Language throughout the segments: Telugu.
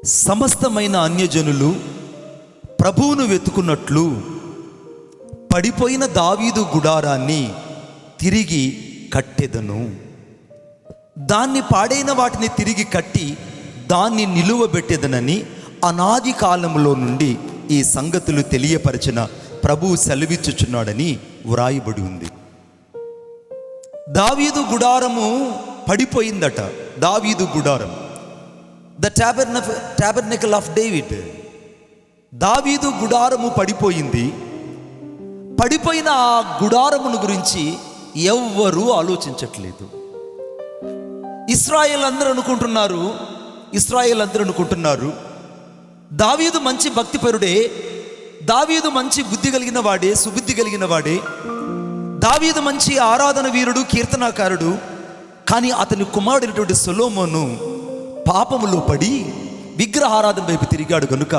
సమస్తమైన అన్యజనులు ప్రభువును వెతుకున్నట్లు పడిపోయిన దావీదు గుడారాన్ని తిరిగి కట్టెదను. దాన్ని పాడైన వాటిని తిరిగి కట్టి దాన్ని నిలువబెట్టెదనని అనాది కాలంలో నుండి ఈ సంగతులు తెలియపరిచిన ప్రభువు సెలవిచ్చుచున్నాడని వ్రాయబడి ఉంది. దావీదు గుడారము పడిపోయిందట. దావీదు గుడారం, ద టాబర్నకల్ ఆఫ్ డేవిడ్. దావీదు గుడారము పడిపోయింది. పడిపోయిన ఆ గుడారమును గురించి ఎవ్వరూ ఆలోచించట్లేదు. ఇశ్రాయేల్ అందరూ అనుకుంటున్నారు దావీదు మంచి భక్తిపరుడే, దావీదు మంచి బుద్ధి కలిగిన వాడే, సుబుద్ధి కలిగిన వాడే, దావీదు మంచి ఆరాధన వీరుడు, కీర్తనాకారుడు. కానీ అతని కుమారుడైనటువంటి సొలొమోను పాపములో పడి విగ్రహారాధన వైపు తిరిగాడు కనుక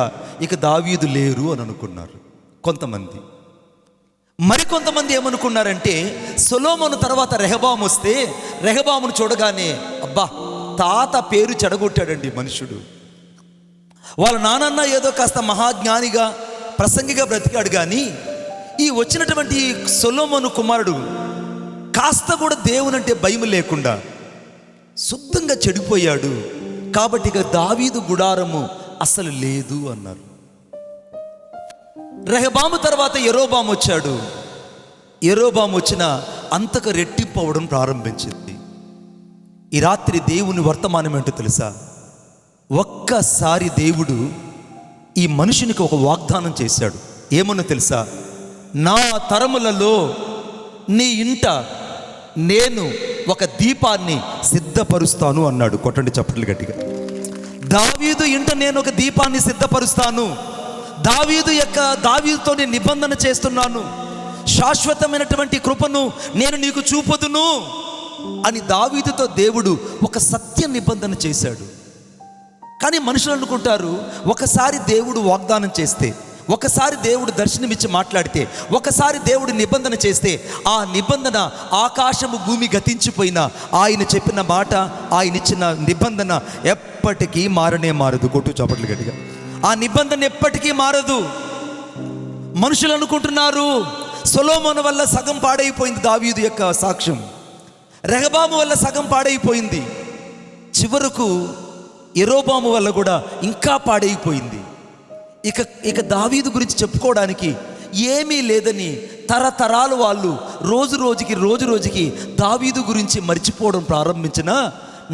ఇక దావీదు లేరు అని అనుకున్నారు కొంతమంది. మరికొంతమంది ఏమనుకున్నారంటే సొలొమోను తర్వాత రెహబాము వస్తే రెహబామును చూడగానే అబ్బా తాత పేరు చెడగొట్టాడండి మనుషుడు, వాళ్ళ నానన్న ఏదో కాస్త మహాజ్ఞానిగా ప్రసంగిగా బ్రతికాడు, కానీ ఈ వచ్చినటువంటి సొలొమోను కుమారుడు కాస్త కూడా దేవునంటే భయం లేకుండా శుద్ధంగా చెడిపోయాడు. కాబట్టి ఇక దావీదు గుడారము అసలు లేదు అన్నారు. రెహబాము తర్వాత యెరోబాము వచ్చాడు. యెరోబాము వచ్చిన అంతకు రెట్టింపు అవ్వడం ప్రారంభించింది. ఈ రాత్రి దేవుని వర్తమానం ఏంటో తెలుసా? ఒక్కసారి దేవుడు ఈ మనుషునికి ఒక వాగ్దానం చేశాడు. ఏమన్నా తెలుసా? నా తరములలో నీ ఇంట నేను ఒక దీపాన్ని సిద్ధపరుస్తాను అన్నాడు. కొట్టండి చప్పట్లు గట్టిగా. దావీదు ఇంట నేను ఒక దీపాన్ని సిద్ధపరుస్తాను. దావీదుతో నేను నిబంధన చేస్తున్నాను. శాశ్వతమైనటువంటి కృపను నేను నీకు చూపుదును అని దావీదుతో దేవుడు ఒక సత్య నిబంధన చేశాడు. కానీ మనుషులు అనుకుంటారు, ఒకసారి దేవుడు వాగ్దానం చేస్తే, ఒకసారి దేవుడు దర్శనమిచ్చి మాట్లాడితే, ఒకసారి దేవుడు నిబంధన చేస్తే ఆ నిబంధన ఆకాశము భూమి గతించిపోయినా ఆయన చెప్పిన మాట, ఆయన ఇచ్చిన నిబంధన ఎప్పటికీ మారనే మారదు. కొట్టు చప్పట్లు గట్టిగా. ఆ నిబంధన ఎప్పటికీ మారదు. మనుషులు అనుకుంటున్నారు సొలొమోను వల్ల సగం పాడైపోయింది దావీదు యొక్క సాక్ష్యం, రెహబాము వల్ల సగం పాడైపోయింది, చివరకు యెరోబాము వల్ల కూడా ఇంకా పాడైపోయింది. ఇక దావీదు గురించి చెప్పుకోవడానికి ఏమీ లేదని తరతరాలు వాళ్ళు రోజు రోజుకి దావీదు గురించి మర్చిపోవడం ప్రారంభించిన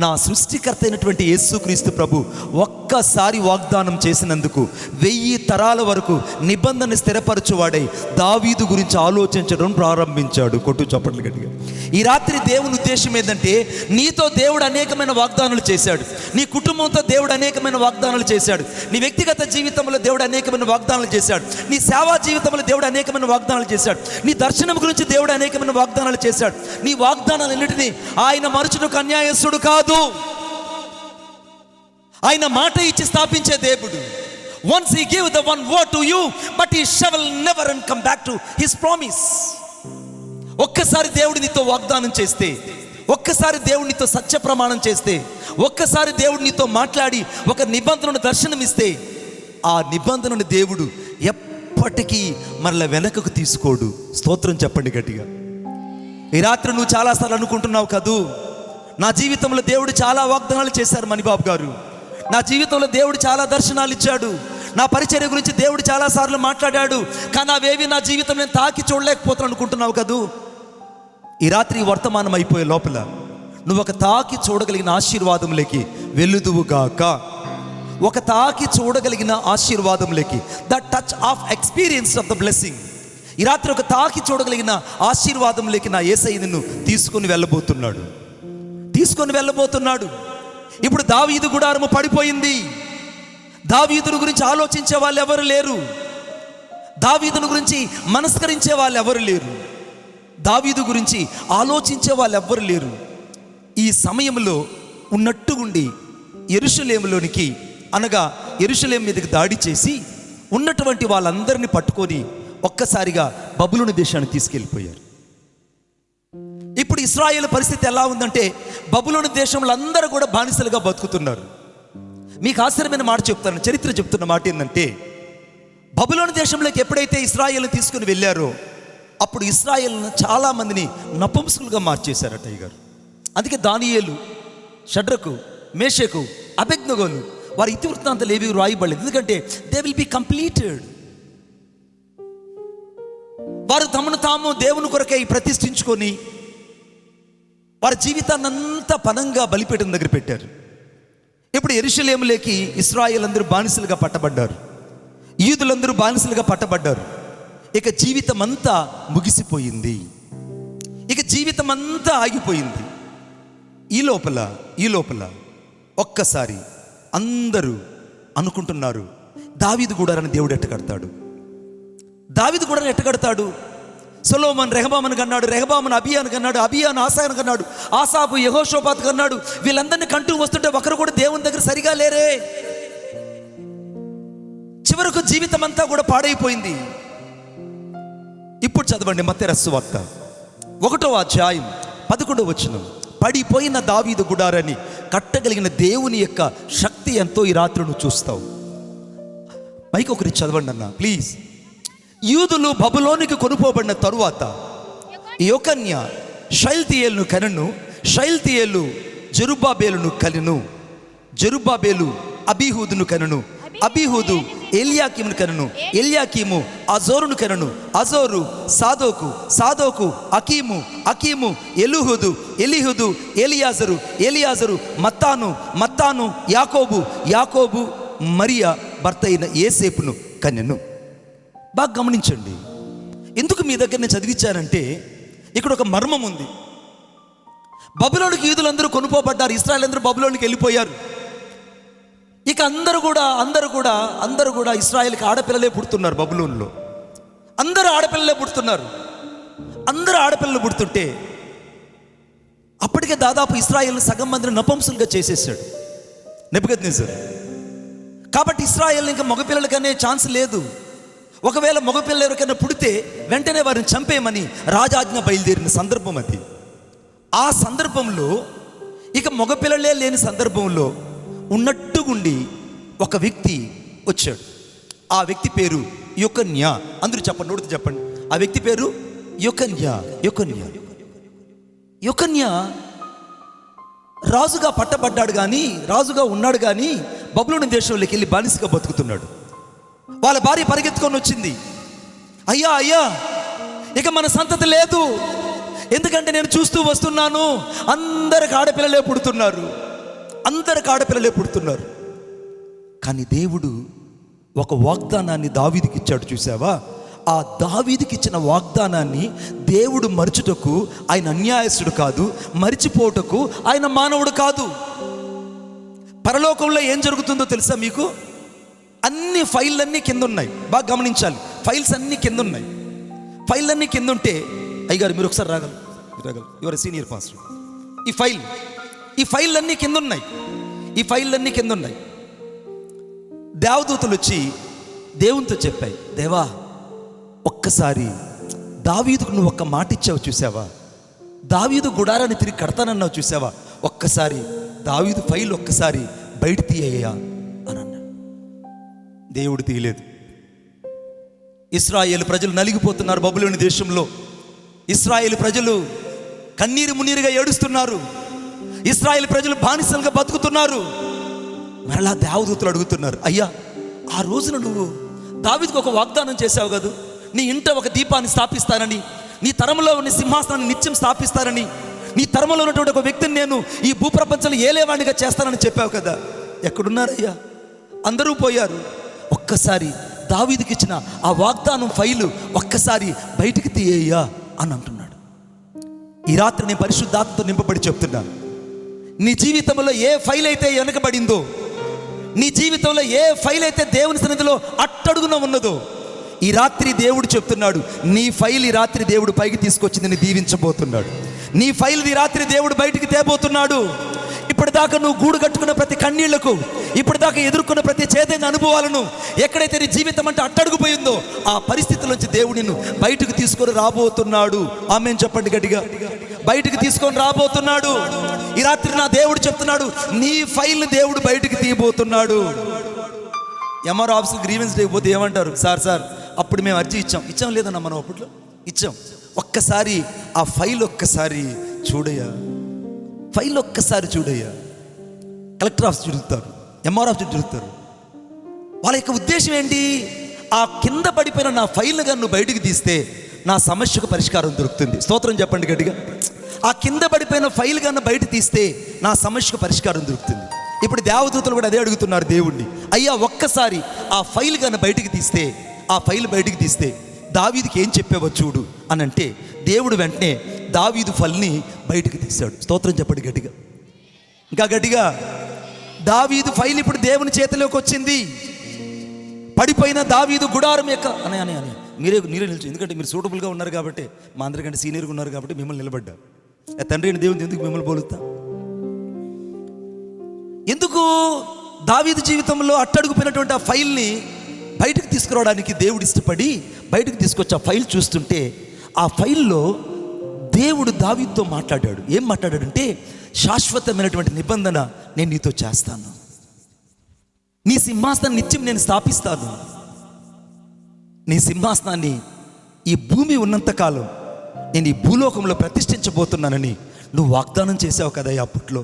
నా సృష్టికర్త అయినటువంటి యేసుక్రీస్తు ప్రభు ఒక్కసారి వాగ్దానం చేసినందుకు 1000 తరాల వరకు నిబంధన స్థిరపరచువాడై దావీదు గురించి ఆలోచించడం ప్రారంభించాడు. కొట్టు చప్పట్లు గట్టిగా. ఈ రాత్రి దేవుని ఉద్దేశం ఏంటంటే, నీతో దేవుడు అనేకమైన వాగ్దానాలు చేశాడు, నీ కుటుంబంతో దేవుడు అనేకమైన వాగ్దానాలు చేశాడు, నీ వ్యక్తిగత జీవితంలో దేవుడు అనేకమైన వాగ్దానాలు చేశాడు, నీ సేవా జీవితంలో దేవుడు అనేకమైన వాగ్దానాలు చేశాడు, నీ దర్శనం గురించి దేవుడు అనేకమైన వాగ్దానాలు చేశాడు. నీ వాగ్దానాలన్నిటినీ ఆయన మరచుటకు అన్యాయస్తుడు కాదు. ఆయన మాట ఇచ్చి స్థాపించే దేవుడు. Once he gave the one word to you, but he shall never come back to his promise. ఒక్కసారి దేవుడు నీతో వాగ్దానం చేస్తే, ఒక్కసారి దేవుడు నీతో సత్య ప్రమాణం చేస్తే, ఒక్కసారి దేవుడు నీతో మాట్లాడి ఒక నిబంధనను దర్శనమిస్తే ఆ నిబంధనను దేవుడు ఎప్పటికీ మరల వెనకకు తీసుకోడు. స్తోత్రం చెప్పండి గట్టిగా. ఈ రాత్రి నువ్వు చాలాసార్లు అనుకుంటున్నావు కదూ, నా జీవితంలో దేవుడు చాలా వాగ్దానాలు చేశారు మణిబాబు గారు, నా జీవితంలో దేవుడు చాలా దర్శనాలు ఇచ్చాడు, నా పరిచర్య గురించి దేవుడు చాలాసార్లు మాట్లాడాడు, కానీ అవేవి నా జీవితం నేను తాకి చూడలేకపోతున్నాను అనుకుంటున్నావు కదూ. ఈ రాత్రి వర్తమానం అయిపోయే లోపల నువ్వు ఒక తాకి చూడగలిగిన ఆశీర్వాదంలోకి వెలుదువుగాక. ఒక తాకి చూడగలిగిన ఆశీర్వాదంలోకి, the touch of experience of the blessing. ఈ రాత్రి ఒక తాకి చూడగలిగిన ఆశీర్వాదంలోకి నా యేసయ్య నిన్ను తీసుకొని వెళ్ళబోతున్నాడు. ఇప్పుడు దావీదు గుడారము పడిపోయింది. దావీదుని గురించి ఆలోచించే వాళ్ళు ఎవరు లేరు, దావీదుని గురించి మనస్కరించే వాళ్ళు ఎవరు లేరు, దావీదు గురించి ఆలోచించే వాళ్ళు ఎవ్వరు లేరు. ఈ సమయంలో ఉన్నట్టుగుండి యెరూషలేములోనికి, అనగా యెరూషలేము మీదకి దాడి చేసి ఉన్నటువంటి వాళ్ళందరినీ పట్టుకొని ఒక్కసారిగా బబులోను దేశానికి తీసుకెళ్ళిపోయారు. ఇప్పుడు ఇశ్రాయేలు పరిస్థితి ఎలా ఉందంటే, బబులోను దేశంలో అందరూ కూడా బానిసలుగా బతుకుతున్నారు. మీకు ఆశ్చర్యమైన మాట చెప్తాను. చరిత్ర చెప్తున్న మాట ఏంటంటే, బబులోను దేశంలోకి ఎప్పుడైతే ఇశ్రాయేలు తీసుకుని వెళ్ళారో అప్పుడు ఇశ్రాయేలును చాలామందిని నపుంసకులుగా మార్చేశారట అయ్యగారు. అందుకే దానియేలు, షడ్రకు, మేషకు, అబేద్నెగోలు వారి ఇతివృత్తాంతాలు ఏవి రాయబడలేదు. ఎందుకంటే దే విల్ బి కంప్లీటెడ్. వారు తమను తాము దేవుని కొరకై ప్రతిష్ఠించుకొని వారి జీవితాన్ని అంతా పనంగా బలిపీఠం దగ్గర పెట్టారు. ఇప్పుడు యెరూషలేములోకి ఇశ్రాయేలు అందరూ బానిసలుగా పట్టబడ్డారు, యూదులందరూ బానిసలుగా పట్టబడ్డారు. ఇక జీవితం అంతా ముగిసిపోయింది, ఇక జీవితం అంతా ఆగిపోయింది. ఈ లోపల ఒక్కసారి అందరూ అనుకుంటున్నారు, దావీదు గుడారాన్ని దేవుడు ఎట్టకడతాడు, దావీదు గుడారాన్ని ఎట్టకడతాడు. సొలొమోను రెహబామును కన్నాడు, రెహబామును అబియాను కన్నాడు, అబియాను ఆసాను కన్నాడు, ఆసాపు యెహోషాపాతు కన్నాడు. వీళ్ళందరినీ కంటూ వస్తుంటే ఒకరు కూడా దేవుని దగ్గర సరిగా లేరే. చివరకు జీవితం అంతా కూడా పాడైపోయింది. ఇప్పుడు చదవండి మత్తయి సువార్త 1వ అధ్యాయం 11వ వచనం. పడిపోయిన దావీదు గుడారాన్ని కట్టగలిగిన దేవుని యొక్క శక్తి ఎంతో ఈ రాత్రి నువ్వు చూస్తావు. మైక్ ఒకరి చదవండి అన్న ప్లీజ్. యూదులు బబులోనికి కొనుపోబడిన తరువాత యొకన్య షయల్తీయేలును కనెను, షయల్తీయేలు జెరుబ్బాబేలును కనెను, జెరుబ్బాబేలు అబీహూదును కనెను, అబీహూదు ఎల్యాకీమును కనెను, ఎల్యాకీము అజోరును కనెను, అజోరు సాదోకు, సాదోకు అకీము, అకీము ఎలీహూదు, ఎలీహూదు ఎలియాజరు, ఎలియాజరు మత్తాను, మత్తాను యాకోబు, యాకోబు మరియా భర్త అయిన యేసేపును కనెను. బాగా గమనించండి. ఎందుకు మీ దగ్గర నేను చదివించానంటే ఇక్కడ ఒక మర్మం ఉంది. బబులోనికి యూదులందరూ కొనుపోబడ్డారు, ఇశ్రాయేలందరూ బబులోనికి వెళ్ళిపోయారు. ఇక అందరూ కూడా ఇశ్రాయేల్కి ఆడపిల్లలే పుడుతున్నారు. బబులోన్లో అందరూ ఆడపిల్లలే పుడుతున్నారు. అందరూ ఆడపిల్లలు పుడుతుంటే అప్పటికే దాదాపు ఇశ్రాయేల్ని సగం మందిని నపుంసకులుగా చేసేసాడు నెబుకద్నెజరు. కాబట్టి ఇశ్రాయేల్ని ఇంకా మగపిల్లలకనే ఛాన్స్ లేదు. ఒకవేళ మగపిల్లలు ఎవరికైనా పుడితే వెంటనే వారిని చంపేయమని రాజాజ్ఞ బయలుదేరిన సందర్భం అది. ఆ సందర్భంలో ఇక మగపిల్లలే లేని సందర్భంలో ఉన్నట్టుగుండి ఒక వ్యక్తి వచ్చాడు. ఆ వ్యక్తి పేరు యొకన్య. అందరూ చెప్పండి, నోటితో చెప్పండి. ఆ వ్యక్తి పేరు యొకన్య. యొకన్య యొకన్య రాజుగా పట్టబడ్డాడు కానీ, రాజుగా ఉన్నాడు కానీ బబులోను దేశంలోకి వెళ్ళి బానిసగా బతుకుతున్నాడు. వాళ్ళ భార్య పరిగెత్తుకొని వచ్చింది, అయ్యా అయ్యా ఇక మన సంతతి లేదు, ఎందుకంటే నేను చూస్తూ వస్తున్నాను అందరికి ఆడపిల్లలే పుడుతున్నారు, అందరికి ఆడపిల్లలే పుడుతున్నారు. కానీ దేవుడు ఒక వాగ్దానాన్ని దావీదుకి ఇచ్చాడు చూసావా? ఆ దావీదుకి ఇచ్చిన వాగ్దానాన్ని దేవుడు మరచుటకు ఆయన అన్యాయస్తుడు కాదు, మరిచిపోటకు ఆయన మానవుడు కాదు. పరలోకంలో ఏం జరుగుతుందో తెలుసా మీకు? అన్ని ఫైళ్ళన్నీ కింద ఉన్నాయి. బాగా గమనించాలి. ఫైల్స్ అన్నీ కింద ఉన్నాయి. ఫైళ్ళన్నీ కింద ఉంటే, అయ్యగారు మీరు ఒకసారి రాగలరు, యువర్ సీనియర్ పాస్టర్. ఈ ఫైళ్ళన్నీ కింద ఉన్నాయి. ఈ ఫైళ్ళన్నీ కింద ఉన్నాయి. దేవదూతలు వచ్చి దేవునితో చెప్పాయి, దేవా ఒక్కసారి దావీదుకు నువ్వు ఒక్క మాట ఇచ్చావు చూసావా? దావీదు గుడారాన్ని తిరిగి కడతానన్నావు చూసావా? ఒక్కసారి దావీదు ఫైల్ ఒక్కసారి బయట తీయ్యా అని అన్నాడు. దేవుడు తీయలేదు. ఇశ్రాయేలు ప్రజలు నలిగిపోతున్నారు బబులోను దేశంలో. ఇశ్రాయేలు ప్రజలు కన్నీరు మున్నీరుగా ఏడుస్తున్నారు. ఇశ్రాయేలు ప్రజలు బానిసలుగా బతుకుతున్నారు. మరలా దేవదూతలు అడుగుతున్నారు, అయ్యా ఆ రోజున నువ్వు దావీదుకు ఒక వాగ్దానం చేశావు కదా, నీ ఇంట ఒక దీపాన్ని స్థాపిస్తానని, నీ తరంలో ఉన్న సింహాసనాన్ని నిత్యం స్థాపిస్తానని, నీ తరంలో ఉన్నటువంటి ఒక వ్యక్తిని నేను ఈ భూప్రపంచంలో ఏలేవాణిగా చేస్తానని చెప్పావు కదా, ఎక్కడున్నారయ్యా? అందరూ పోయారు. ఒక్కసారి దావీదుకి ఇచ్చిన ఆ వాగ్దానం ఫైలు ఒక్కసారి బయటికి తీయ్యా అని అంటున్నాడు. ఈ రాత్రి నేను పరిశుద్ధాత్మతో నింపబడి చెప్తున్నాను, నీ జీవితంలో ఏ ఫైల్ అయితే వెనకబడిందో, నీ జీవితంలో ఏ ఫైల్ అయితే దేవుని సన్నిధిలో అట్టడుగున ఉన్నదో, ఈ రాత్రి దేవుడు చెప్తున్నాడు, నీ ఫైల్ ఈ రాత్రి దేవుడు పైకి తీసుకొచ్చి నిన్ను దీవించబోతున్నాడు. నీ ఫైల్ ఈ రాత్రి దేవుడు బయటికి తేబోతున్నాడు. ఇప్పటిదాకా నువ్వు గూడు కట్టుకున్న ప్రతి కన్నీళ్లకు ఇప్పుడు దాకా ఎదుర్కొన్న ప్రతి చేదైన అనుభవాలను, ఎక్కడైతే నీ జీవితం అంటే అట్టడుగుపోయిందో ఆ పరిస్థితుల్లోంచి దేవుడు నిన్ను బయటకు తీసుకొని రాబోతున్నాడు. ఆమేన్ చెప్పండి గట్టిగా. బయటకు తీసుకొని రాబోతున్నాడు. ఈ రాత్రి నా దేవుడు చెప్తున్నాడు, నీ ఫైల్ని దేవుడు బయటకు తీయబోతున్నాడు. ఎంఆర్ ఆఫీస్కి గ్రీవెన్స్ లేకపోతే ఏమంటారు, సార్ అప్పుడు మేము అర్జీ ఇచ్చాం లేదన్నా, మనం అప్పట్లో ఇచ్చాం. ఒక్కసారి ఆ ఫైల్ ఒక్కసారి చూడయ్యా, ఫైల్ ఒక్కసారి చూడయ్యా. కలెక్టర్ ఆఫీస్ తిరుగుతారు, ఎంఆర్ ఆఫీస్ తిరుగుతారు. వాళ్ళ యొక్క ఉద్దేశం ఏంటి? ఆ కింద పడిపోయిన నా ఫైల్ని కానీ నువ్వు బయటికి తీస్తే నా సమస్యకు పరిష్కారం దొరుకుతుంది. స్తోత్రం చెప్పండి గట్టిగా. ఆ కింద పడిపోయిన ఫైల్ కన్నా బయట తీస్తే నా సమస్యకు పరిష్కారం దొరుకుతుంది. ఇప్పుడు దేవదూతలు కూడా అదే అడుగుతున్నారు దేవుణ్ణి, అయ్యా ఒక్కసారి ఆ ఫైల్ కన్నా బయటికి తీస్తే, ఆ ఫైల్ బయటికి తీస్తే దావీదుకి ఏం చెప్పావో చూడు అని అంటే, దేవుడు వెంటనే దావీదు ఫైల్ని బయటికి తీశాడు. స్తోత్రం చెప్పండి గట్టిగా, ఇంకా గట్టిగా. దావీదు ఫైల్ ఇప్పుడు దేవుని చేతిలోకి వచ్చింది. పడిపోయిన దావీదు గుడారం యొక్క అని మీరే నిల్చు, ఎందుకంటే మీరు సూటబుల్గా ఉన్నారు కాబట్టి, మా అందరికంటే సీనియర్గా ఉన్నారు కాబట్టి మిమ్మల్ని నిలబడ్డా. తండ్రి అయిన దేవుని ఎందుకు మిమ్మల్ని పోలుస్తా? ఎందుకు దావీదు జీవితంలో అట్టడుగుపోయినటువంటి ఆ ఫైల్ని బయటకు తీసుకురావడానికి దేవుడు ఇష్టపడి బయటకు తీసుకొచ్చి ఆ ఫైల్ చూస్తుంటే, ఆ ఫైల్లో దేవుడు దావీదుతో మాట్లాడాడు. ఏం మాట్లాడాడంటే, శాశ్వతమైనటువంటి నిబంధన నేను నీతో చేస్తాను, నీ సింహాసనాన్ని నిత్యం నేను స్థాపిస్తాను, నీ సింహాసనాన్ని ఈ భూమి ఉన్నంతకాలం నేను ఈ భూలోకంలో ప్రతిష్ఠించబోతున్నానని నువ్వు వాగ్దానం చేసావు కదా అప్పట్లో.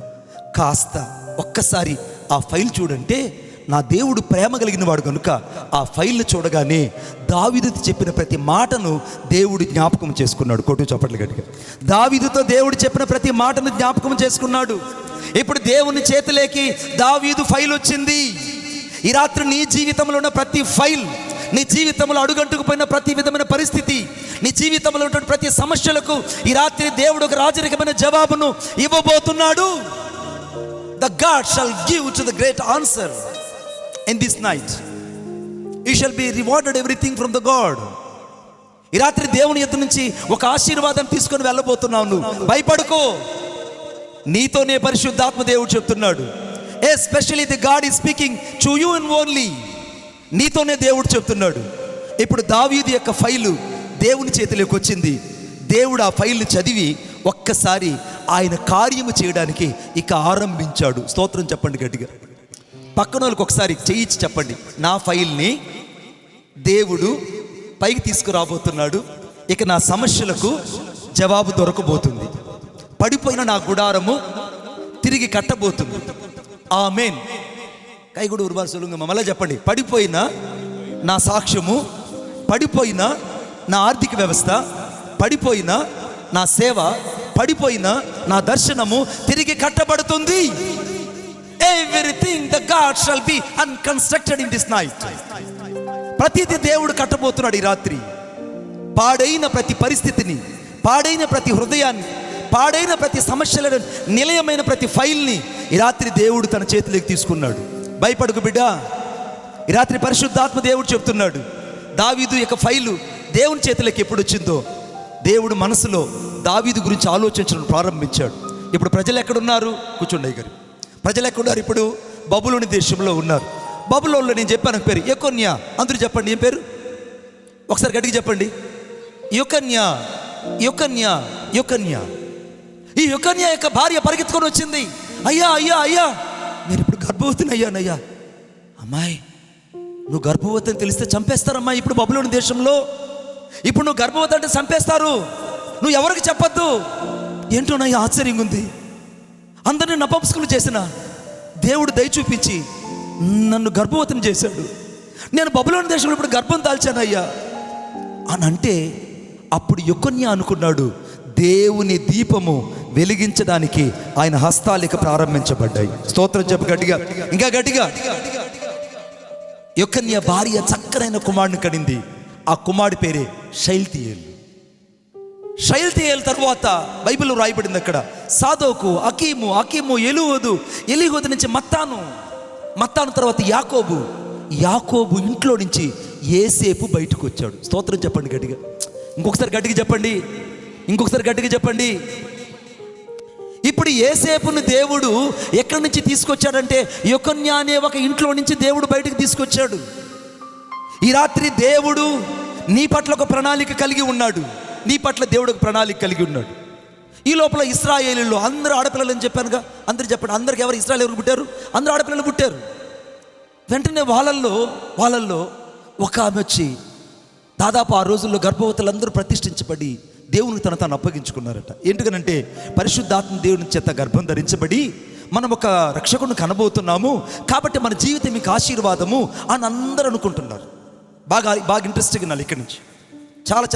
కాస్త ఒక్కసారి ఆ ఫైల్ చూడంటే, నా దేవుడు ప్రేమ కలిగిన వాడు కనుక ఆ ఫైల్ని చూడగానే దావీదుతో చెప్పిన ప్రతి మాటను దేవుడు జ్ఞాపకం చేసుకున్నాడు. కొట్టు చప్పట్లు గట్టిగా. దావీదుతో దేవుడు చెప్పిన ప్రతి మాటను జ్ఞాపకం చేసుకున్నాడు. ఇప్పుడు దేవుని చేతిలోకి దావీదు ఫైల్ వచ్చింది. ఈ రాత్రి నీ జీవితంలో ఉన్న ప్రతి ఫైల్, నీ జీవితంలో అడుగంటుకుపోయిన ప్రతి విధమైన పరిస్థితి, నీ జీవితంలో ఉన్న ప్రతి సమస్యలకు ఈ రాత్రి దేవుడు ఒక రాజరికమైన జవాబును ఇవ్వబోతున్నాడు. The God shall give to the great answer in this night. You shall be rewarded everything from the God. ఈ రాత్రి దేవుని యొద్ద నుంచి ఒక ఆశీర్వాదం తీసుకొని వెళ్ళబోతున్నావు. నువ్వు భయపడుకో, నీతోనే పరిశుద్ధాత్మ దేవుడు చెప్తున్నాడు. Especially the God is speaking to you and only. నీతోనే దేవుడు చెప్తున్నాడు. ఇప్పుడు దావీదు యొక్క ఫైలు దేవుని చేతిలోకి వచ్చింది. దేవుడు ఆ ఫైల్ని చదివి ఒక్కసారి ఆయన కార్యము చేయడానికి ఇక ఆరంభించాడు. స్తోత్రం చెప్పండి గట్టిగా. పక్కన వాళ్ళకి ఒకసారి చేయించి చెప్పండి, నా ఫైల్ని దేవుడు పైకి తీసుకురాబోతున్నాడు. ఇక నా సమస్యలకు జవాబు దొరకబోతుంది. పడిపోయిన నా గుడారము తిరిగి కట్టబోతుంది. ఆమేన్. కైగుడు ఉర్బార్ సొలుంగ మమ్మల్ని చెప్పండి. పడిపోయిన నా సాక్ష్యము, పడిపోయిన నా ఆర్థిక వ్యవస్థ, పడిపోయిన నా సేవ, పడిపోయిన నా దర్శనము తిరిగి కట్టబడుతుంది. Everything the God shall be unconstructed in this night. ప్రతిది దేవుడు కట్టబోతున్నాడు ఈ రాత్రి. పాడైన ప్రతి పరిస్థితిని, పాడైన ప్రతి హృదయాన్ని, పాడైన ప్రతి సమస్యలను, నిలయమైన ప్రతి ఫైల్ని ఈ రాత్రి దేవుడు తన చేతిలోకి తీసుకున్నాడు. భయపడకు బిడ్డ. ఈ రాత్రి పరిశుద్ధాత్మ దేవుడు చెప్తున్నాడు, దావీదు యొక్క ఫైలు దేవుని చేతిలోకి ఎప్పుడు వచ్చిందో దేవుడు మనసులో దావీదు గురించి ఆలోచించడం ప్రారంభించాడు. ఇప్పుడు ప్రజలు ఎక్కడున్నారు? కూర్చోండి గారు. ప్రజలు ఎక్కడున్నారు? ఇప్పుడు బబులోని దేశంలో ఉన్నారు. బబులోన్లో నేను చెప్పాను పేరు యెకొన్యా. అందరూ చెప్పండి, ఏం పేరు? ఒకసారి గట్టిగా చెప్పండి. యెకొన్యా, యెకొన్యా, యెకొన్యా. ఈ యెకొన్యా యొక్క భార్య పరిగెత్తుకొని వచ్చింది. అయ్యా అయ్యా అయ్యా, నేను ఇప్పుడు గర్భవతిని అయ్యానయ్యా. అమ్మాయి, నువ్వు గర్భవతి అని తెలిస్తే చంపేస్తారమ్మా ఇప్పుడు బబులోని దేశంలో. ఇప్పుడు నువ్వు గర్భవతి అంటే చంపేస్తారు, నువ్వు ఎవరికి చెప్పొద్దు. ఏంటో నా ఆశ్చర్యంగా ఉంది. అందరినీ నపంసకులు చేసిన దేవుడు దయ చూపించి నన్ను గర్భవతిని చేశాడు. నేను బబులోని దేశంలో ఇప్పుడు గర్భం దాల్చానయ్యా అని అంటే, అప్పుడు యెకొన్యా అనుకున్నాడు, దేవుని దీపము వెలిగించడానికి ఆయన హస్తాలిక ప్రారంభించబడ్డాయి. స్తోత్రం చెప్పు గట్టిగా, ఇంకా గట్టిగా. యెకొన్యా భార్య చక్కనైన కుమారుని కనింది. ఆ కుమారుడి పేరే షయల్తీయేలు. షయల్తీయేలు తర్వాత బైబిల్లో రాయబడింది అక్కడ సాదోకు, అకీము, అకీము ఎలీహూదు, ఎలీహూదు నుంచి మత్తాను, మత్తాను తర్వాత యాకోబు, యాకోబు ఇంట్లో నుంచి యేసేపు బయటకు వచ్చాడు. స్తోత్రం చెప్పండి గట్టిగా, ఇంకొకసారి గట్టిగా చెప్పండి, ఇంకొకసారి గట్టిగా చెప్పండి. ఇప్పుడు ఇప్పుడు యేసేపుని దేవుడు ఎక్కడి నుంచి తీసుకొచ్చాడంటే యొకొన్య అనే ఒక ఇంట్లో నుంచి దేవుడు బయటకు తీసుకొచ్చాడు. ఈ రాత్రి దేవుడు నీ పట్ల ఒక ప్రణాళిక కలిగి ఉన్నాడు. నీ పట్ల దేవుడు ఒక ప్రణాళిక కలిగి ఉన్నాడు. ఈ లోపల ఇశ్రాయేలీయుల్లో అందరూ ఆడపిల్లలు అని చెప్పానుగా, అందరు చెప్పండి. అందరికి ఎవరు ఇశ్రాయేలు ఎవరు పుట్టారు? అందరూ ఆడపిల్లలు పుట్టారు. వెంటనే వాళ్ళల్లో ఒక ఆమె వచ్చి దాదాపు ఆ రోజుల్లో గర్భవతులందరూ ప్రతిష్ఠించబడి దేవునికి తాను అప్పగించుకున్నారట. ఎందుకనంటే పరిశుద్ధాత్మ దేవుని చేత గర్భం ధరించబడి మనం ఒక రక్షకుడిని కనబోతున్నాము, కాబట్టి మన జీవితం మీకు ఆశీర్వాదము అని అందరూ అనుకుంటున్నారు. బాగా ఇంట్రెస్టింగ్ ఉన్నారు. ఇక్కడి నుంచి చాలా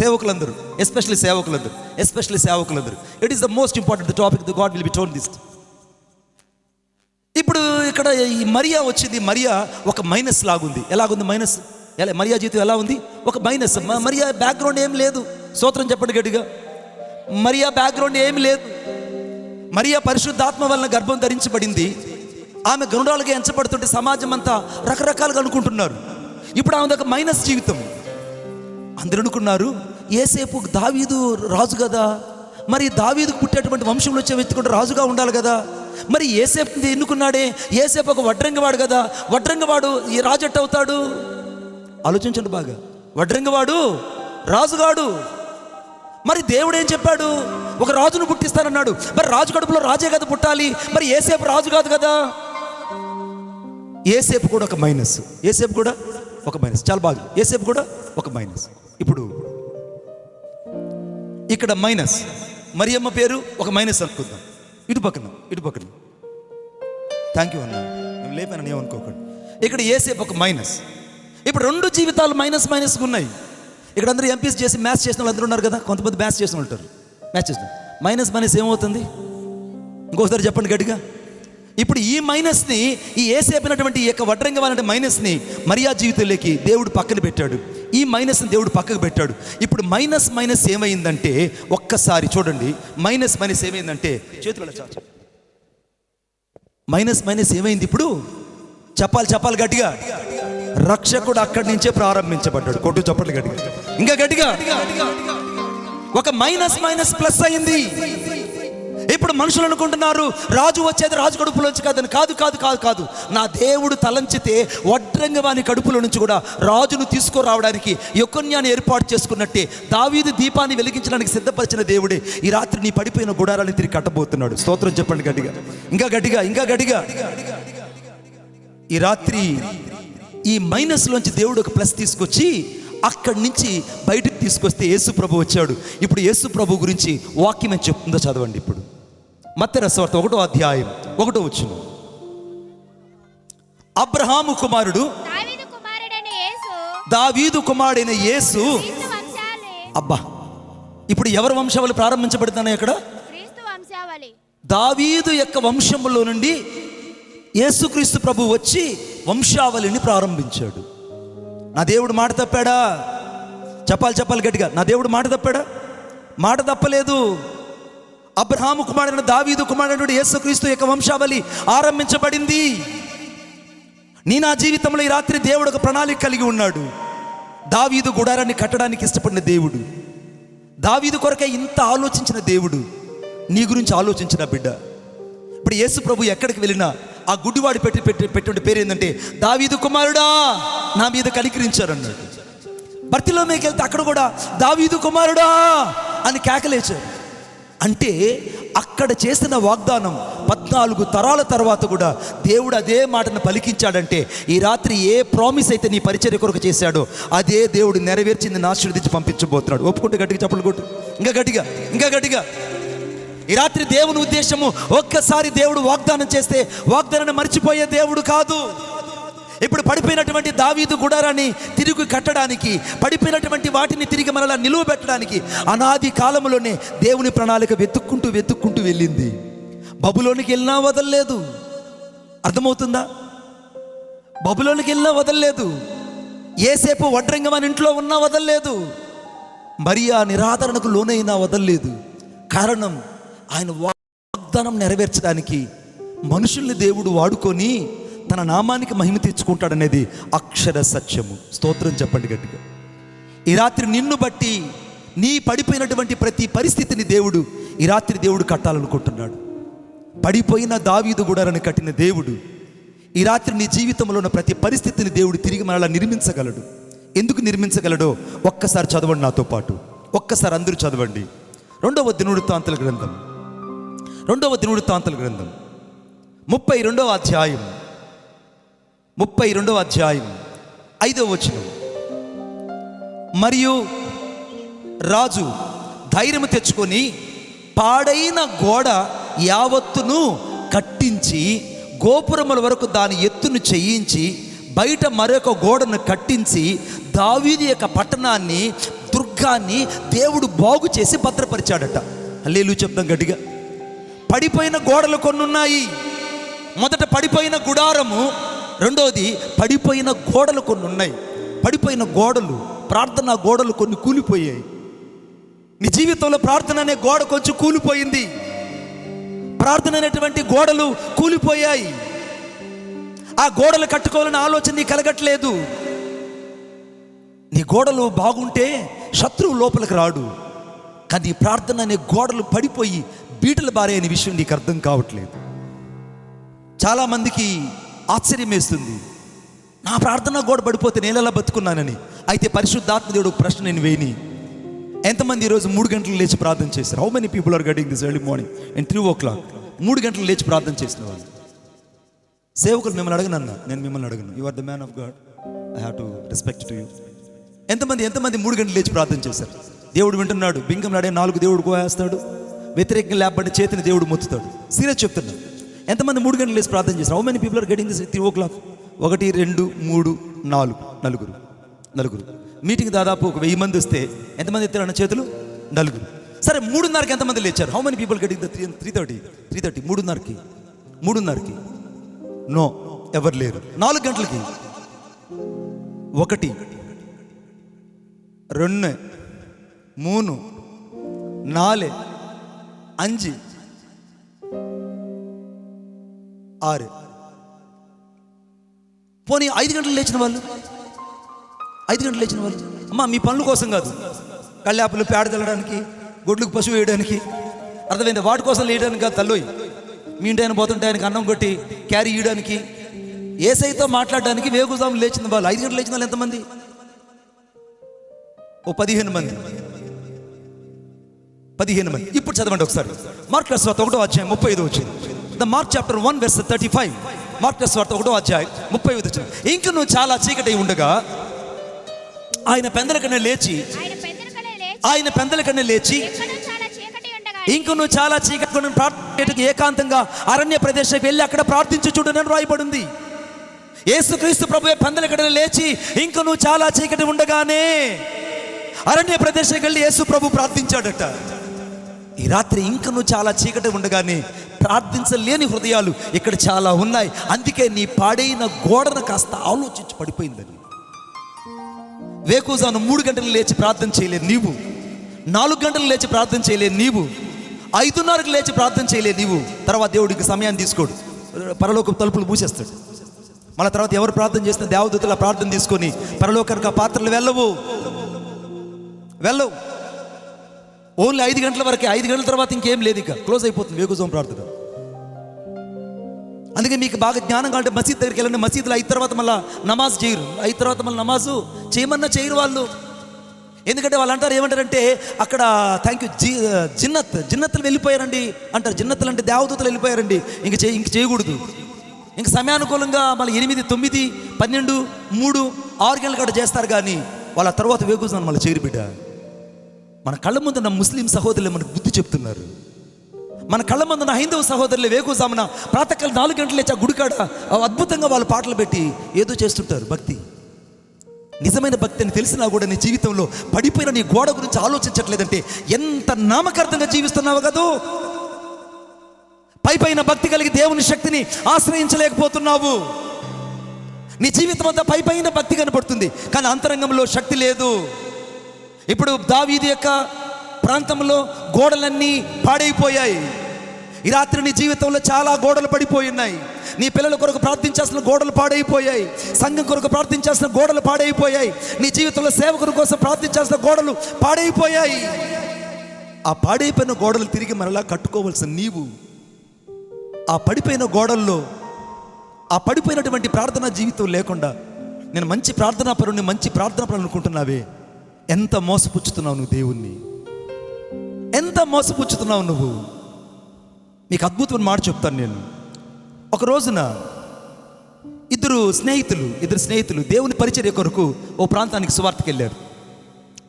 సేవకులందరూ, ఎస్పెషల్లీ సేవకులందరూ it is the most important topic the God will be told this. ఇప్పుడు ఇక్కడ ఈ మరియా వచ్చింది. మరియా ఒక మైనస్ లాగుంది. ఎలాగుంది మైనస్? మరియా జీవితం ఎలా ఉంది? ఒక మైనస్. మరియా బ్యాక్గ్రౌండ్ ఏం లేదు. స్తోత్రం చెప్పండి గట్టిగా. మరియా బ్యాక్గ్రౌండ్ ఏమి లేదు. మరియా పరిశుద్ధాత్మ వలన గర్భం ధరించబడింది. ఆమె గనురాలుగా ఎంచబడుతుంటే సమాజం అంతా రకరకాలుగా అనుకుంటున్నారు. ఇప్పుడు ఆమె ఒక మైనస్ జీవితం. అందరూ అనుకున్నారు యేసేపు దావీదు రాజు కదా, మరి దావీదుకు పుట్టేటువంటి వంశంలో వచ్చే వెతుకుంటే రాజుగా ఉండాలి కదా, మరి యేసేపు ఎన్నుకున్నాడే, యేసేపు ఒక వడ్రంగివాడు కదా, వడ్రంగివాడు ఈ రాజు ఎట్ట అవుతాడు? ఆలోచించండి బాగా. వడ్రంగివాడు రాజుగాడు. మరి దేవుడు ఏం చెప్పాడు? ఒక రాజును పుట్టిస్తానన్నాడు. మరి రాజు కడుపులో రాజే కదా పుట్టాలి, మరి యేసేపు రాజు కాదు కదా. యేసేపు కూడా ఒక మైనస్. చాలా బాగా. యేసేపు కూడా ఒక మైనస్. ఇప్పుడు ఇక్కడ మైనస్. మరియమ్మ పేరు ఒక మైనస్ అనుకుందాం. ఇటు పక్కన థ్యాంక్ యూ అన్న, నేను లేపానని ఏమనుకోకండి. ఇక్కడ యేసేపు ఒక మైనస్. ఇప్పుడు రెండు జీవితాలు మైనస్ ఉన్నాయి. ఇక్కడ అందరూ ఎంపీస్ చేసి మ్యాథ్స్ చేసిన వాళ్ళు అందరూ ఉన్నారు కదా, కొంతమంది మ్యాథ్స్ చేసిన ఉంటారు. మ్యాథ్స్ చేసిన మైనస్ ఏమవుతుంది? ఇంకోసారి చెప్పండి గట్టిగా. ఇప్పుడు ఈ మైనస్ని, ఈ యేసేపినటువంటి ఈ యొక్క వడ్రంగం మైనస్ని మరియా జీవితంలోకి దేవుడు పక్కన పెట్టాడు. ఈ మైనస్ని దేవుడు పక్కకు పెట్టాడు. ఇప్పుడు మైనస్ ఏమైందంటే, ఒక్కసారి చూడండి. మైనస్ ఏమైందంటే, చేతులు చాచు. మైనస్ ఏమైంది? ఇప్పుడు చెప్పాలి గట్టిగా. రక్షకుడు అక్కడి నుంచే ప్రారంభించబడ్డాడు. కొట్టు చెప్పండి గట్టిగా, ఇంకా గట్టిగా. ఒక మైనస్ ప్లస్ అయింది. ఇప్పుడు మనుషులు అనుకుంటున్నారు రాజు వచ్చేది రాజు కడుపులోంచి కాదని. కాదు. నా దేవుడు తలంచితే వడ్రంగవాని కడుపులో నుంచి కూడా రాజును తీసుకురావడానికి యొకొన్యాన్ని ఏర్పాటు చేసుకున్నట్టే దావీదు దీపాన్ని వెలిగించడానికి సిద్ధపరిచిన దేవుడే ఈ రాత్రి నీ పడిపోయిన గుడారాన్ని తిరిగి కట్టబోతున్నాడు. స్తోత్రం చెప్పండి గట్టిగా, ఇంకా గట్టిగా. ఈ రాత్రి ఈ మైనస్లోంచి దేవుడు ఒక ప్లస్ తీసుకొచ్చి అక్కడి నుంచి బయటకు తీసుకొస్తే యేసు ప్రభు వచ్చాడు. ఇప్పుడు యేసు ప్రభు గురించి వాక్యం ఏం చెప్తుందో చదవండి. ఇప్పుడు మత్తయి సువార్త 1వ అధ్యాయం 1వ వచనం. అబ్రహాము కుమారుడు దావీదు కుమారుడైన యేసు. అబ్బా, ఇప్పుడు ఎవరి వంశావళి ప్రారంభించబడుతున్నాయి? అక్కడ దావీదు యొక్క వంశంలో నుండి యేసుక్రీస్తు ప్రభు వచ్చి వంశావళిని ప్రారంభించాడు. నా దేవుడు మాట తప్పాడా? చెప్పాలి గట్టిగా. నా దేవుడు మాట తప్పాడా? మాట తప్పలేదు. అబ్రహాము కుమారుడైన దావీదు కుమారుడు యేసుక్రీస్తు యొక్క వంశావళి ఆరంభించబడింది. నా జీవితంలో ఈ రాత్రి దేవుడు ఒక ప్రణాళిక కలిగి ఉన్నాడు. దావీదు గుడారాన్ని కట్టడానికి ఇష్టపడిన దేవుడు, దావీదు కొరకే ఇంత ఆలోచించిన దేవుడు నీ గురించి ఆలోచించిన బిడ్డ. ఇప్పుడు యేసు ప్రభు ఎక్కడికి వెళ్ళినా ఆ గుడ్డివాడు పెట్టి పేరు ఏంటంటే, దావీదు కుమారుడా నా మీద కనికరించారు అన్నాడు. బర్తిలోమేకి వెళ్తే అక్కడ కూడా దావీదు కుమారుడా అని కేకలేచారు. అంటే అక్కడ చేసిన వాగ్దానం 14 తరాల తర్వాత కూడా దేవుడు అదే మాటను పలికించాడంటే, ఈ రాత్రి ఏ ప్రామిస్ అయితే నీ పరిచర్య కొరకు చేశాడో అదే దేవుడు నెరవేర్చింది, ఆశీర్వదించి పంపించబోతున్నాడు. ఒప్పుకుంటే గట్టిగా చప్పట్లు కొట్టు, ఇంకా గట్టిగా. ఈ రాత్రి దేవుని ఉద్దేశము, ఒక్కసారి దేవుడు వాగ్దానం చేస్తే వాగ్దానాన్ని మర్చిపోయే దేవుడు కాదు. ఇప్పుడు పడిపోయినటువంటి దావీదు గుడారాన్ని తిరిగి కట్టడానికి, పడిపోయినటువంటి వాటిని తిరిగి మనలా నిలువ పెట్టడానికి అనాది కాలంలోనే దేవుని ప్రణాళిక వెతుక్కుంటూ వెళ్ళింది. బబులోనికి వెళ్ళినా వదలలేదు. అర్థమవుతుందా? బబులోనికి వెళ్ళినా వదలలేదు. యేసేపు వడ్రంగం ఇంట్లో ఉన్నా వదలలేదు. మరియా నిరాదరణకు లోనైనా వదలలేదు. కారణం, ఆయన వాగ్దానం నెరవేర్చడానికి మనుషుల్ని దేవుడు వాడుకొని తన నామానికి మహిమ తెచ్చుకుంటాడనేది అక్షర సత్యము. స్తోత్రం చెప్పండి గట్టిగా. ఈ రాత్రి నిన్ను బట్టి నీ పడిపోయినటువంటి ప్రతి పరిస్థితిని ఈ రాత్రి దేవుడు కట్టాలనుకుంటున్నాడు. పడిపోయిన దావీదు గుడారాన్ని కట్టిన దేవుడు ఈ రాత్రి నీ జీవితంలో ఉన్న ప్రతి పరిస్థితిని దేవుడు తిరిగి మరలా నిర్మించగలడు. ఎందుకు నిర్మించగలడో ఒక్కసారి చదవండి నాతో పాటు, ఒక్కసారి అందరూ చదవండి. రెండవ దినవృత్తాంతాల గ్రంథం 32వ అధ్యాయం 5వ వచనం. మరియు రాజు ధైర్యము తెచ్చుకొని పాడైన గోడ యావత్తును కట్టించి గోపురముల వరకు దాని ఎత్తును చేయించి బయట మరొక గోడను కట్టించి దావీదు యొక్క పట్టణాన్ని, దుర్గాన్ని దేవుడు బాగు చేసి భద్రపరిచాడట. హల్లెలూయా చెప్తాం గట్టిగా. పడిపోయిన గోడలు కొన్ని ఉన్నాయి. మొదట పడిపోయిన గుడారము, రెండవది పడిపోయిన గోడలు కొన్ని ఉన్నాయి. పడిపోయిన గోడలు, ప్రార్థనా గోడలు కొన్ని కూలిపోయాయి. నీ జీవితంలో ప్రార్థన అనే గోడ కొంచెం కూలిపోయింది. ప్రార్థన అనేటువంటి గోడలు కూలిపోయాయి. ఆ గోడలు కట్టుకోవాలని ఆలోచన నీ కలగట్లేదు. నీ గోడలు బాగుంటే శత్రువు లోపలికి రాడు. కానీ ప్రార్థన అనే గోడలు పడిపోయి బీటలు బారే అనే విషయం నీకు అర్థం కావట్లేదు. చాలామందికి ఆశ్చర్యం వేస్తుంది, నా ప్రార్థన గోడ పడిపోతే నేను ఎలా బతుకున్నానని. అయితే పరిశుద్ధాత్మ దేవుడు ఒక ప్రశ్న నేను వేయని, ఎంతమంది ఈరోజు 3 గంటలు లేచి ప్రార్థన చేశారు? How many people are getting this early morning and 3 o'clock? 3 గంటలు లేచి ప్రార్థన చేసిన వాళ్ళు. సేవకులు మిమ్మల్ని అడగనన్నా, నేను మిమ్మల్ని అడగను. You are the man of God, I have to respect to you. ఎంతమంది 3 గంటలు లేచి ప్రార్థన చేశారు? దేవుడు వింటున్నాడు. బింగం నాడే 4 దేవుడు కోయేస్తాడు, వ్యతిరేకంగా లేకపోతే చేతిని దేవుడు మొత్తుతాడు. సీరియస్ చెప్తున్నాడు. ఎంతమంది 3 గంటలు లేచి ప్రార్థన చేస్తారు? How many people are getting this 3 o'clock? 1 2 3 4 నలుగురు. మీటింగ్ దాదాపు ఒక 1000 మంది వస్తే ఎంతమంది ఎత్తారన్న చేతులు? 4. సరే 3:30కి ఎంతమంది లేచారు? How many people getting the 3:30? 3:30కి నో, ఎవరు లేరు. 4 గంటలకి 1 2 3 4 5 6. పోనీ 5 గంటలు లేచిన వాళ్ళు, 5 గంటలు లేచిన వాళ్ళు, అమ్మా మీ పనుల కోసం కాదు, కళ్ళాపులు పేడ తెల్లడానికి, గొడ్లకు పశువు వేయడానికి, అర్థమైంది, వాటి కోసం లేయడానికి కాదు తల్లోయి. మీ ఇంటి ఆయన పోతుంటే ఆయనకి అన్నం కొట్టి క్యారీ ఇవ్వడానికి, ఏసైతో మాట్లాడడానికి వేగుజాము లేచిన వాళ్ళు. 5 గంటలు లేచిన వాళ్ళు ఎంతమంది? ఓ 15 మంది. ఇప్పుడు చదవండి ఒకసారి. మార్కు రాసిన వార్త 1వ అధ్యాయం 35 వచ్చింది. The mark chapter 1 verse 35. Mark రాసిన వార్త 1వ అధ్యాయం 35 వచ్చింది. ఇంక నువ్వు చాలా చీకటి ఉండగా ఆయన పెందల కన్నా లేచి ఇంక నువ్వు చాలా చీకటి ప్రార్థన ఏకాంతంగా అరణ్య ప్రదేశానికి వెళ్ళి అక్కడ ప్రార్థించి చూడని రాయబడింది. యేసుక్రీస్తు ప్రభువే పెందల కన్నా లేచి ఇంక నువ్వు చాలా చీకటి ఉండగానే అరణ్య ప్రదేశానికి వెళ్ళి యేసు ప్రభు ప్రార్థించాడట. ఈ రాత్రి ఇంక నువ్వు చాలా చీకటి ఉండగానే ప్రార్థించలేని హృదయాలు ఇక్కడ చాలా ఉన్నాయి. అందుకే నీ పాడైన గోడను కాస్త ఆలోచించి పడిపోయిందని. వేకుజాను 3 గంటలు లేచి ప్రార్థన చేయలేదు నీవు, 4 గంటలు లేచి ప్రార్థన చేయలేదు నీవు, 5:30కి లేచి ప్రార్థన చేయలేదు నీవు. తర్వాత దేవుడికి సమయాన్ని తీసుకోడు, పరలోక తలుపులు మూసేస్తాడు. మళ్ళీ తర్వాత ఎవరు ప్రార్థన చేసిన దేవదూతల ప్రార్థన తీసుకొని పరలోకానికి ఆ పాత్రలు వెళ్ళవు. ఓన్లీ 5 గంటల వరకే. 5 గంటల తర్వాత ఇంకేం లేదు, ఇక క్లోజ్ అయిపోతుంది వేకుజాము ప్రార్థన. అందుకే మీకు బాగా జ్ఞానం కావాలంటే మసీద్ దగ్గరికి వెళ్ళండి. మసీదులో 5 తర్వాత మళ్ళీ నమాజ్ చేయరు. 5 తర్వాత మళ్ళీ నమాజు చేయమన్నా చేయరు వాళ్ళు. ఎందుకంటే వాళ్ళు అంటారు, ఏమంటారంటే అక్కడ థ్యాంక్ యూ జిన్నత్తులు వెళ్ళిపోయారండి అంటారు. జిన్నత్తులు అంటే దేవదూతలు వెళ్ళిపోయారండి, ఇంక చేయకూడదు. ఇంక సమయానుకూలంగా మళ్ళీ 8 9 12 3 6 గంటల కాడ చేస్తారు. కానీ వాళ్ళ తర్వాత వేకుజాను మళ్ళీ చేయరు బిడ్డ. మన కళ్ళ ముందున్న ముస్లిం సహోదరులు మనకు బుద్ధి చెప్తున్నారు. మన కళ్ళ ముందున్న హైందవ సహోదరులు వేకుజామున ప్రాతకాలం 4 గంటలు లేచి ఆ గుడికాడ అద్భుతంగా వాళ్ళు పాటలు పెట్టి ఏదో చేస్తుంటారు. భక్తి, నిజమైన భక్తి అని తెలిసినా కూడా నీ జీవితంలో పడిపోయిన నీ గోడ గురించి ఆలోచించట్లేదంటే ఎంత నామకార్థంగా జీవిస్తున్నావు కదూ. పైపైన భక్తి కలిగి దేవుని శక్తిని ఆశ్రయించలేకపోతున్నావు. నీ జీవితం అంతా పైపైన భక్తి కనపడుతుంది, కానీ అంతరంగంలో శక్తి లేదు. ఇప్పుడు దావీదు యొక్క ప్రాంతంలో గోడలన్నీ పాడైపోయాయి. ఈ రాత్రి నీ జీవితంలో చాలా గోడలు పడిపోయి ఉన్నాయి. నీ పిల్లల కొరకు ప్రార్థించాల్సిన గోడలు పాడైపోయాయి. సంఘం కొరకు ప్రార్థించాల్సిన గోడలు పాడైపోయాయి. నీ జీవితంలో సేవకుల కోసం ప్రార్థించాల్సిన గోడలు పాడైపోయాయి. ఆ పాడైపోయిన గోడలు తిరిగి మరలా కట్టుకోవాల్సిన నీవు ఆ పడిపోయిన గోడల్లో, ఆ పడిపోయినటువంటి ప్రార్థనా జీవితం లేకుండా నేను మంచి ప్రార్థనా పరుని, మంచి ప్రార్థనా పరులు అనుకుంటున్నావే, ఎంత మోసపుచ్చుతున్నావు నువ్వు దేవుణ్ణి, ఎంత మోసపుచ్చుతున్నావు నువ్వు. మీకు అద్భుతమైన మాట చెప్తాను నేను. ఒక రోజున ఇద్దరు స్నేహితులు దేవుని పరిచర్య కొరకు ఓ ప్రాంతానికి సువార్తకి వెళ్ళారు.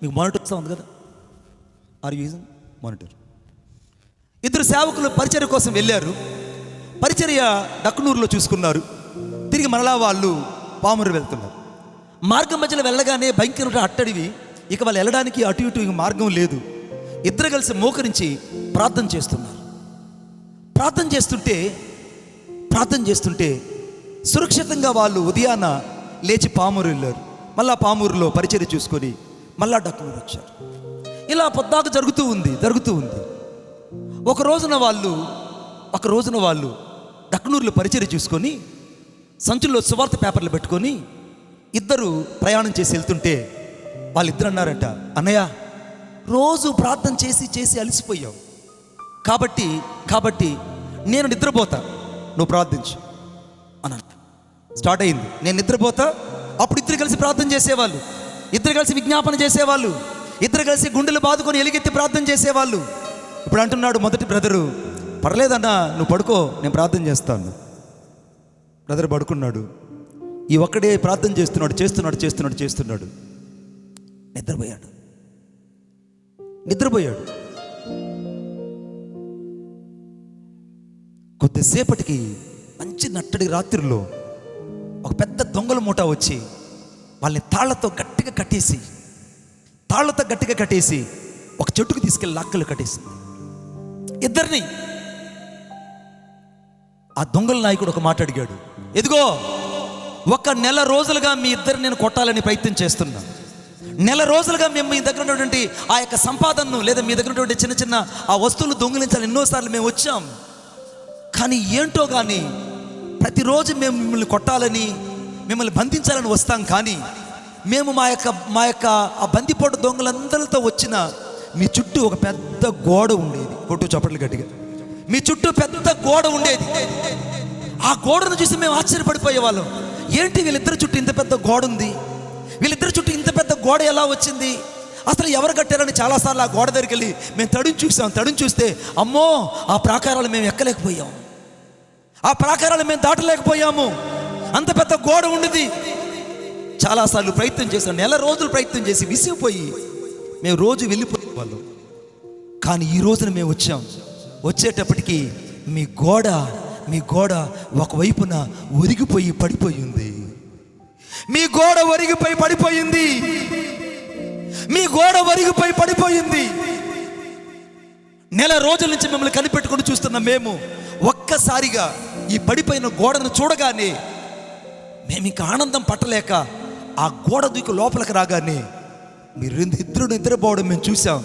మీకు మానిటర్ వస్తూ ఉంది కదా, ఆర్ యూజింగ్ మానిటర్? ఇద్దరు సేవకులు పరిచర్య కోసం వెళ్ళారు. పరిచర్య డక్కునూరులో చూసుకున్నారు. తిరిగి మరలా వాళ్ళు పామూరు వెళ్తున్నారు. మార్గం మధ్యలో వెళ్ళగానే భయంకరమైన అట్టడివి, ఇక వాళ్ళు వెళ్ళడానికి అటు ఇటు ఇక మార్గం లేదు. ఇద్దరు కలిసి మోకరించి ప్రార్థన చేస్తున్నారు. ప్రార్థన చేస్తుంటే సురక్షితంగా వాళ్ళు ఉదయాన లేచి పామూరు వెళ్ళారు. మళ్ళా పామూరులో పరిచర్య చూసుకొని మళ్ళా డక్కునూరు వచ్చారు. ఇలా పొద్దాక జరుగుతూ ఉంది. ఒక రోజున వాళ్ళు డక్కునూరులో పరిచర్య చూసుకొని సంచుల్లో సువార్త పేపర్లు పెట్టుకొని ఇద్దరు ప్రయాణం చేసి వెళ్తుంటే వాళ్ళిద్దరు అన్నారట, అన్నయ్య రోజు ప్రార్థన చేసి అలసిపోయావు, కాబట్టి నేను నిద్రపోతా, నువ్వు ప్రార్థించు అని స్టార్ట్ అయింది. నేను నిద్రపోతా. అప్పుడు ఇద్దరు కలిసి ప్రార్థన చేసేవాళ్ళు, ఇద్దరు కలిసి విజ్ఞాపన చేసేవాళ్ళు, ఇద్దరు కలిసి గుండెలు బాదుకొని ఎలుగెత్తి ప్రార్థన చేసేవాళ్ళు. ఇప్పుడు అంటున్నాడు మొదటి బ్రదరు, పర్లేదన్నా నువ్వు పడుకో, నేను ప్రార్థన చేస్తాను. బ్రదర్ పడుకున్నాడు. ఈ ఒక్కడే ప్రార్థన చేస్తున్నాడు. నిద్రపోయాడు. కొద్దిసేపటికి మంచి నట్టడి రాత్రిలో ఒక పెద్ద దొంగల మూట వచ్చి వాళ్ళని తాళ్లతో గట్టిగా కట్టేసి ఒక చెట్టుకు తీసుకెళ్ళి లాక్కలు కట్టేసింది ఇద్దరిని. ఆ దొంగల నాయకుడు ఒక మాట అడిగాడు, ఎదిగో 1 నెల రోజులుగా మీ ఇద్దరు నేను కొట్టాలని ప్రయత్నం చేస్తున్నా. నెల రోజులుగా మేము మీ దగ్గర ఉన్నటువంటి ఆ యొక్క సంపాదనను లేదా మీ దగ్గర ఉన్నటువంటి చిన్న చిన్న ఆ వస్తువులు దొంగిలించాలి ఎన్నోసార్లు మేము వచ్చాం. కానీ ఏంటో కానీ ప్రతిరోజు మేము మిమ్మల్ని కొట్టాలని, మిమ్మల్ని బంధించాలని వస్తాం. కానీ మేము మా యొక్క ఆ బందిపోటు దొంగలందరితో వచ్చిన మీ చుట్టూ ఒక పెద్ద గోడ ఉండేది. కొట్టు చప్పట్లు గట్టిగా. మీ చుట్టూ పెద్ద గోడ ఉండేది. ఆ గోడను చూసి మేము ఆశ్చర్యపడిపోయేవాళ్ళం. ఏంటి వీళ్ళిద్దరి చుట్టూ ఇంత పెద్ద గోడ ఉంది, వీళ్ళిద్దరి చుట్టూ ఇంత పెద్ద గోడ ఎలా వచ్చింది, అసలు ఎవరు కట్టారని చాలాసార్లు ఆ గోడ దగ్గరికి వెళ్ళి మేము తడిని చూస్తే అమ్మో ఆ ప్రాకారాలు మేము ఎక్కలేకపోయాం, ఆ ప్రాకారాలు మేము దాటలేకపోయాము, అంత పెద్ద గోడ ఉండేది. చాలాసార్లు ప్రయత్నం చేశాం, నెల రోజులు ప్రయత్నం చేసి విసిగిపోయి మేము రోజు వెళ్ళిపోయేవాళ్ళం. కానీ ఈ రోజున మేము వచ్చేటప్పటికి మీ గోడ ఒకవైపున ఒరిగిపోయి పడిపోయింది. మీ గోడ ఒరిగిపోయి పడిపోయింది. నెల రోజుల నుంచి మిమ్మల్ని కనిపెట్టుకొని చూస్తున్న మేము ఒక్కసారిగా ఈ పడిపోయిన గోడను చూడగానే మేము ఇంకా ఆనందం పట్టలేక ఆ గోడ దూకి లోపలికి రాగానే మీరు ఇద్దరు నిద్రపోవడం మేము చూసాం.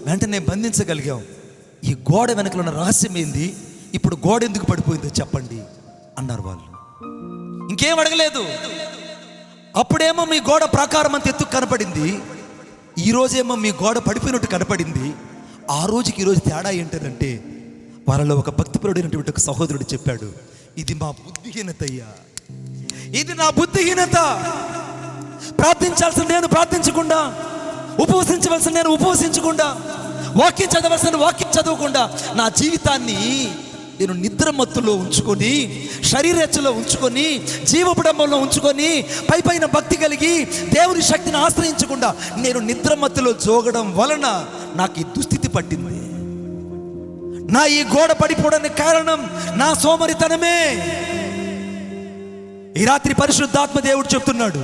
వెంటనే బంధించగలిగాం. ఈ గోడ వెనకలో ఉన్న రహస్యం ఏంది, ఇప్పుడు గోడ ఎందుకు పడిపోయిందో చెప్పండి అన్నారు వాళ్ళు. ఇంకేం అడగలేదు. అప్పుడేమో మీ గోడ ప్రాకారం అంత ఎత్తుకు కనపడింది, ఈరోజేమో మీ గోడ పడిపోయినట్టు కనపడింది. ఆ రోజుకి ఈరోజు తేడా ఏంటంటే వాళ్ళలో ఒక భక్తిపరుడైనటువంటి ఒక సహోదరుడు చెప్పాడు, ఇది మా బుద్ధిహీనత అయ్యా, ఇది నా బుద్ధిహీనత. ప్రార్థించాల్సిన నేను ప్రార్థించకుండా, ఉపవసించవలసిన నేను ఉపవసించకుండా, వాక్యం చదవలసిన వాక్యం చదవకుండా నా జీవితాన్ని నేను నిద్రమత్తులో ఉంచుకొని, శరీరేచ్ఛలో ఉంచుకొని, జీవపుడంబంలో ఉంచుకొని, పైపైన భక్తి కలిగి దేవుని శక్తిని ఆశ్రయించకుండా నేను నిద్రమత్తులో జోగడం వలన నాకు ఈ దుస్థితి పట్టింది. నా ఈ గోడ పడిపోవడానికి కారణం నా సోమరితనమే. ఈ రాత్రి పరిశుద్ధాత్మ దేవుడు చెప్తున్నాడు,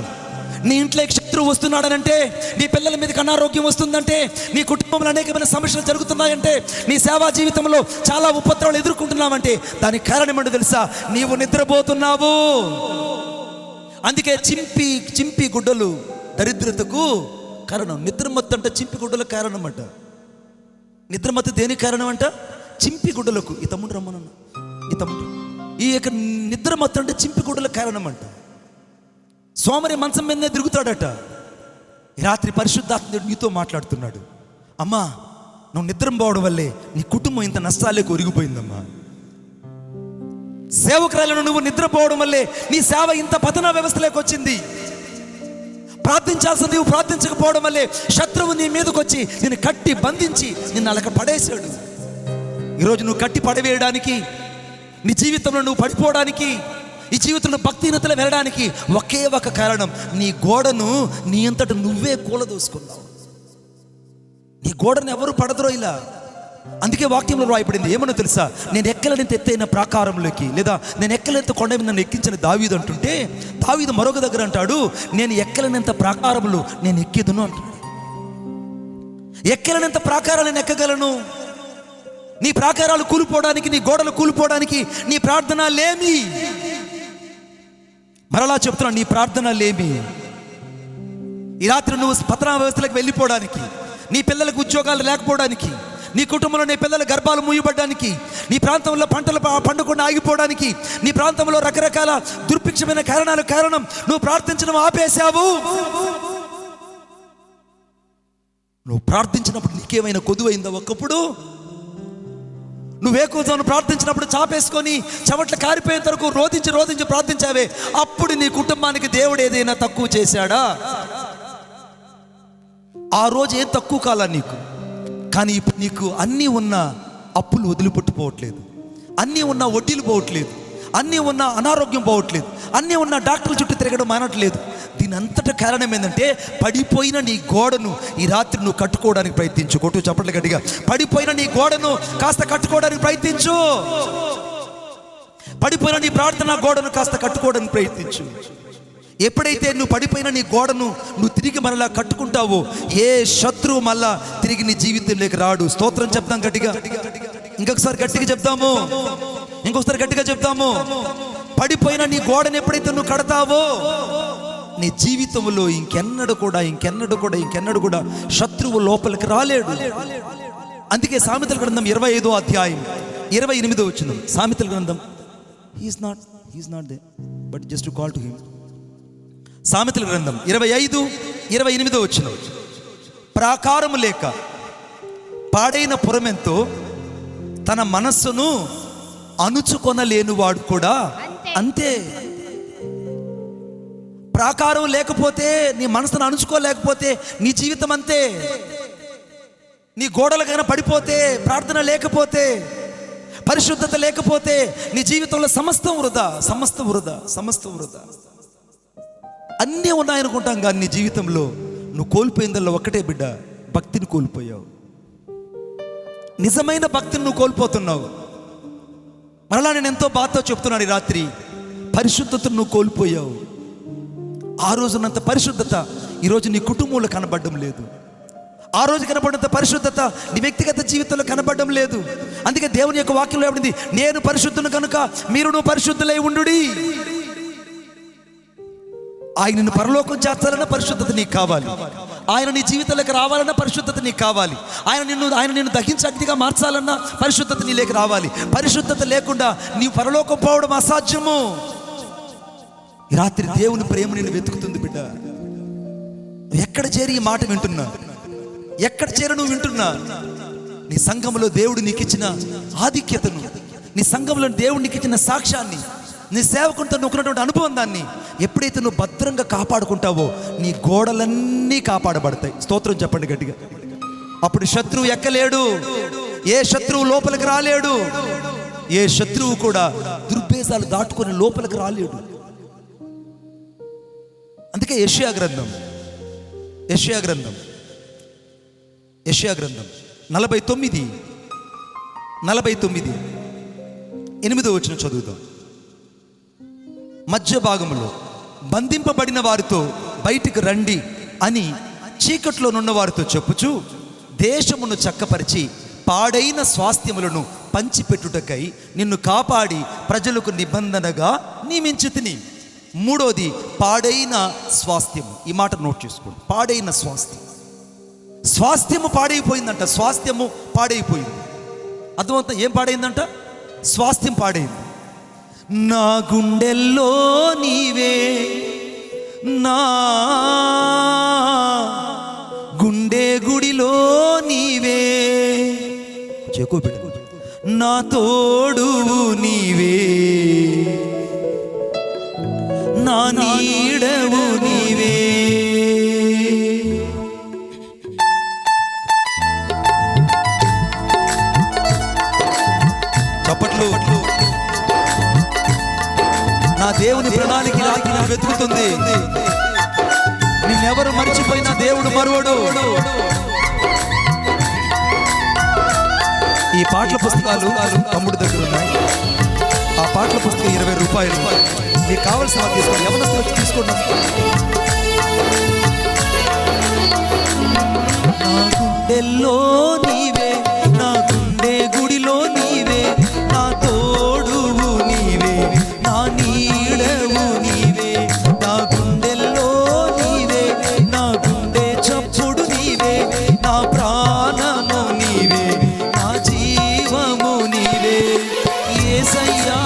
నీ ఇంట్లోకి శత్రువు వస్తున్నాడనంటే, నీ పిల్లల మీదకి అనారోగ్యం వస్తుందంటే, నీ కుటుంబంలో అనేకమైన సమస్యలు జరుగుతున్నాయంటే, నీ సేవా జీవితంలో చాలా ఉపద్రవాలు ఎదుర్కొంటున్నావంటే దానికి కారణం ఏంటో తెలుసా? నీవు నిద్రపోతున్నావు. అందుకే చింపి గుడ్డలు దరిద్రతకు కారణం. నిద్రమత్తు అంటే చింపి గుడ్డలకు కారణం అంట. నిద్రమత్తు దేనికి కారణం అంట? చింపి గుడ్డలకు. ఈ తమ్ముడు రమ్మనన్న, ఈ యొక్క నిద్రమత్తు అంటే చింపి గుడ్డలకు కారణం అంట. సోమరి మంచం మీదనే తిరుగుతాడట. రాత్రి పరిశుద్ధాత్మ నీతో మాట్లాడుతున్నాడు, అమ్మా నువ్వు నిద్ర పోవడం వల్లే నీ కుటుంబం ఇంత నష్టాలేకి ఒరిగిపోయిందమ్మా. సేవకురాలను నువ్వు నిద్రపోవడం వల్లే నీ సేవ ఇంత పతన వ్యవస్థలోకి వచ్చింది. ప్రార్థించాల్సింది నువ్వు ప్రార్థించకపోవడం వల్లే శత్రువు నీ మీదకి వచ్చి నిన్ను కట్టి బంధించి నిన్ను అలక పడేశాడు. ఈరోజు నువ్వు కట్టి పడవేయడానికి, నీ జీవితంలో నువ్వు పడిపోవడానికి, ఈ జీవితంలో భక్తిహీనతలో వెళ్ళడానికి ఒకే ఒక కారణం, నీ గోడను నీ అంతట నువ్వే కూలదోసుకున్నావు. నీ గోడను ఎవరు పడదరో ఇలా. అందుకే వాక్యంలో రాయబడింది ఏమన్నా తెలుసా, నేను ఎక్కలేనంత ఎత్తైన ప్రాకారంలోకి, లేదా నేను ఎక్కలేనంత కొండ మీద నన్ను ఎక్కించిన దావీదు అంటుంటే, దావీదు మరొక దగ్గర అంటాడు, నేను ఎక్కలేనంత ప్రాకారములు నేను ఎక్కేదును అంటాడు. ఎక్కలేనంత ప్రాకారాలు నేను ఎక్కగలను. నీ ప్రాకారాలు కూలిపోవడానికి, నీ గోడలు కూలిపోవడానికి నీ ప్రార్థన లేమి. మరలా చెప్తున్నా, నీ ప్రార్థన లేమి. ఈ రాత్రి నువ్వు పతనా వ్యవస్థలకు వెళ్ళిపోవడానికి, నీ పిల్లలకు ఉద్యోగాలు లేకపోవడానికి, నీ కుటుంబంలో నీ పిల్లల గర్భాలు మూయబడడానికి, నీ ప్రాంతంలో పంటలు పండకుండా ఆగిపోవడానికి, నీ ప్రాంతంలో రకరకాల దుర్భిక్షమైన కారణం నువ్వు ప్రార్థించడం ఆపేశావు. నువ్వు ప్రార్థించినప్పుడు నీకేమైనా కొదువైందా? ఒకప్పుడు నువ్వే కూర్చొని ప్రార్థించినప్పుడు చాపేసుకొని చెమట్లు కారిపోయేంత వరకు రోధించి ప్రార్థించావే, అప్పుడు నీ కుటుంబానికి దేవుడు ఏదైనా తక్కువ చేశాడా? ఆ రోజు ఏం తక్కువ కాలా నీకు. కానీ ఇప్పుడు నీకు అన్నీ ఉన్న అప్పులు వదిలిపెట్టుకోవట్లేదు, అన్నీ ఉన్న వడ్డీలు పోవట్లేదు, అన్నీ ఉన్న అనారోగ్యం పోవట్లేదు, అన్నీ ఉన్న డాక్టర్ల చుట్టూ తిరగడం మానట్లేదు. దీని అంతటా కారణం ఏంటంటే, పడిపోయిన నీ గోడను ఈ రాత్రి నువ్వు కట్టుకోవడానికి ప్రయత్నించు. కొట్టు చప్పట్లు గట్టిగా. పడిపోయిన నీ గోడను కాస్త కట్టుకోవడానికి ప్రయత్నించు. పడిపోయిన నీ ప్రార్థన గోడను కాస్త కట్టుకోవడానికి ప్రయత్నించు. ఎప్పుడైతే నువ్వు పడిపోయిన నీ గోడను నువ్వు తిరిగి మరలా కట్టుకుంటావో, ఏ శత్రువు మళ్ళా తిరిగి నీ జీవితంలోకి రాడు. స్తోత్రం చెప్తాం గట్టిగా. ఇంకొకసారి గట్టిగా చెప్తాము, ఇంకొకసారి గట్టిగా చెప్తాము. పడిపోయిన నీ గోడను ఎప్పుడైతే నువ్వు కడతావో, నీ జీవితంలో ఇంకెన్నడు కూడా శత్రువు లోపలికి రాలేడు. అందుకే సామెతల గ్రంథం 25వ అధ్యాయం 28వ వచనం. సామెతల గ్రంథం he's not they but just to call to him. సామెతల గ్రంథం 25:28 వచనం. ప్రాకారము లేక పాడైన పురమెంతో తన మనస్సును అణుచుకొనలేనివాడు కూడా అంతే. ప్రాకారం లేకపోతే, నీ మనసును అణుచుకోలేకపోతే నీ జీవితం అంతే. నీ గోడలకైనా పడిపోతే, ప్రార్థన లేకపోతే, పరిశుద్ధత లేకపోతే నీ జీవితంలో సమస్తం వృధా. అన్నీ ఉన్నాయనుకుంటాం, కానీ నీ జీవితంలో నువ్వు కోల్పోయిందల్లా ఒక్కటే బిడ్డ, భక్తిని కోల్పోయావు. నిజమైన భక్తిని నువ్వు కోల్పోతున్నావు. మరలా నేను ఎంతో బాధతో చెప్తున్నాను ఈ రాత్రి, పరిశుద్ధతను నువ్వు కోల్పోయావు. ఆ రోజున్నంత పరిశుద్ధత ఈరోజు నీ కుటుంబంలో కనబడడం లేదు. ఆ రోజు కనబడినంత పరిశుద్ధత నీ వ్యక్తిగత జీవితంలో కనబడడం లేదు. అందుకే దేవుని యొక్క వాక్యంలో ఏమైంది, నేను పరిశుద్ధును కనుక మీరును పరిశుద్ధులై ఉండుడి. ఆయనను పరలోకం చేర్చాలన్న పరిశుద్ధత నీకు కావాలి. ఆయన నీ జీవితంలోకి రావాలన్న పరిశుద్ధత నీకు కావాలి. ఆయన నిన్ను దహించి అగ్నిగా మార్చాలన్న పరిశుద్ధత నీలోకి రావాలి. పరిశుద్ధత లేకుండా నీవు పరలోకం పోవడం అసాధ్యము. ఈ రాత్రి దేవుని ప్రేమ నిన్ను వెతుకుతుంది బిడ్డ. ఎక్కడ చేరి ఈ మాట వింటున్నా, ఎక్కడ చేరి నువ్వు వింటున్నా, నీ సంఘంలో దేవుడు నీకు ఇచ్చిన ఆధిక్యతను, నీ సంఘంలో దేవుడు నీకు ఇచ్చిన సాక్ష్యాన్ని, నీ సేవకునితో నువ్వుకున్నటువంటి అనుభవం, దాన్ని ఎప్పుడైతే నువ్వు భద్రంగా కాపాడుకుంటావో నీ గోడలన్నీ కాపాడబడతాయి. స్తోత్రం చెప్పండి గట్టిగా. అప్పుడు శత్రువు ఎక్కలేడు, ఏ శత్రువు లోపలికి రాలేడు, ఏ శత్రువు కూడా దుర్భేదాలు దాటుకొని లోపలికి రాలేడు. అందుకే యెషయా గ్రంథం 49:8 వచనం చదువుతాం. మధ్య భాగంలో బంధింపబడిన వారితో బయటికి రండి అని చీకట్లో నున్న వారితో చెప్పుచు, దేశమును చక్కపరిచి పాడైన స్వాస్థ్యములను పంచిపెట్టుటకై నిన్ను కాపాడి ప్రజలకు నిబంధనగా నియమించితిని. మూడోది పాడైన స్వాస్థ్యము. ఈ మాట నోట్ చేసుకోండి. పాడైన స్వాస్థ్యము పాడైపోయిందంట. స్వాస్థ్యము పాడైపోయింది. అర్థమవుతా? ఏం పాడైందంట? స్వాస్థ్యం పాడైంది. నా గుండెల్లో నీవే, నా గుండె గుడిలో నీవే, నా తోడు నీవే, నా దేవుని ప్రణాళిక రాత్రి నన్ను వెతుకుతుంది. నిన్నెవరు మర్చిపోయినా దేవుడు మరువడు. ఈ పాటల పుస్తకాలు తమ్ముడు దగ్గర ఉన్నాయి. ఆ పాటల పుస్తకం 20 రూపాయలు. మీకు కావాల్సిన వాళ్ళు తీసుకోండి. ఎవరిని వచ్చి తీసుకోండి. నా గుండెల్లో నీవే, నా గుండె గుడిలో నీవే, నా తోడువు నీవే, నా నీడవు నీవే. నా గుండెల్లో నీవే, నా గుండె చప్పుడు నీవే, నా ప్రాణము నీవే, నా జీవము నీవే. యేసయ్యా,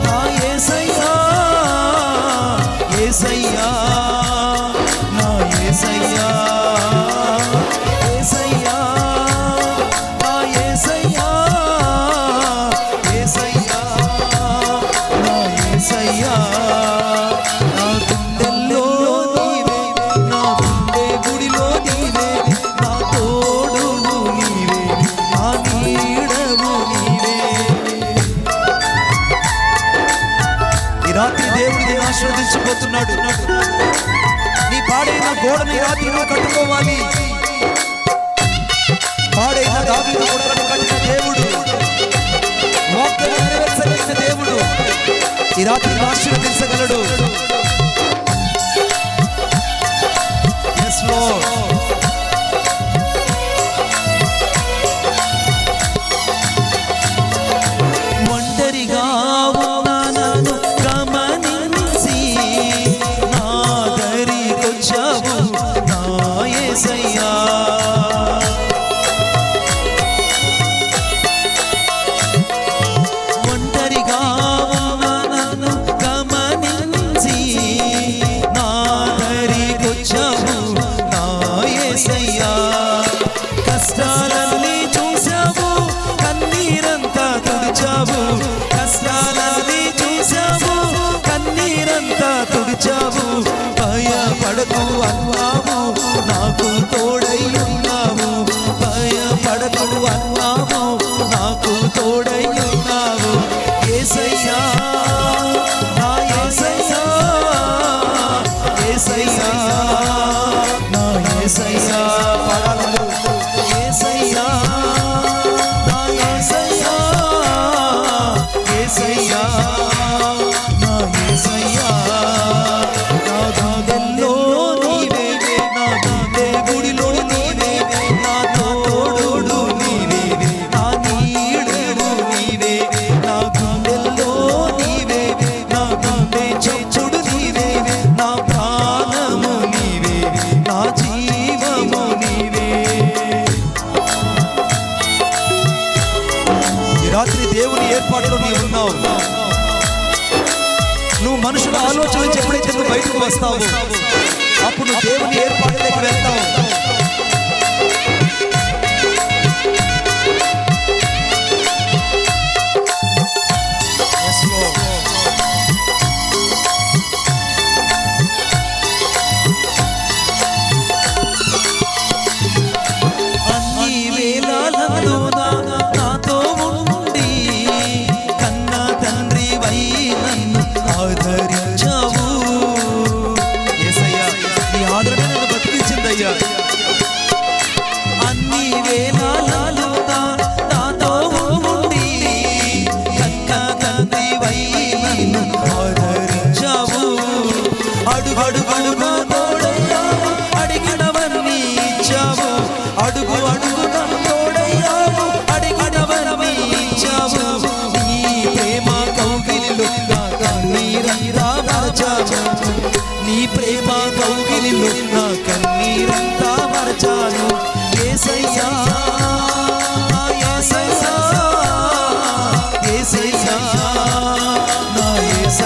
నా యేసయ్యా, యేసయ్యా, నా యేసయ్యా, యేసయ్యా, నా యేసయ్యా, యేసయ్యా, నా యేసయ్యా. నా గుండెల్లో నీవే, నా గుండె గుడిలో నీవే, నా తోడువు నీవే, నా నీడవు నీవే. ఈ రాత్రి దేవుడు నిన్ను ఆశీర్వదించబోతున్నాడు. నీ పాడైన గోడని రాత్రి నువ్వు కట్టుకోవాలి. పాడైన దావీదు గోడలను కట్టిన దేవుడు, వాగ్దానం నెరవేర్చగలిగిన దేవుడు ఈ రాత్రి ఆశీర్వదించగలడు. Yes, Lord. ఒంటరిగా ఉన్న నన్ను గమనించి నా దరికొచ్చావు నా యేసయ్యా. ఒంటరిగా ఉన్న నన్ను గమనించి నా దరికొచ్చావు నా యేసయ్యా. కష్టాలన్నీ చూశావు, కన్నీరంతా తుడిచావు. కష్టాలన్నీ చూశావు, కన్నీరంతా తుడిచావు. భయపడకు అన్నావు, నాకు తోడై ఉన్నావు. భయపడకు అన్నావు, నాకు తోడై ఉన్నావు. యేసయ్యా, నా యేసయ్యా, యేసయ్యా, నా యేసయ్యా. పాడాలి. యేసయ్యా, నా యేసయ్యా, యేసయ్యా, నా యేసయ్యా. నా గుండెల్లో నీవే, నా గుండె గుడిలో నీవే, నా తోడు నీవే, నా నీడవు నీవే. నా గుండెల్లో నీవే, నా గుండె చప్పుడు నీవే, నా ప్రాణము నీవే, నా జీవము నీవే. ఈ రాత్రి దేవుని ఏర్పాటులో నీవు ఉన్నావు. నువ్వు మనుషుల ఆలోచన నుంచి ఎప్పుడైతే నువ్వు బయటకు వస్తావు, అప్పుడు నువ్వు దేవుని ఏర్పాటులోకి వెళ్తావు. Yes, Lord. అన్ని వేళలందు నాతో ఉండి కన్న తండ్రి వై నన్ను ఆదరించావు. యేసయ్యా, నీ ఆదరణ నన్ను బతికించిందయ్యా. అన్ని వేళలలో నాతో ఉండి కన్న తండ్రి వై నన్ను ఆదరించావు. అడుగు అడుగుగా తోడయ్యావు, అడిగినవన్నీ ఇచ్చావు. అడుగు అడుగుగా తోడయ్యావు, అడిగినవన్నీ ఇచ్చావు. నీ ప్రేమ కౌగిలిలో నా కన్నీరంతా మరచావు. నీ ప్రేమ కౌగిలిలో నా కన్నీరంతా మరచాను. యేసయ్యా, యేసయ్యా, యేసయ్యా, నా యేసయ్యా.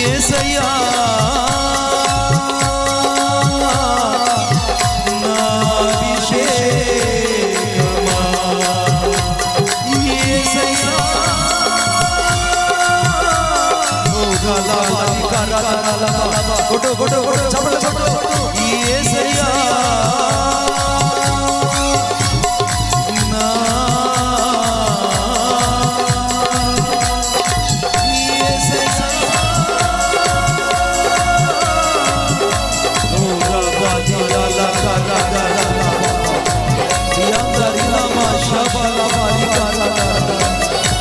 యేసయ్యా నా అభిషేకమా, యేసయ్యా ఓ గలవారి కరకరలబ కొట్టు కొట్టు కొట్టు చప్పట్లు కొట్టు, యేసయ్యా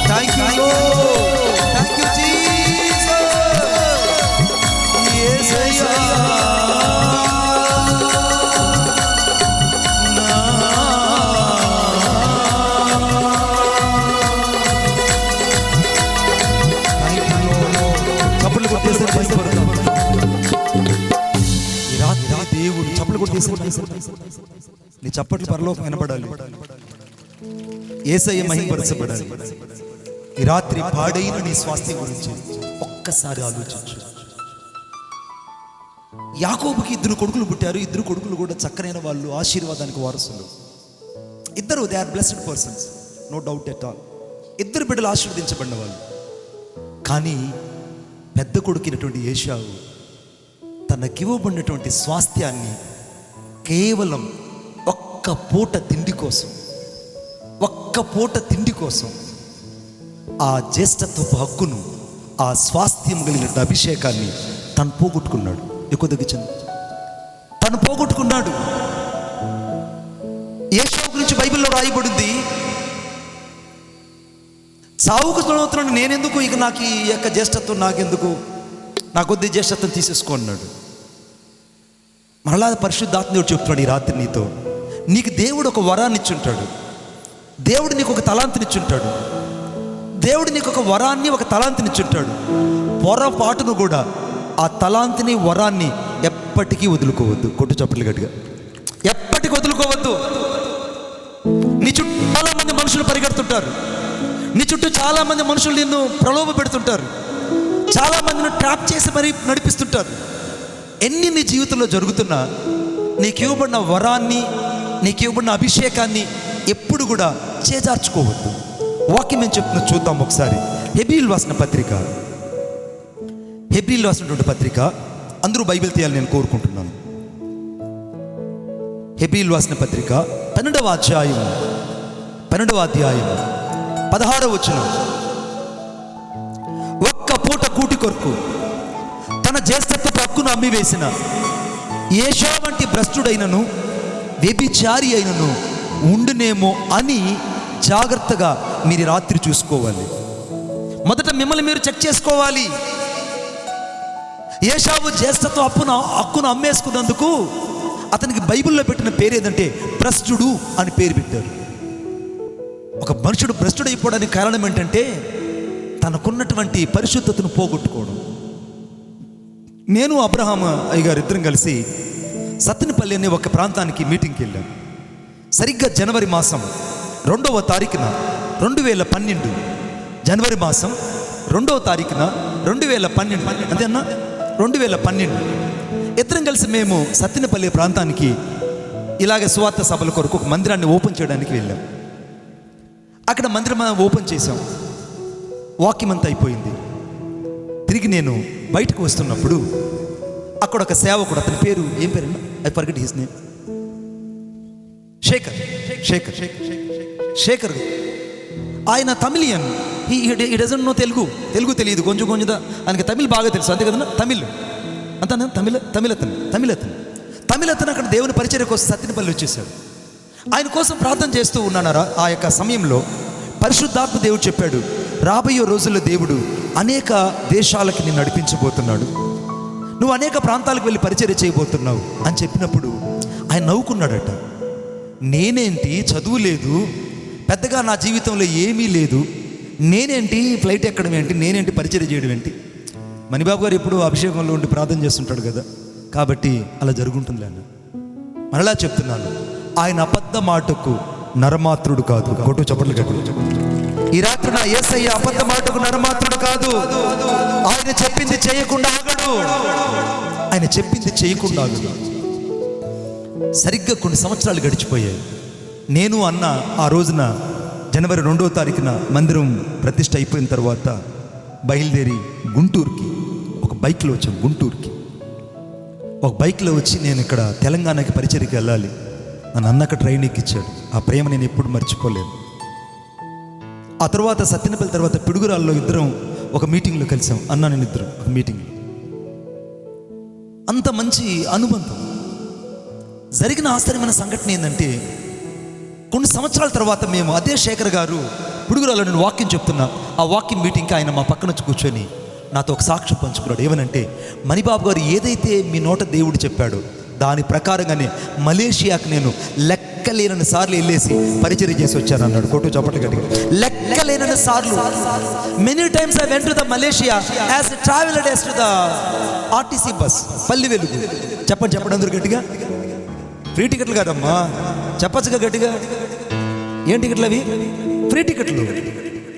Thank you, Lord. Thank you, Jesus. యేసయ్యా చప్పట్లు కొట్టేసారు. ఈ రాత్రి దేవుడు చప్పట్లు కొట్టేసారు. నీ చప్పట్లు పరలోకం వినపడాలి, యేసయ్య మహిమపరచబడాలి. ఈ రాత్రి పాడైన నీ స్వాస్థ్యం గురించి ఒక్కసారి ఆలోచించు. యాకోబుకి 2 కొడుకులు పుట్టారు. 2 కొడుకులు కూడా చక్కనైన వాళ్ళు, ఆశీర్వాదానికి వారసులు. ఇద్దరు they are blessed persons, no doubt at all. 2 బిడ్డలు ఆశీర్వదించబడిన వాళ్ళు. కానీ పెద్ద కొడుకునటువంటి ఏశావు తనకివ్వబడినటువంటి స్వాస్థ్యాన్ని కేవలం ఒక్క పూట తిండి కోసం ఆ జ్యేష్ఠత్వపు హక్కును, ఆ స్వాస్థ్యం కలిగిన అభిషేకాన్ని తను పోగొట్టుకున్నాడు. ఎక్కువ దగ్గించండి, తను పోగొట్టుకున్నాడు. ఏశావు గురించి బైబిల్లో రాయబడింది, సావుకు తొలవుతున్నాడు, నేనెందుకు ఇక నాకు ఈ యొక్క జ్యేష్ఠత్వం నాకెందుకు, నా కొద్ది జ్యేష్ఠత్వం తీసేసుకున్నాడు. మరలా పరిశుద్ధాత్మడు చెప్తున్నాడు ఈ రాత్రి నీతో, నీకు దేవుడు ఒక వరాన్ని ఇచ్చుంటాడు, దేవుడు నీకు ఒక తలాంతినిచ్చుంటాడు, దేవుడు నీకు ఒక వరాన్ని ఒక తలాంతినిచ్చుంటాడు. పొరపాటును కూడా ఆ తలాంతిని వరాన్ని ఎప్పటికీ వదులుకోవద్దు. కొట్టు చప్పట్లు గట్టిగా, ఎప్పటికీ వదులుకోవద్దు. నీ చుట్టూ చాలా మంది మనుషులు పరిగెడుతుంటారు, నీ చుట్టూ చాలా మంది మనుషులు నిన్ను ప్రలోభ పెడుతుంటారు, చాలా మందిని ట్రాప్ చేసి మరీ నడిపిస్తుంటారు. ఎన్ని నీ జీవితంలో జరుగుతున్నా నీకు ఇవ్వబడిన వరాన్ని, నీకు ఇవ్వబడిన అభిషేకాన్ని ఎప్పుడు కూడా చేజార్చుకోవద్దు. వాక్యం ఏం చెప్తున్నా చూద్దాం ఒకసారి. హెబ్రీయులు రాసిన హెబ్రీయులు రాసినటువంటి పత్రిక, అందరూ బైబిల్ తీయాలని నేను కోరుకుంటున్నాను. హెబ్రీయులు రాసిన పత్రిక 12వ అధ్యాయం 16వ వచనం. ఒక్క పూట కూటి కొరకు తన జ్యేష్ఠత్వపు హక్కును అమ్మివేసిన ఏశావు వంటి భ్రష్టుడైనను వ్యభిచారి అయినను ఉండునేమో అని జాగ్రత్తగా మీరు రాత్రి చూసుకోవాలి. మొదట మిమ్మల్ని మీరు చెక్ చేసుకోవాలి. ఏశావు జ్యేష్ఠత్వ హక్కును అమ్మేసుకున్నందుకు అతనికి బైబిల్లో పెట్టిన పేరు ఏదంటే భ్రష్టుడు అని పేరు పెట్టారు. ఒక మనుషుడు భ్రష్టుడు అయిపోవడానికి కారణం ఏంటంటే తనకున్నటువంటి పరిశుద్ధతను పోగొట్టుకోవడం. నేను అబ్రహాం అయ్యగారు ఇద్దరం కలిసి సత్తెనపల్లి అనే ఒక ప్రాంతానికి మీటింగ్కి వెళ్ళాం. సరిగ్గా జనవరి మాసం 2వ తారీఖున 2012, జనవరి మాసం 2వ తారీఖున 2012, అంతేనా 2012 ఇద్దరం కలిసి మేము సత్తెనపల్లి ప్రాంతానికి ఇలాగ సువార్త సభల కొరకు ఒక మందిరాన్ని ఓపెన్ చేయడానికి వెళ్ళాం. అక్కడ మందిరం ఓపెన్ చేసాం, వాక్యం అంతా అయిపోయింది. తిరిగి నేను బయటకు వస్తున్నప్పుడు అక్కడ ఒక సేవకుడు, అతని పేరు ఏం పేరు, I forget his name, Shekhar. ఆయన Tamilian, he doesn't know Telugu తెలియదు, కొంచెం ఆయనకి తమిళ్ బాగా తెలుసు, అంతే కదా, తమిళ్ అంతా తమిళతను అక్కడ దేవుని పరిచర్యకు వస్తే సత్తెనపల్లి వచ్చేసాడు. ఆయన కోసం ప్రార్థన చేస్తూ ఉన్నానారా ఆ యొక్క సమయంలో పరిశుద్ధాత్మ దేవుడు చెప్పాడు, రాబోయే రోజుల్లో దేవుడు అనేక దేశాలకి నిన్ను నడిపించబోతున్నాడు, నువ్వు అనేక ప్రాంతాలకు వెళ్ళి పరిచర్య చేయబోతున్నావు అని చెప్పినప్పుడు ఆయన నవ్వుకున్నాడట. నేనేంటి, చదువు లేదు, పెద్దగా నా జీవితంలో ఏమీ లేదు, నేనేంటి ఫ్లైట్ ఎక్కడం ఏంటి, నేనేంటి పరిచర్య చేయడం ఏంటి. మణిబాబు గారు ఎప్పుడు అభిషేకంలో ఉండి ప్రార్థన చేస్తుంటాడు కదా, కాబట్టి అలా జరుగుంటుంది అన్న. మరలా చెప్తున్నాను, ఆయన అబద్ధ మాటకు నరమాత్రుడు కాదు. కొట్టు చప్పట్లు. ఈ రాత్రి నా యేసయ్య అబద్ధమాటకు నరమాత్రుడు కాదు. ఆయన చెప్పింది చేయకుండా ఆగడు. ఆయన చెప్పింది చేయకుండా ఆగడు. సరిగ్గా కొన్ని సంవత్సరాలు గడిచిపోయాయి. నేను అన్న ఆ రోజున జనవరి 2వ తారీఖున మందిరం ప్రతిష్ఠ అయిపోయిన తర్వాత బయలుదేరి గుంటూరుకి ఒక బైక్లో వచ్చాం. గుంటూరుకి ఒక బైక్లో వచ్చి నేను ఇక్కడ తెలంగాణకి పరిచర్యకి వెళ్ళాలి. నన్ను అన్నక ట్రైన్ ఎక్కిచ్చాడు. ఆ ప్రేమ నేను ఎప్పుడు మర్చిపోలేను. ఆ తర్వాత సత్యనపల్లి తర్వాత పిడుగురాల్లో ఇద్దరం ఒక మీటింగ్లో కలిసాం. అన్న నేను ఇద్దరం ఒక మీటింగ్లో. అంత మంచి అనుబంధం. జరిగిన ఆశ్చర్యమైన సంఘటన ఏంటంటే, కొన్ని సంవత్సరాల తర్వాత మేము అదే శేఖర్ గారు పిడుగురాల్లో నేను వాక్యం చెప్తున్నా. ఆ వాక్యం మీటింగ్కి ఆయన మా పక్కన వచ్చి కూర్చొని నాతో ఒక సాక్ష్యం పంచుకున్నాడు. ఏమనంటే, మణిబాబు గారు ఏదైతే మీ నోట దేవుడు చెప్పాడో దాని ప్రకారంగానే మలేషియాకు నేను లెక్కలేనన్ని సార్లు వెళ్ళేసి పరిచర్య చేసి వచ్చాను అన్నాడు. కొట్టు చప్పట్లు గట్టిగా. లెక్కలేనన్ని సార్లు. Many times I went to the Malaysia as travelled as to the RTC bus. పల్లి వెలుగు. చెప్పండి అందరూ గట్టిగా. ఫ్రీ టికెట్లు కాదమ్మా, చెప్పచ్చుగా గట్టిగా. ఏం టికెట్లు అవి? ఫ్రీ టికెట్లు.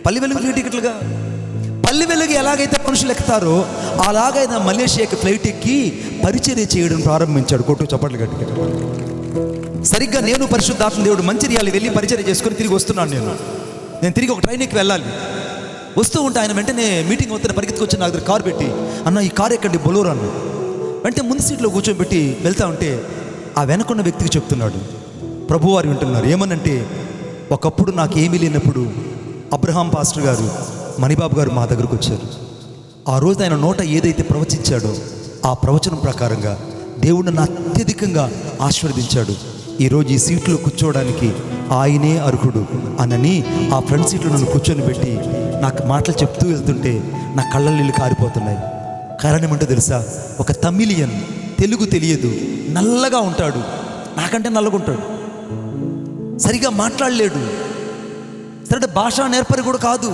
పల్లి వెలుగు ఫ్రీ టికెట్లుగా. పల్లి వెలుగు ఎలాగైతే మనుషులు ఎక్కుతారో అలాగైనా మలేషియాకి ఫ్లైట్ ఎక్కి పరిచర్య చేయడం ప్రారంభించాడు. కొట్టు చప్పట్లు గట్టిగా. సరిగ్గా నేను పరిశుద్ధాత్మ దేవుడు మంచిర్యాల వెళ్ళి పరిచర్య చేసుకొని తిరిగి వస్తున్నాను. నేను తిరిగి ఒక ట్రైన్ ఎక్కి వెళ్ళాలి. వస్తూ ఉంటే ఆయన వెంటనే మీటింగ్ అవుతున్న పరిగెత్తుకొచ్చి నా దగ్గర కారు పెట్టి, అన్న ఈ కారు ఎక్కండి బొలోరో అన్న. వెంటనే ముందు సీట్లో కూర్చోబెట్టి వెళ్తా ఉంటే ఆ వెనకున్న వ్యక్తికి చెప్తున్నాడు. ప్రభువారు వింటున్నారు. ఏమనంటే, ఒకప్పుడు నాకు ఏమీ లేనప్పుడు అబ్రహాం పాస్టర్ గారు మణిబాబు గారు మా దగ్గరకు వచ్చారు. ఆ రోజు ఆయన నోట ఏదైతే ప్రవచించాడో ఆ ప్రవచనం ప్రకారంగా దేవుడు నన్ను అత్యధికంగా ఆశీర్వదించాడు. ఈరోజు ఈ సీట్లో కూర్చోవడానికి ఆయనే అర్హుడు అనని ఆ ఫ్రంట్ సీట్లో నన్ను కూర్చొని పెట్టి నాకు మాటలు చెప్తూ వెళ్తుంటే నా కళ్ళ నీళ్ళు కారిపోతున్నాయి. కారణం ఏంటో తెలుసా? ఒక తమిళియన్, తెలుగు తెలియదు, నల్లగా ఉంటాడు, నాకంటే నల్లగా ఉంటాడు, సరిగా మాట్లాడలేడు, సరే భాషా నేర్పరి కూడా కాదు.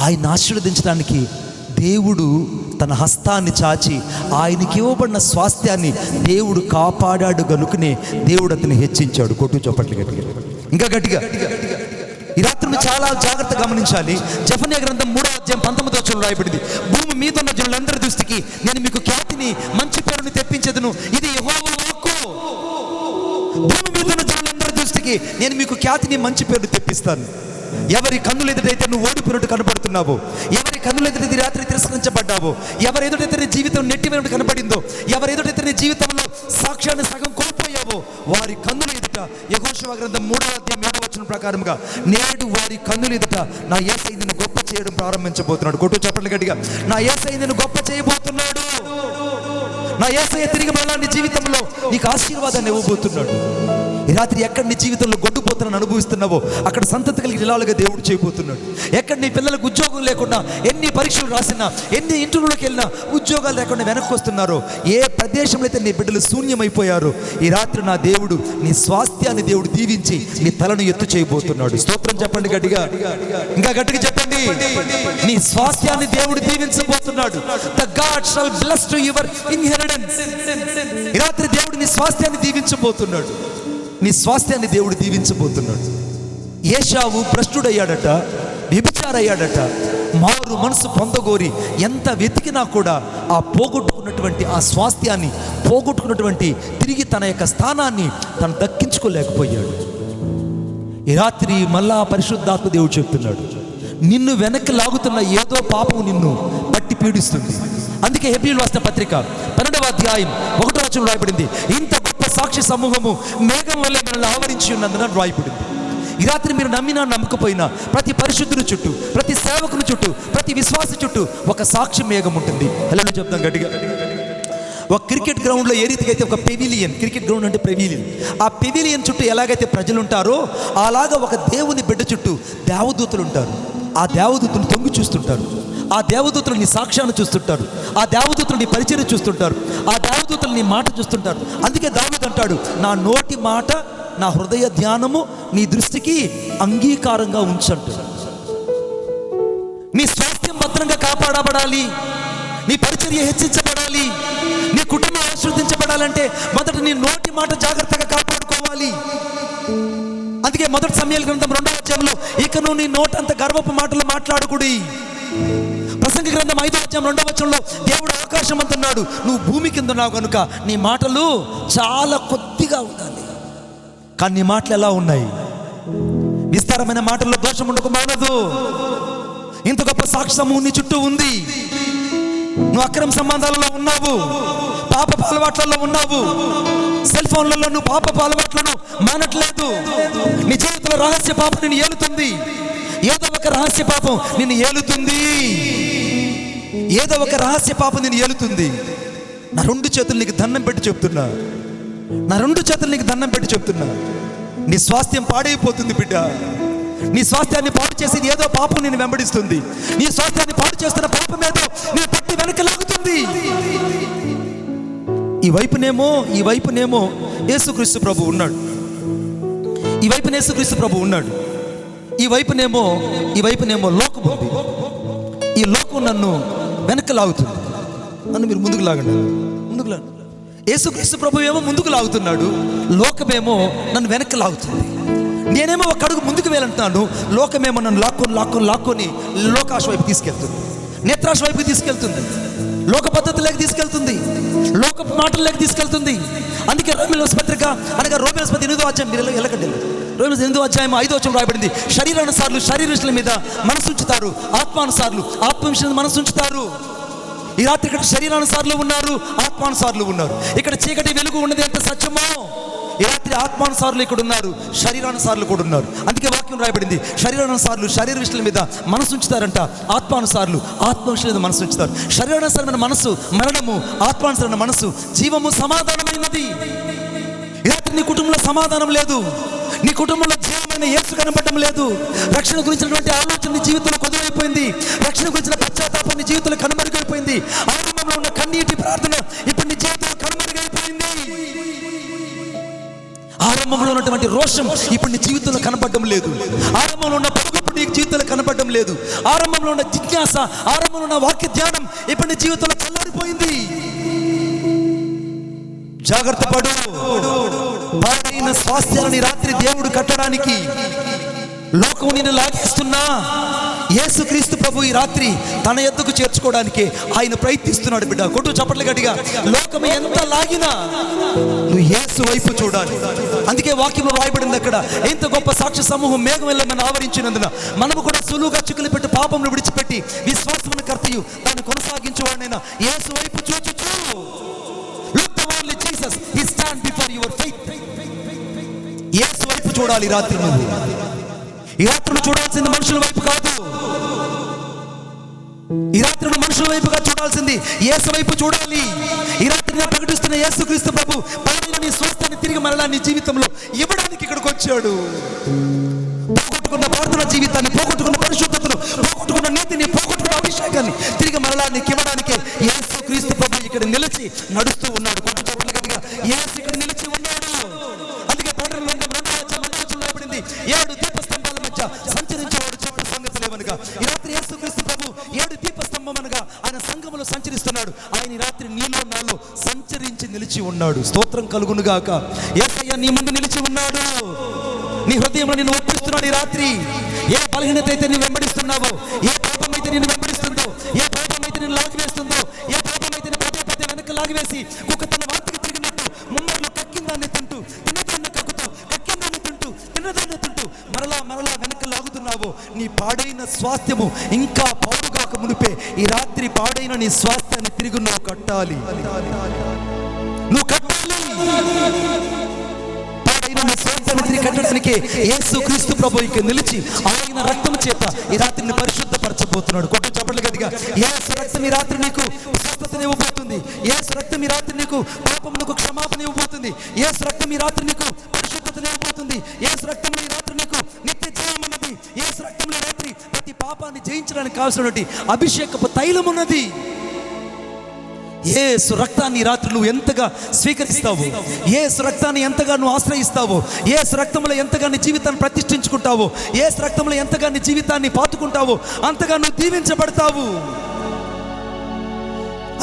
ఆయన ఆశీర్వదించడానికి దేవుడు తన హస్తాన్ని చాచి ఆయనకి ఇవ్వబడిన స్వాస్థ్యాన్ని దేవుడు కాపాడాడు గనుకనే దేవుడు అతన్ని హెచ్చించాడు. కొట్టు చప్పట్లు గట్టిగా, ఇంకా గట్టిగా. ఈ రాత్రిని చాలా జాగ్రత్తగా గమనించాలి. జెఫన్యా గ్రంథం 3వ అధ్యాయం 19వ వచనంలో రాయబడింది, భూమి మీద ఉన్న జనులందరి దృష్టికి నేను మీకు ఖ్యాతిని మంచి పేరుని తెప్పించదును. ఇది యెహోవా వాక్కు. భూమి మీద ఉన్న జనులందరి దృష్టికి నేను మీకు ఖ్యాతిని మంచి పేరుని తెప్పిస్తాను. ఎవరి కన్నులు ఎదుటైతే నువ్వు ఓడిపోయినట్టు కనపడుతున్నావో, ఎవరి కన్నులు ఎదుట రాత్రి తిరస్కరించబడ్డావో, ఎవరి ఎదుటైతే నీ జీవితం నెట్టివేనట్టు కనపడిందో, ఎవరి ఎదుటైతే నీ జీవితంలో సాక్ష్యాన్ని సగం కోల్పోయావో, వారి కన్నుల ఎదుట యెహోషువ గ్రంథం 3వ అధ్యాయం 7వ వచనం ప్రకారంగా నేడు వారి కన్నుల ఎదుట నా యేసయ్య నిన్ను గొప్ప చేయడం ప్రారంభించబోతున్నాడు. కొట్టు చప్పట్లు గట్టిగా. నా యేసయ్య నిన్ను గొప్ప చేయబోతున్నాడు. నా యేసయ్య తిరిగి మళ్ళా నీ జీవితంలో నీకు ఆశీర్వాదాన్ని ఇవ్వబోతున్నాడు. ఈ రాత్రి ఎక్కడ నీ జీవితంలో గొడ్డుపోతున్న అనుభవిస్తున్నావో అక్కడ సంతతి కలిగి ఇలాలుగా దేవుడు చేయబోతున్నాడు. ఎక్కడ నీ పిల్లలకు ఉద్యోగం లేకుండా ఎన్ని పరీక్షలు రాసినా, ఎన్ని ఇంటర్వ్యూలకు వెళ్ళినా ఉద్యోగాలు లేకుండా వెనక్కి వస్తున్నారో, ఏ ప్రదేశంలో అయితే నీ బిడ్డలు శూన్యమైపోయారో, ఈ రాత్రి నా దేవుడు నీ స్వాస్థ్యాన్ని దేవుడు దీవించి నీ తలను ఎత్తు చేయబోతున్నాడు. స్తోత్రం చెప్పండి గట్టిగా, ఇంకా గట్టిగా చెప్పండి. నీ స్వాస్థ్యాన్ని దేవుడు దీవించబోతున్నాడు. The God shall bless to your inheritance. ఈ రాత్రి దేవుడు నీ స్వాస్థ్యాన్ని దీవించబోతున్నాడు. నీ స్వాస్థ్యాన్ని దేవుడు దీవించబోతున్నాడు. ఏశావు భ్రష్టుడయ్యాడట, వ్యభిచారయ్యాడట, మారు మనసు పొందగోరి ఎంత వెతికినా కూడా ఆ పోగొట్టుకున్నటువంటి ఆ స్వాస్థ్యాన్ని, పోగొట్టుకున్నటువంటి తిరిగి తన యొక్క స్థానాన్ని తను దక్కించుకోలేకపోయాడు. ఈ రాత్రి మళ్ళా పరిశుద్ధాత్మ దేవుడు చెప్తున్నాడు, నిన్ను వెనక్కి లాగుతున్న ఏదో పాపం నిన్ను పట్టి పీడిస్తుంది. అందుకే హెబ్రీయులకు రాసిన పత్రిక 12వ అధ్యాయం 1వ వచనంలో రాయబడింది, ఇంత గొప్ప సాక్షి సమూహము మేఘం వల్లే మనల్ని ఆవరించి ఉన్నందున రాయబడింది. ఈ రాత్రి మీరు నమ్మినా నమ్మకపోయినా ప్రతి పరిశుద్ధుని చుట్టూ, ప్రతి సేవకుని చుట్టూ, ప్రతి విశ్వాసి చుట్టూ ఒక సాక్షి మేఘం ఉంటుంది. హల్లెలూయా చెప్తాం గట్టిగా. ఒక క్రికెట్ గ్రౌండ్లో ఏ రీతిగా అయితే ఒక పెవిలియన్, క్రికెట్ గ్రౌండ్ అంటే పెవిలియన్, ఆ పెవిలియన్ చుట్టూ ఎలాగైతే ప్రజలు ఉంటారో అలాగా ఒక దేవుని బిడ్డ చుట్టూ దేవదూతలు ఉంటారు. ఆ దేవదూతలు తొంగి చూస్తుంటారు. ఆ దేవదూతలు నీ సాక్ష్యాన్ని చూస్తుంటారు. ఆ దేవదూతలు నీ పరిచయం చూస్తుంటారు. ఆ దేవదూతలు నీ మాట చూస్తుంటారు. అందుకే దావీదు అంటాడు, నా నోటి మాట, నా హృదయ ధ్యానము నీ దృష్టికి అంగీకారంగా ఉంచంటాడు. నీ స్వాస్థ్యం భద్రంగా కాపాడబడాలి, నీ పరిచర్య హెచ్చించబడాలి, నీ కుటుంబం ఆశీర్వదించబడాలంటే మొదట నీ నోటి మాట జాగ్రత్తగా కాపాడుకోవాలి. అందుకే అందుకే మొదటి సమూయేలు గ్రంథం 2వ అధ్యాయంలో ఇక నువ్వు నీ నోటంత గర్వపు మాటలు మాట్లాడకుడి. ప్రసంగి గ్రంథం 5వ అధ్యాయం 2వ వచనంలో దేవుడు ఆకాశం అంటున్నాడు, నువ్వు భూమి కింద ఉన్నావు కనుక నీ మాటలు చాలా కొద్దిగా ఉండాలి. కానీ నీ మాటలు ఎలా ఉన్నాయి? విస్తారమైన మాటల్లో దోషం ఉండకు మానదు. ఇంత గొప్ప సాక్షి సమూహం నీ చుట్టూ ఉంది. నువ్వు అక్రమ సంబంధాలలో ఉన్నావు, పాపపు అలవాట్లలో ఉన్నావు, సెల్ ఫోన్లలో నువ్వు పాపపు అలవాట్లను మానట్లేదు. నీ జీవితంలో రహస్య పాపం నిన్ను ఏలుతుంది. ఏదో ఒక రహస్య పాపం నిన్ను ఏలుతుంది. ఏదో ఒక రహస్య పాపం నిన్ను ఏలుతుంది. నా 2 చేతులు నీకు దండం పెట్టి చెప్తున్నా, నా 2 చేతులు నీకు దండం పెట్టి చెప్తున్నా, నీ స్వాస్థ్యం పాడైపోతుంది బిడ్డ. నీ స్వాస్థ్యాన్ని పాడు చేసేది ఏదో పాపం నిన్ను వెంబడిస్తుంది. నీ స్వాస్థ్యాన్ని పాడు చేస్తున్న పాపం ఏదో నీ పట్టి వెనక లాగుతుంది. ఈ వైపునేమో యేసుక్రీస్తు ప్రభు ఉన్నాడు, ఈ వైపున యేసుక్రీస్తు ప్రభు ఉన్నాడు, ఈ వైపునేమో లోకం ఉంది. ఈ లోకం నన్ను వెనక లాగుతుంది. నన్ను మీరు ముందుకు లాగండి. యేసుక్రీస్తు ప్రభు ఏమో ముందుకు లాగుతున్నాడు, లోకమేమో నన్ను వెనక్కి లాగుతుంది. నేనేమో ఒక అడుగు ముందుకు వెళ్ళంటున్నాను, లోకమేమో నన్ను లాక్కొని లోకాశ వైపు తీసుకెళ్తుంది, నేత్రాశ వైపు తీసుకెళ్తుంది, లోక పద్ధతుల్లోకి తీసుకెళ్తుంది, లోక మాటల్లోకి తీసుకెళ్తుంది. అందుకే రోమీయుల పత్రిక అనగా రోమీయుల పత్రిక 8వ అధ్యాయం, మీరు వెళ్ళకండి, రోమీయుల 8వ అధ్యాయం 5వ వచనం రాయబడింది, శరీరానుసారులు శరీర విషయాల మీద మనసు ఉంచుతారు, ఆత్మానుసారులు ఆత్మ విషయాల మనసు ఉంచుతారు. ఈ రాత్రి ఇక్కడ శరీరానుసారులు ఉన్నారు, ఆత్మానుసారులు ఉన్నారు. ఇక్కడ చీకటి వెలుగు ఉన్నది ఎంత సత్యమో, ఈ రాత్రి ఆత్మానుసారులు ఇక్కడ ఉన్నారు, శరీరానుసారులు కూడా ఉన్నారు. అందుకే వాక్యం రాయబడింది, శరీరానుసారులు శరీర విషయాల మీద మనసు ఉంచుతారంట, ఆత్మానుసారులు ఆత్మ విషయాల మీద మనసు ఉంచుతారు. శరీరానుసారమైన మనసు మరణము, ఆత్మానుసారమైన మనసు జీవము, సమాధానమైనది. ఈ రాత్రి నీ కుటుంబంలో సమాధానం లేదు, నీ కుటుంబంలో జీవమైన యేసు కనపడడం లేదు. రక్షణ గురించినటువంటి ఆలోచన నీ జీవితంలో కొదువైపోయింది. రక్షణ గురించిన పశ్చాత్తాపం నీ జీవితంలో కనుమరుగైపోయింది. ఆరంభంలో ఉన్న కన్నీటి ప్రార్థన ఇప్పుడు నీ జీవితంలో కనుమరుగైపోయింది. ఆరంభంలో ఉన్నటువంటి రోషం ఇప్పుడు నీ జీవితంలో కనపడడం లేదు. ఆరంభంలో ఉన్న పలుకు నీ జీవితంలో కనపడడం లేదు. ఆరంభంలో ఉన్న జిజ్ఞాస, ఆరంభంలో ఉన్న వాక్య ధ్యానం ఇప్పుడు నీ జీవితంలో చల్లారిపోయింది. జాగ్రత్త పడు. పాడైన స్వాస్థ్యాలని రాత్రి దేవుడు కట్టడానికి లోకం నిన్ను లాగేస్తున్నా, యేసుక్రీస్తు ప్రభు ఈ రాత్రి తన యొద్దకు చేర్చుకోవడానికి ఆయన ప్రయత్నిస్తున్నాడు. బిడ్డ కొట్టు చప్పట్లు గట్టిగా. లోకం ఎంత లాగినా నువ్వు యేసు వైపు చూడాలి. అందుకే వాక్యంలో రాయబడింది అక్కడ, ఎంత గొప్ప సాక్షి సమూహం మేఘం వల్ల మనం ఆవరించినందున మనము కూడా సులువుగా చిక్కులు పెట్టి పాపమును విడిచిపెట్టి విశ్వాసమును కర్తయు దాన్ని కొనసాగించేవాడినైనా యేసు వైపు చూచుచు. Look the only Jesus, he stand before your faith. యేసు వైపు చూడాలి ఈ రాత్రి. నువ్వు ఈ రాత్రి చూడాల్సింది మనుషుల వైపు కాదు. ఈ రాత్రి మనుషుల వైపుగా చూడాల్సింది యేసు వైపు చూడాలి. ఈ రాత్రి నేను ప్రకటిస్తున్న యేసుక్రీస్తు ప్రభు పాడిన నీ స్వస్థాన్ని తిరిగి మరలా నీ జీవితంలో ఇవ్వడానికి ఇక్కడికి వచ్చాడు. పోగొట్టుకున్న ప్రార్థన జీవితాన్ని, పోగొట్టుకున్న పరిశుద్ధతను, పోగొట్టుకున్న నీతిని, పోగొట్టుకున్న అభిషేకాన్ని తిరిగి మరలా నీకు ఇవ్వడానికి యేసుక్రీస్తు ప్రభు ఇక్కడ నిలిచి నడుస్తూ ఉన్నాడు. యేసు ఇక్కడ నిలిచి ఉన్నాడు. అందుకే పౌరులు 2వ రాయబడింది, 7 దీపస్తంభాల మధ్య సంచరించేవాడు చెప్పిన సంగతి లేవనగా. ఈ రాత్రి యేసుక్రీస్తు ప్రభు 7 దీపస్తంభం అనగా ఆయన సంఘములో సంచరిస్తున్నాడు. ఆయన ఈ రాత్రి నీలో నాలో సంచరించి నిలిచి ఉన్నాడు. స్తోత్రం కలుగును గాక. యేసయ్య నీ ముందు నిలిచి ఉన్నాడు. నీ హృదయంలో నిన్ను ఒప్పిస్తున్నాడు. ఈ రాత్రి ఏ బలహీనత అయితే నేను వెంబడిస్తున్నావో, ఏ పాపం అయితే నేను వెంబడిస్తుందో, ఏ పాపం అయితే నేను లాగివేస్తుందో, ఏ పాపం అయితే పదే వెనక్కి లాగివేసి కుక్క తన వార్తకి తిరిగినట్టు ముమ్మర్లు కక్కిందాన్ని తింటూ, తిన్నదాన్ని కక్కుతూ, కక్కిందాన్ని తింటూ, తిన్నదాన్ని తింటూ మరలా వెనక్కి లాగుతున్నావో, నీ పాడైన స్వాస్థ్యము ఇంకా పాడుగాక మునిపే ఈ రాత్రి పాడైన నీ స్వాస్థ్యాన్ని తిరిగి నువ్వు కట్టాలి. నువ్వు కట్టాలి. కట్టడానికి యేసుక్రీస్తు ప్రభు ఇక్కడ నిలిచి ఆయన రక్తం చేత ఈ రాత్రిని పరిశుద్ధపరచబోతున్నాడు. కొట్టు చప్పట్లు గట్టిగా. యేసు రక్తం ఈ రాత్రి నీకు స్వస్థతను ఇవ్వబోతుంది. యేసు రక్తం ఈ రాత్రి నీకు పాపములకు క్షమాపణ ఇవ్వబోతుంది. యేసు రక్తం ఈ రాత్రి నీకు పరిశుద్ధతను ఇవ్వబోతుంది. యేసు రక్తంలో ఈ రాత్రి నీకు నిత్య జీవం ఉన్నది. యేసు రక్తంలో ఈ రాత్రి ప్రతి పాపాన్ని జయించడానికి కావాల్సినటువంటి అభిషేకపు తైలం ఉన్నది. యేసు రక్తాన్ని రాత్రి నువ్వు ఎంతగా స్వీకరిస్తావో, యేసు రక్తాన్ని ఎంతగా నువ్వు ఆశ్రయిస్తావో, యేసు రక్తంలో ఎంతగా నీ జీవితాన్ని ప్రతిష్ఠించుకుంటావో, యేసు రక్తంలో ఎంతగా నీ జీవితాన్ని పాతుకుంటావో అంతగా నువ్వు దీవించబడతావు.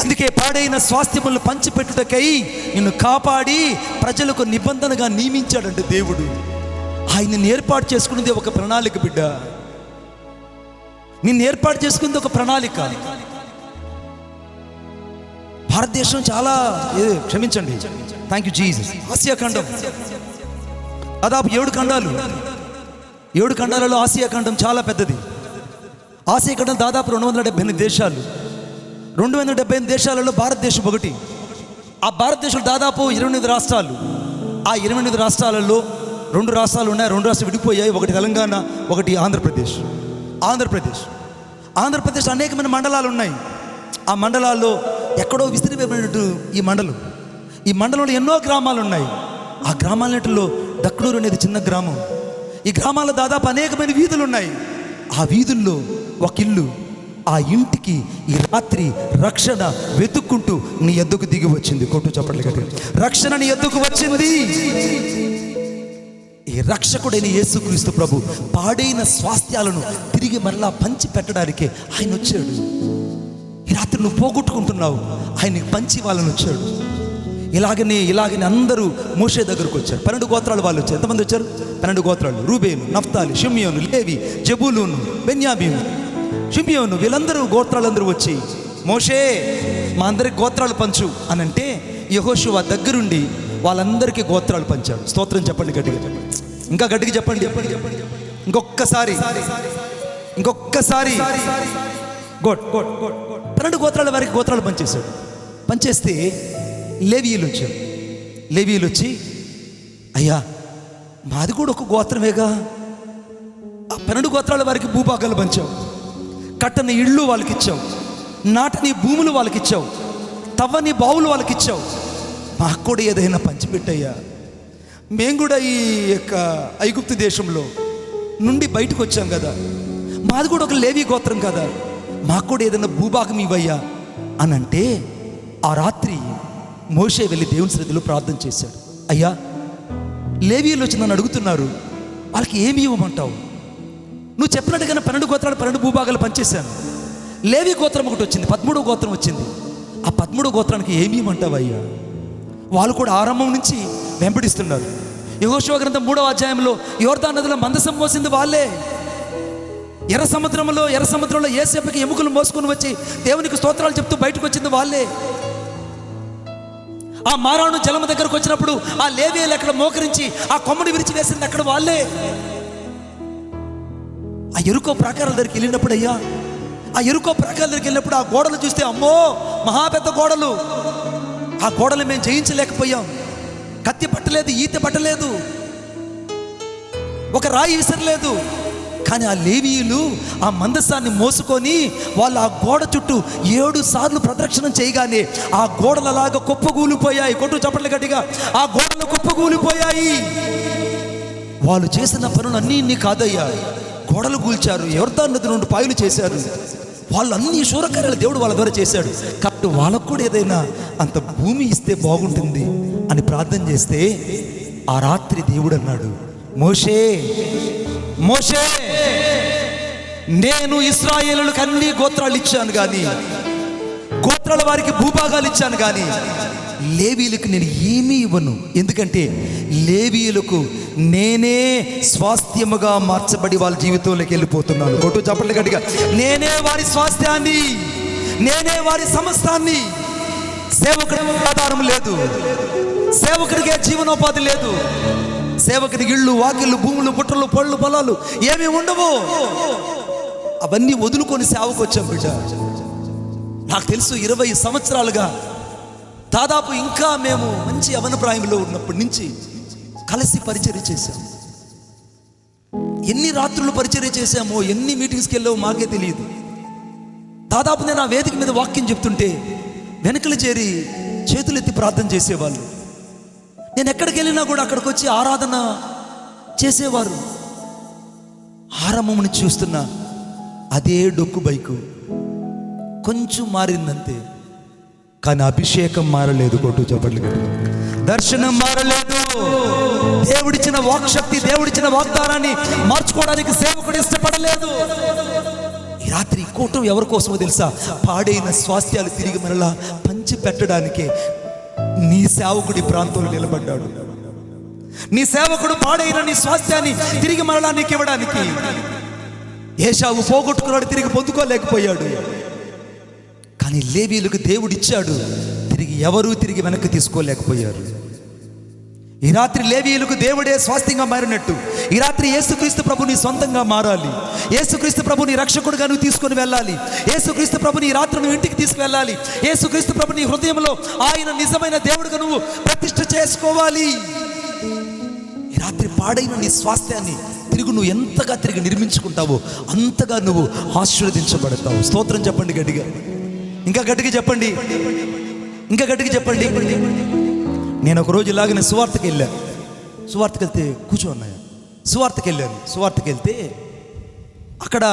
అందుకే పాడైన స్వాస్థ్యములను పంచిపెట్టుటకై నిన్ను కాపాడి ప్రజలకు నిబంధనగా నియమించాడంటే దేవుడు. ఆయన ఏర్పాటు చేసుకున్నది ఒక ప్రణాళిక బిడ్డ. నిన్ను ఏర్పాటు చేసుకుంది ఒక ప్రణాళిక. భారతదేశం చాలా క్షమించండి, థ్యాంక్ యూ జీసస్. ఆసియా ఖండం దాదాపు 7 ఖండాలు. 7 ఖండాలలో ఆసియా ఖండం చాలా పెద్దది. ఆసియా ఖండం దాదాపు 278 దేశాలు. 278 దేశాలలో భారతదేశం ఒకటి. ఆ భారతదేశంలో దాదాపు 28 రాష్ట్రాలు. ఆ 28 రాష్ట్రాలలో 2 రాష్ట్రాలు ఉన్నాయి. 2 రాష్ట్రాలు విడిపోయాయి. ఒకటి తెలంగాణ, ఒకటి ఆంధ్రప్రదేశ్. ఆంధ్రప్రదేశ్ అనేకమైన మండలాలు ఉన్నాయి. ఆ మండలాల్లో ఎక్కడో విసిరిపోయినట్టు ఈ మండలంలో ఎన్నో గ్రామాలు ఉన్నాయి. ఆ గ్రామాలన్నిటిలో దక్కడూరు అనేది చిన్న గ్రామం. ఈ గ్రామాల్లో దాదాపు అనేకమైన వీధులు ఉన్నాయి. ఆ వీధుల్లో ఒక ఇల్లు. ఆ ఇంటికి ఈ రాత్రి రక్షణ వెతుక్కుంటూ నీ ఎద్దుకు దిగి వచ్చింది. కొట్టు చప్పట్లు కట్టి, రక్షణ నీ ఎద్దుకు వచ్చింది. ఈ రక్షకుడైన యేసుక్రీస్తు ప్రభు పాడైన స్వాస్థ్యాలను తిరిగి మరలా పంచి పెట్టడానికే ఆయన వచ్చాడు. ఈ రాత్రి నువ్వు పోగొట్టుకుంటున్నావు, ఆయన పంచి వాళ్ళని వచ్చాడు. ఇలాగనే అందరూ మోషే దగ్గరకు వచ్చారు. 12 గోత్రాలు వాళ్ళు వచ్చారు. ఎంతమంది వచ్చారు? 12 గోత్రాలు. రూబేను, నఫ్తాలి, షిమ్యోను, లేవి, జబూలూను, బెన్యామీను, షిమ్యోను, వీళ్ళందరూ గోత్రాలందరూ వచ్చి, మోషే మా అందరికి గోత్రాలు పంచు అని అంటే యెహోషువ దగ్గరుండి వాళ్ళందరికీ గోత్రాలు పంచాడు. స్తోత్రం చెప్పండి గట్టిగా, ఇంకా గట్టిగా చెప్పండి. ఇంకొక్కసారి 12 గోత్రాల వారికి గోత్రాలు పంచేశాడు. పంచేస్తే లేవీయులు వచ్చి అయ్యా మాది కూడా ఒక గోత్రమేగా, ఆ 12 గోత్రాల వారికి భూభాగాలు పంచావు, కట్టని ఇళ్ళు వాళ్ళకి ఇచ్చావు, నాటని భూములు వాళ్ళకి ఇచ్చావు, తవ్వని బావులు వాళ్ళకి ఇచ్చావు, మాకు కూడా ఏదైనా పంచిపెట్టయ్యా. మేము కూడా ఈ యొక్క ఐగుప్తు దేశంలో నుండి బయటకు వచ్చాం కదా, మాది కూడా ఒక లేవీ గోత్రం కదా, మాకు కూడా ఏదైనా భూభాగం ఇవ్వయ్యా అని అంటే, ఆ రాత్రి మోషే వెళ్ళి దేవుని సన్నిధిలో ప్రార్థన చేశాడు. అయ్యా లేవీయులు వచ్చి నన్ను అడుగుతున్నారు, వాళ్ళకి ఏమి ఇవ్వమంటావు? నువ్వు చెప్పినట్టుగానే 12 గోత్రాలు 12 భూభాగాలు పనిచేశాను. లేవీ గోత్రం ఒకటి వచ్చింది, 13వ గోత్రం వచ్చింది. ఆ 13వ గోత్రానికి ఏమి ఇవ్వమంటావు అయ్యా? వాళ్ళు కూడా ఆరంభం నుంచి వెంబడిస్తున్నారు. యెహోషువ గ్రంథం 3వ అధ్యాయంలో యోర్దాను నదిలో మందసం మోసింది వాళ్ళే. ఎర్ర సముద్రంలో యేసేపుకి ఎముకలు మోసుకొని వచ్చి దేవునికి స్తోత్రాలు చెప్తూ బయటకు వచ్చింది వాళ్ళే. ఆ మారాను జలము దగ్గరకు వచ్చినప్పుడు ఆ లేవీయులు అక్కడ మోకరించి ఆ కొమ్మని విరిచి వేసింది అక్కడ వాళ్ళే. ఆ ఎరుకో ప్రాకారాల దగ్గరికి వెళ్ళినప్పుడు అయ్యా, ఆ ఎరుకో ప్రాకారాల దగ్గరికి వెళ్ళినప్పుడు ఆ గోడలు చూస్తే అమ్మో మహా పెద్ద గోడలు. ఆ గోడలు మేము జయించలేకపోయాం. కత్తి పట్టలేదు, ఈత పట్టలేదు, ఒక రాయి విసరలేదు. కానీ ఆ లేవీయులు ఆ మందసాన్ని మోసుకొని వాళ్ళు ఆ గోడ చుట్టూ 7 సార్లు ప్రదక్షిణం చేయగానే ఆ గోడలు అలాగా కుప్పగూలిపోయాయి. కొట్టు చప్పట్లు గట్టిగా, ఆ గోడలు కుప్పగూలిపోయాయి. వాళ్ళు చేసిన పనులు అన్నీ కాదయ్యా, గోడలు కూల్చారు, యోర్దాను నది నుండి పాయలు చేశారు. వాళ్ళు అన్ని శూరకార్యాలు దేవుడు వాళ్ళ ద్వారా చేశాడు. కాబట్టి వాళ్ళకు కూడా ఏదైనా అంత భూమి ఇస్తే బాగుంటుంది అని ప్రార్థన చేస్తే ఆ రాత్రి దేవుడు అన్నాడు, మోషే నేను ఇశ్రాయేలులకు అన్ని గోత్రాలు ఇచ్చాను కానీ, గోత్రాల వారికి భూభాగాలు ఇచ్చాను కానీ లేవీయులకు నేను ఏమీ ఇవ్వను. ఎందుకంటే లేవీయులకు నేనే స్వాస్థ్యముగా మార్చబడి వాళ్ళ జీవితంలోకి వెళ్ళిపోతున్నాను. కొట్టు చప్పట్లు గట్టిగా, నేనే వారి స్వాస్థ్యాన్ని, నేనే వారి సమస్తాన్ని. సేవకుడికి ఆధారం లేదు, సేవకుడికే జీవనోపాధి లేదు, సేవకుడికి ఇళ్ళు, వాకిళ్ళు, భూములు, పుట్టలు, పళ్ళు, పొలాలు ఏమీ ఉండవు. అవన్నీ వదులుకొని సేవకు వచ్చాం బిడ్డ. నాకు తెలుసు 20 సంవత్సరాలుగా దాదాపు ఇంకా మేము మంచి యవన ప్రాయంలో ఉన్నప్పటి నుంచి కలిసి పరిచర్య చేశాం. ఎన్ని రాత్రులు పరిచర్య చేశామో, ఎన్ని మీటింగ్స్కి వెళ్ళామో మాకే తెలియదు. దాదాపు నేను ఆ వేదిక మీద వాక్యం చెప్తుంటే వెనకలు చేరి చేతులెత్తి ప్రార్థన చేసేవాళ్ళు. నేను ఎక్కడికి వెళ్ళినా కూడా అక్కడికి వచ్చి ఆరాధన చేసేవారు. ఆరంభం నుంచి చూస్తున్నా అదే డొక్కు బైకు, కొంచెం మారిందంతే, కానీ అభిషేకం మారలేదు. కొట్టు చప్పట్లు గట్టిగా, దర్శనం మారలేదు. దేవుడిచ్చిన వాక్శక్తి, దేవుడిచ్చిన వాగ్దానాన్ని మార్చుకోవడానికి సేవకుడు ఇష్టపడలేదు. ఈ రాత్రి కూటం ఎవరి కోసమో తెలుసా? పాడైన స్వాస్థ్యాలు తిరిగి మరలా పంచి పెట్టడానికే నీ సేవకుడి ప్రాంతంలో నిలబడ్డాడు. నీ సేవకుడు పాడైన నీ స్వాస్థ్యాన్ని తిరిగి మరలా నీకు ఇవ్వడానికి. ఏశావు పోగొట్టుకున్నాడు, తిరిగి పొందుకోలేకపోయాడు. కానీ లేవీయులకు దేవుడు ఇచ్చాడు, ఎవరూ తిరిగి వెనక్కి తీసుకోలేకపోయారు. ఈ రాత్రి లేవీయులకు దేవుడే స్వాస్థ్యంగా మారినట్టు ఈ రాత్రి యేసుక్రీస్తు ప్రభు నీ సొంతంగా మారాలి. యేసుక్రీస్తు ప్రభు నీ రక్షకుడుగా నువ్వు తీసుకొని వెళ్ళాలి. యేసుక్రీస్తు ప్రభుని ఈ రాత్రి నువ్వు ఇంటికి తీసుకువెళ్ళాలి. యేసుక్రీస్తు ప్రభు నీ హృదయంలో ఆయన నిజమైన దేవుడుగా నువ్వు ప్రతిష్ఠ చేసుకోవాలి. ఈ రాత్రి పాడైన నీ స్వాస్థ్యాన్ని నువ్వు ఎంతగా తిరిగి నిర్మించుకుంటావో అంతగా నువ్వు ఆశీర్వదించబడతావు. స్తోత్రం చెప్పండి గట్టిగా, ఇంకా గట్టిగా చెప్పండి, ఇంకా గట్టిగా చెప్పండి. నేను ఒక రోజు ఇలాగనే సువార్తకి వెళ్ళాను. సువార్తకి వెళ్తే కూర్చోన్నాయా, సువార్తకి వెళ్ళాను. సువార్తకి వెళ్తే అక్కడ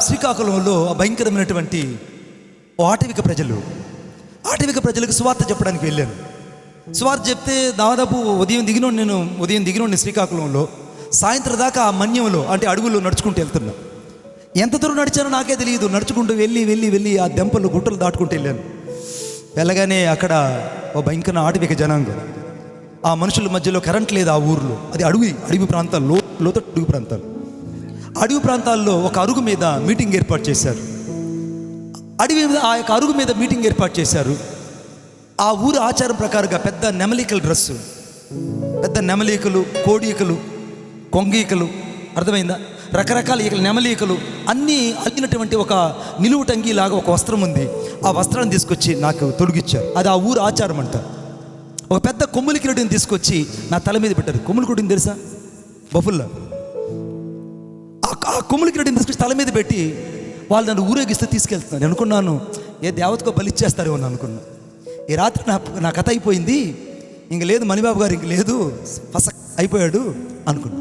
శ్రీకాకుళంలో భయంకరమైనటువంటి ఆటవిక ప్రజలకు సువార్త చెప్పడానికి వెళ్ళాను. సువార్త చెప్తే దాదాపు ఉదయం దిగినోడిని శ్రీకాకుళంలో సాయంత్రం దాకా ఆ మన్యంలో అంటే అడవుల్లో నడుచుకుంటూ వెళ్తున్నా. ఎంత దూరం నడిచానో నాకే తెలియదు. నడుచుకుంటూ వెళ్ళి ఆ దెంపలు గుట్టలు దాటుకుంటూ వెళ్ళాను. వెళ్ళగానే అక్కడ ఓ భయంకర ఆటవిక జనాంగం. ఆ మనుషుల మధ్యలో కరెంట్ లేదు ఆ ఊర్లో. అది అడవి ప్రాంతాలు, లోతట్టు అడవి ప్రాంతాల్లో ఒక అరుగు మీద మీటింగ్ ఏర్పాటు చేశారు. ఆ యొక్క అరుగు మీద మీటింగ్ ఏర్పాటు చేశారు. ఆ ఊరు ఆచారం ప్రకారంగా పెద్ద నెమలికల డ్రెస్సు, పెద్ద నెమలికలు, కోడీకలు, కొంగీకలు, అర్థమైందా, రకరకాల ఈకలు, నెమలీకలు అన్నీ అల్లినటువంటి ఒక నిలువు టంగి లాగా ఒక వస్త్రం ఉంది. ఆ వస్త్రాన్ని తీసుకొచ్చి నాకు తొడిగిచ్చారు. అది ఆ ఊరు ఆచారం అంట. ఒక పెద్ద కొమ్ములి కిరీటిని తీసుకొచ్చి నా తల మీద పెట్టారు. కొమ్ములి కిరీటిని తెలుసా, బఫుల్లా. ఆ కొమ్ములి కిరీటిని తీసుకొచ్చి తల మీద పెట్టి వాళ్ళు నన్ను ఊరేగిస్తే తీసుకెళ్తున్నాను. నేను అనుకున్నాను ఏ దేవతకో బలిచ్చేస్తారేమో అని అనుకున్నా. ఈ రాత్రి నా కథ అయిపోయింది, ఇంక లేదు మణిబాబు గారు, ఇంక లేదు, ఫసక్ అయిపోయాడు అనుకున్నా.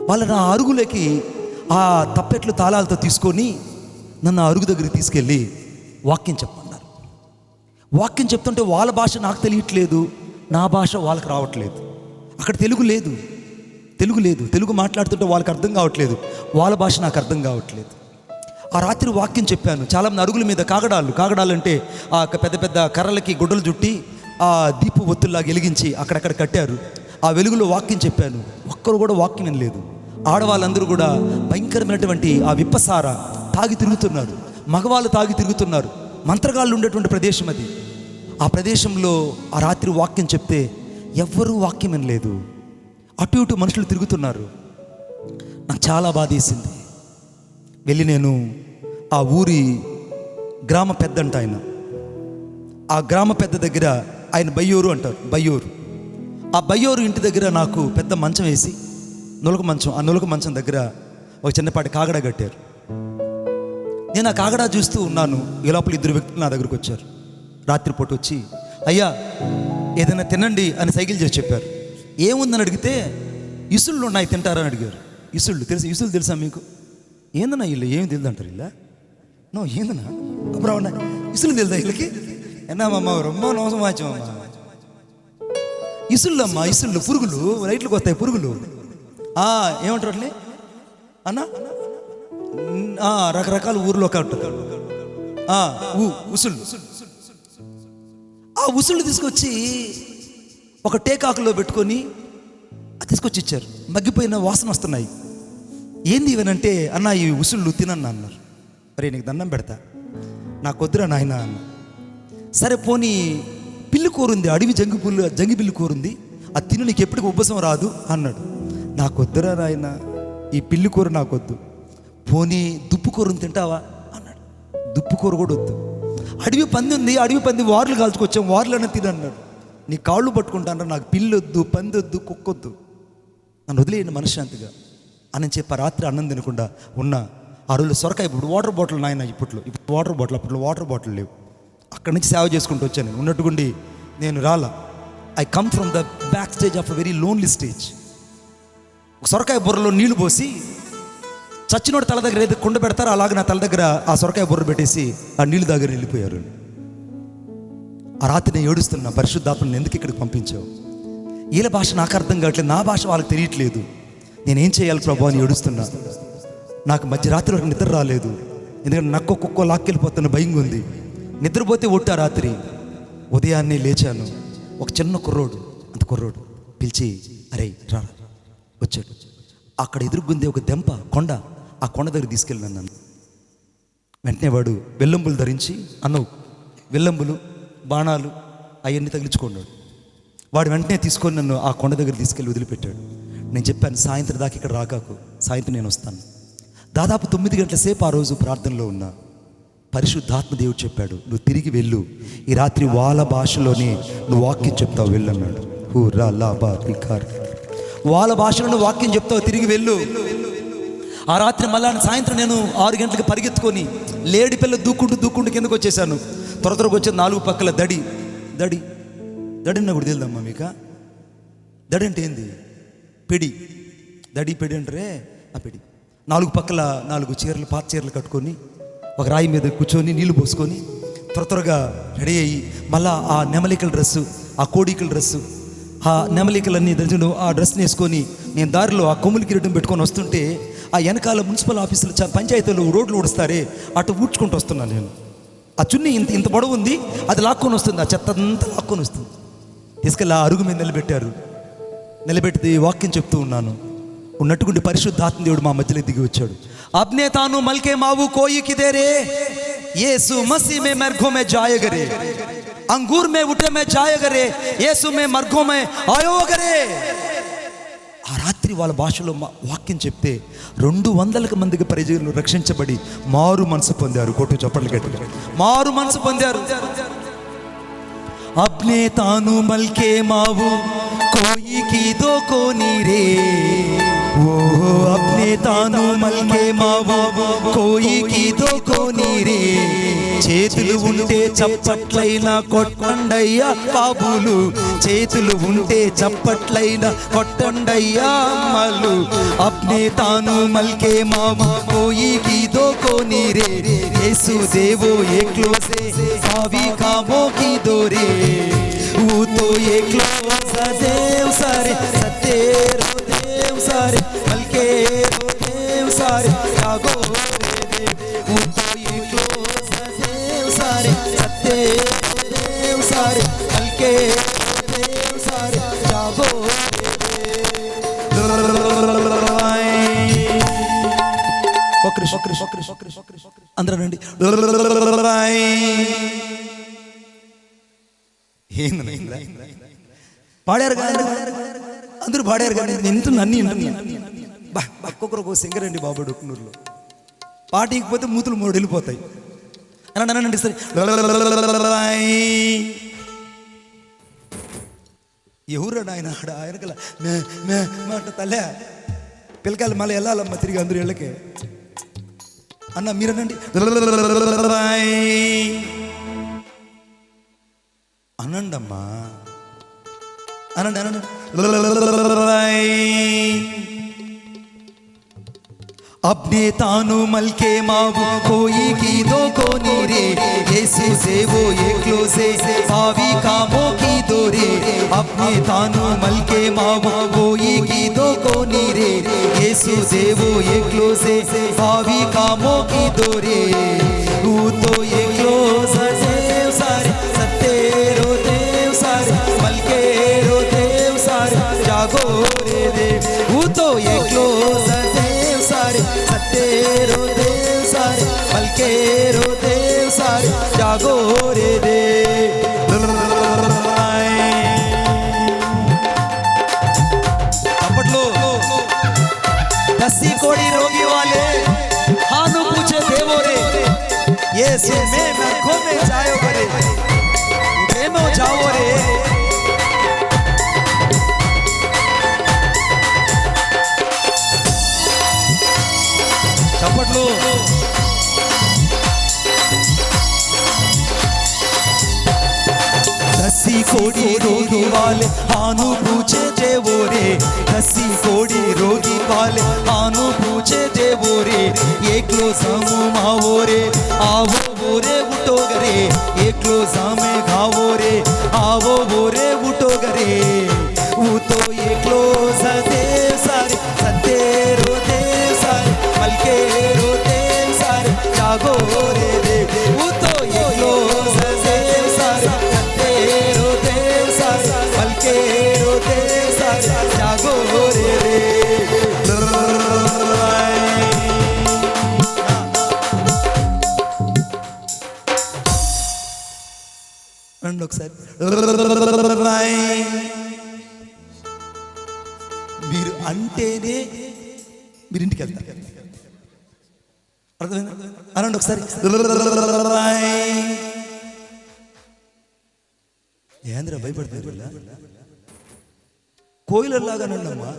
వాళ్ళు నా అరుగులోకి ఆ తప్పెట్లు తాళాలతో తీసుకొని నన్ను అరుగు దగ్గరికి తీసుకెళ్ళి వాక్యం చెప్పమన్నారు. వాక్యం చెప్తుంటే వాళ్ళ భాష నాకు తెలియట్లేదు, నా భాష వాళ్ళకి రావట్లేదు. అక్కడ తెలుగు లేదు. తెలుగు మాట్లాడుతుంటే వాళ్ళకి అర్థం కావట్లేదు, వాళ్ళ భాష నాకు అర్థం కావట్లేదు. ఆ రాత్రి వాక్యం చెప్పాను. చాలామంది అరుగుల మీద కాగడాలు అంటే ఆ పెద్ద పెద్ద కర్రలకి గుడ్డలు చుట్టి ఆ దీపు ఒత్తుల్లాగా వెలిగించి అక్కడక్కడ కట్టారు. ఆ వెలుగులో వాక్యం చెప్పాను. ఒక్కరు కూడా వాక్యం వినలేదు. ఆడవాళ్ళందరూ కూడా భయంకరమైనటువంటి ఆ విప్పసార తాగి తిరుగుతున్నారు, మగవాళ్ళు తాగి తిరుగుతున్నారు. మంత్రగాళ్ళు ఉండేటువంటి ప్రదేశం అది. ఆ ప్రదేశంలో ఆ రాత్రి వాక్యం చెప్తే ఎవ్వరూ వాక్యం వినలేదు. అటు ఇటు మనుషులు తిరుగుతున్నారు. నాకు చాలా బాధేసింది. వెళ్ళి నేను ఆ ఊరి గ్రామ పెద్ద అంట ఆయన, ఆ గ్రామ పెద్ద దగ్గర, ఆయన బయ్యోరు అంటారు, ఆ బయ్యోరు ఇంటి దగ్గర నాకు పెద్ద మంచం వేసి నులక మంచం, ఆ నులక మంచం దగ్గర ఒక చిన్నపాటి కాగడా కట్టారు. నేను ఆ కాగడా చూస్తూ ఉన్నాను. ఈ లోపల 2 వ్యక్తులు నా దగ్గరకు వచ్చారు. రాత్రిపూట వచ్చి, అయ్యా ఏదైనా తినండి అని సైకిల్ చేసి చెప్పారు. ఏముందని అడిగితే ఇసుళ్ళు ఉన్నాయి తింటారని అడిగారు. ఇసుళ్ళు తెలుసా మీకు? ఏందన్నా ఇల్లు ఏమి తెలియదు అంటారు. ఇలా ఏందన్నా అప్పుడు ఉన్నాయి ఇసులు తెలుదా వీళ్ళకి? ఎన్నామమ్మా రొమ్మ నోసం వాచమ్మా. ఇసుళ్ళు పురుగులు, లైట్లకు వస్తాయి పురుగులు. ఏమంటారు అట్లే అన్నా? రకరకాల ఊర్లో ఉంటుంది ఉసుళ్ళు. ఆ ఉసుళ్ళు తీసుకొచ్చి ఒక టేకాకులో పెట్టుకొని తీసుకొచ్చి ఇచ్చారు. మగ్గిపోయిన వాసన వస్తున్నాయి. ఏంది ఇవనంటే, అన్న ఈ ఉసుళ్ళు తినన్నా అన్నారు. మరి నీకు దండం పెడతా, నాకు వద్దురా నాయన అన్న. సరే పోనీ పిల్లి కూరుంది, అడవి జంగి పిల్లి కూరుంది, అది తిను, నీకు ఎప్పటికి ఉబ్బసం రాదు అన్నాడు. నాకు వద్దురా నాయన, ఈ పిల్లి కూర నాకు వద్దు. పోనీ దుప్పు కూరని తింటావా అన్నాడు. దుప్పు కూర కూడా వద్దు. అడవి పంది ఉంది, అడవి పంది వార్లు కాల్చుకొచ్చాం, వార్లన్నా తిని అన్నాడు. నీ కాళ్ళు పట్టుకుంటాను, నాకు పిల్లి వద్దు, పంది వద్దు, కుక్కొద్దు, నన్ను వదిలేయండి మనశ్శాంతిగా అని చెప్పి రాత్రి అన్నం తినకుండా ఉన్న ఆ రోజులు సొరకాయ. ఇప్పుడు వాటర్ బాటిల్ నాయన, ఇప్పుడు వాటర్ బాటిల్, అప్పట్లో వాటర్ బాటిల్ లేవు. అక్కడి నుంచి సేవ చేసుకుంటూ వచ్చాను. ఉన్నట్టుగుండి నేను రాలా. I come from the back stage of a very lonely stage. సొరకాయ బుర్రలో నీళ్లు పోసి చచ్చినోడు తల దగ్గర ఏదో కుండ పెడతారో అలాగే నా తల దగ్గర ఆ సొరకాయ బుర్ర పెట్టేసి ఆ నీళ్ళు దగ్గర వెళ్ళిపోయారు. ఆ రాత్రి నేను ఏడుస్తున్నా, పరిశుద్ధాత్మని ఎందుకు ఇక్కడికి పంపించావు? వీళ్ళ భాష నాకు అర్థం కావట్లేదు, నా భాష వాళ్ళకి తెలియట్లేదు, నేనేం చేయాలి ప్రభు అని ఏడుస్తున్నా. నాకు మధ్యరాత్రి వరకు నిద్ర రాలేదు. ఎందుకంటే నక్కో కుక్కో లాక్కెళ్ళిపోతున్న భయంగా ఉంది. నిద్రపోతే ఒట్టా రాత్రి. ఉదయాన్నే లేచాను. ఒక చిన్న కుర్రోడు పిలిచి, అరే రే రా వచ్చాడు. అక్కడ ఎదురుగుంది ఒక దెంప కొండ. ఆ కొండ దగ్గర తీసుకెళ్ళినాను నన్ను. వెంటనే వాడు వెల్లంబులు ధరించి, అన్నవు వెల్లంబులు బాణాలు అవన్నీ తగిలించుకున్నాడు. వాడు వెంటనే తీసుకొని నన్ను ఆ కొండ దగ్గర తీసుకెళ్ళి వదిలిపెట్టాడు. నేను చెప్పాను, సాయంత్రం దాకా ఇక్కడ రాకాకు, సాయంత్రం నేను వస్తాను. దాదాపు 9 గంటల సేపు ఆ రోజు ప్రార్థనలో ఉన్నా. పరిశుద్ధాత్మ దేవుడు చెప్పాడు, నువ్వు తిరిగి వెళ్ళు, ఈ రాత్రి వాళ్ళ భాషలోనే నువ్వు వాక్యం చెప్తావు, వెళ్ళన్నాడు. వాళ్ళ భాషలో నువ్వు వాక్యం చెప్తావు, తిరిగి వెళ్ళు. ఆ రాత్రి మళ్ళా సాయంత్రం నేను 6 గంటలకు పరిగెత్తుకొని లేడి పిల్ల దూక్కుంటూ కిందకు వచ్చేసాను. త్వరగా వచ్చేది 4 పక్కల దడి దడి దడి అన్న కూడా తెలుదమ్మా మీకు? దడి అంటే ఏంది? పెడి. దడి పెడి అంటారే ఆ పెడి. 4 పక్కల 4 చీరలు, పాత చీరలు కట్టుకొని ఒక రాయి మీద కూర్చొని నీళ్లు పోసుకొని త్వరగా రెడీ అయ్యి మళ్ళా ఆ నెమలికల డ్రెస్సు, ఆ కోడికల డ్రెస్సు, ఆ నెమలికలన్నీ ధరించు ఆ డ్రెస్ని వేసుకొని నేను దారిలో ఆ కొమ్ములు కిరీటం పెట్టుకొని వస్తుంటే ఆ వెనకాల మున్సిపల్ ఆఫీసులు పంచాయతీలు రోడ్లు ఊడుస్తారే అటు ఊడ్చుకుంటూ వస్తున్నాను నేను. ఆ చున్నీ ఇంత పొడవు ఉంది, అది లాక్కొని వస్తుంది, ఆ చెత్త అంతా లాక్కొని వస్తుంది. తీసుకెళ్ళి ఆ అరుగు మీద నిలబెట్టి వాక్యం చెప్తూ ఉన్నాను. ఉన్నట్టుకుంటే పరిశుద్ధాత్మ దేవుడు మా మధ్యలో దిగి వచ్చాడు. అబ్నే తాను మల్కే మావు కోయి కిదేరే యేసు మసీ మే మర్గో మే జాయగరే అంగూర్ మే ఉటే మే జాయగరే యేసు మే మర్గో మే ఆయోగరే. ఆ రాత్రి వాళ్ళ భాషలో వాక్యం చెప్తే 200 మందికి ప్రజలు రక్షించబడి మారు మనసు పొందారు. కొట్టు చప్పట్లు గట్టిగా మారు మనసు పొందారు. అబ్నే తాను మల్కే మావు కోయి की दो कोनी रे वो अपने तानु मल्के मावो कोई की दो कोनी रे చేతులు ఉంటే చప్పట్లైనా కొట్టండయ్యా బాబులు, చేతులు ఉంటే చప్పట్లైనా కొట్టండయ్యా అమ్మలు. అప్నే తాను మల్కే మావో కోయి की दो कोनी रे యేసు దేవో ఏక్లో సే సావి కామో की दो रे वो तो एकलो सदैव सारे सतेरो देव सारे मलके रो देव सारे जागो रे वो तो एकलो सदैव सारे सतेरो देव सारे मलके देव सारे जागो అందరూ రండి. పాడారు కానీ అందరూ పాడారు కానీ అన్ని ఒక్కొక్కరు ఒక సింగర్ అండి బాబు డొక్కునూరులో. పాట ఇకపోతే మూతులు 3 వెళ్ళిపోతాయి అనండి సరే. ఎవరాడు ఆయన? ఆయనకల మాట తల్లే పిల్లకాయలు మళ్ళీ వెళ్ళాలమ్మా తిరిగి అందరూ ఇళ్ళకే. అన్న మీరనండి అనండమ్మా అనండి. अपने तानु मलके मावो कोई की दो कोनी रे येसु देवो एकलो से भावी कामों की दो रे. अपने तानु मलके मावो कोई की दो कोनी रे येसु देवो एकलो से भावी कामों की दो रे. वो तो एकलो सदेव सारे सतेरो देव सारे मलके रो देव सारे जागो रे देव. वो तो एकलो सदेव सारे सतेरो देव सारे मलके रो देव सारे जागो रे देव. अప్పట్లో 10 कोड़ी रोगी वाले हानु पूछे देवो रे येसु में मरखो में जायो करे प्रेमो जाओ रे. చప్పట్లు. 10 कोड़ी रोगी वाले हानु पूछे देवो रे 10 कोड़ी रोगी वाले हानु पूछे देवो रे एकलो सामू मावो रे आवो वो रे उठो गरे एकलो सामे घावो रे आवो वो रे उठो गरे. वो तो एकलो सदेव सारे सतेरो देव सारे मलके रो देव सारे जागो रे देव. वो तो एकलो सदेव सारे सतेरो देव सारे मलके रो देव सारे जागो అనండి ఒకసారి. మీరు అంటేనే మీరు ఇంటికి వెళ్తారు. అర్థమైందా? అనండి ఒకసారి. ఏంద్ర భయపడతారు కోయిలలాగా అన్నమ్మా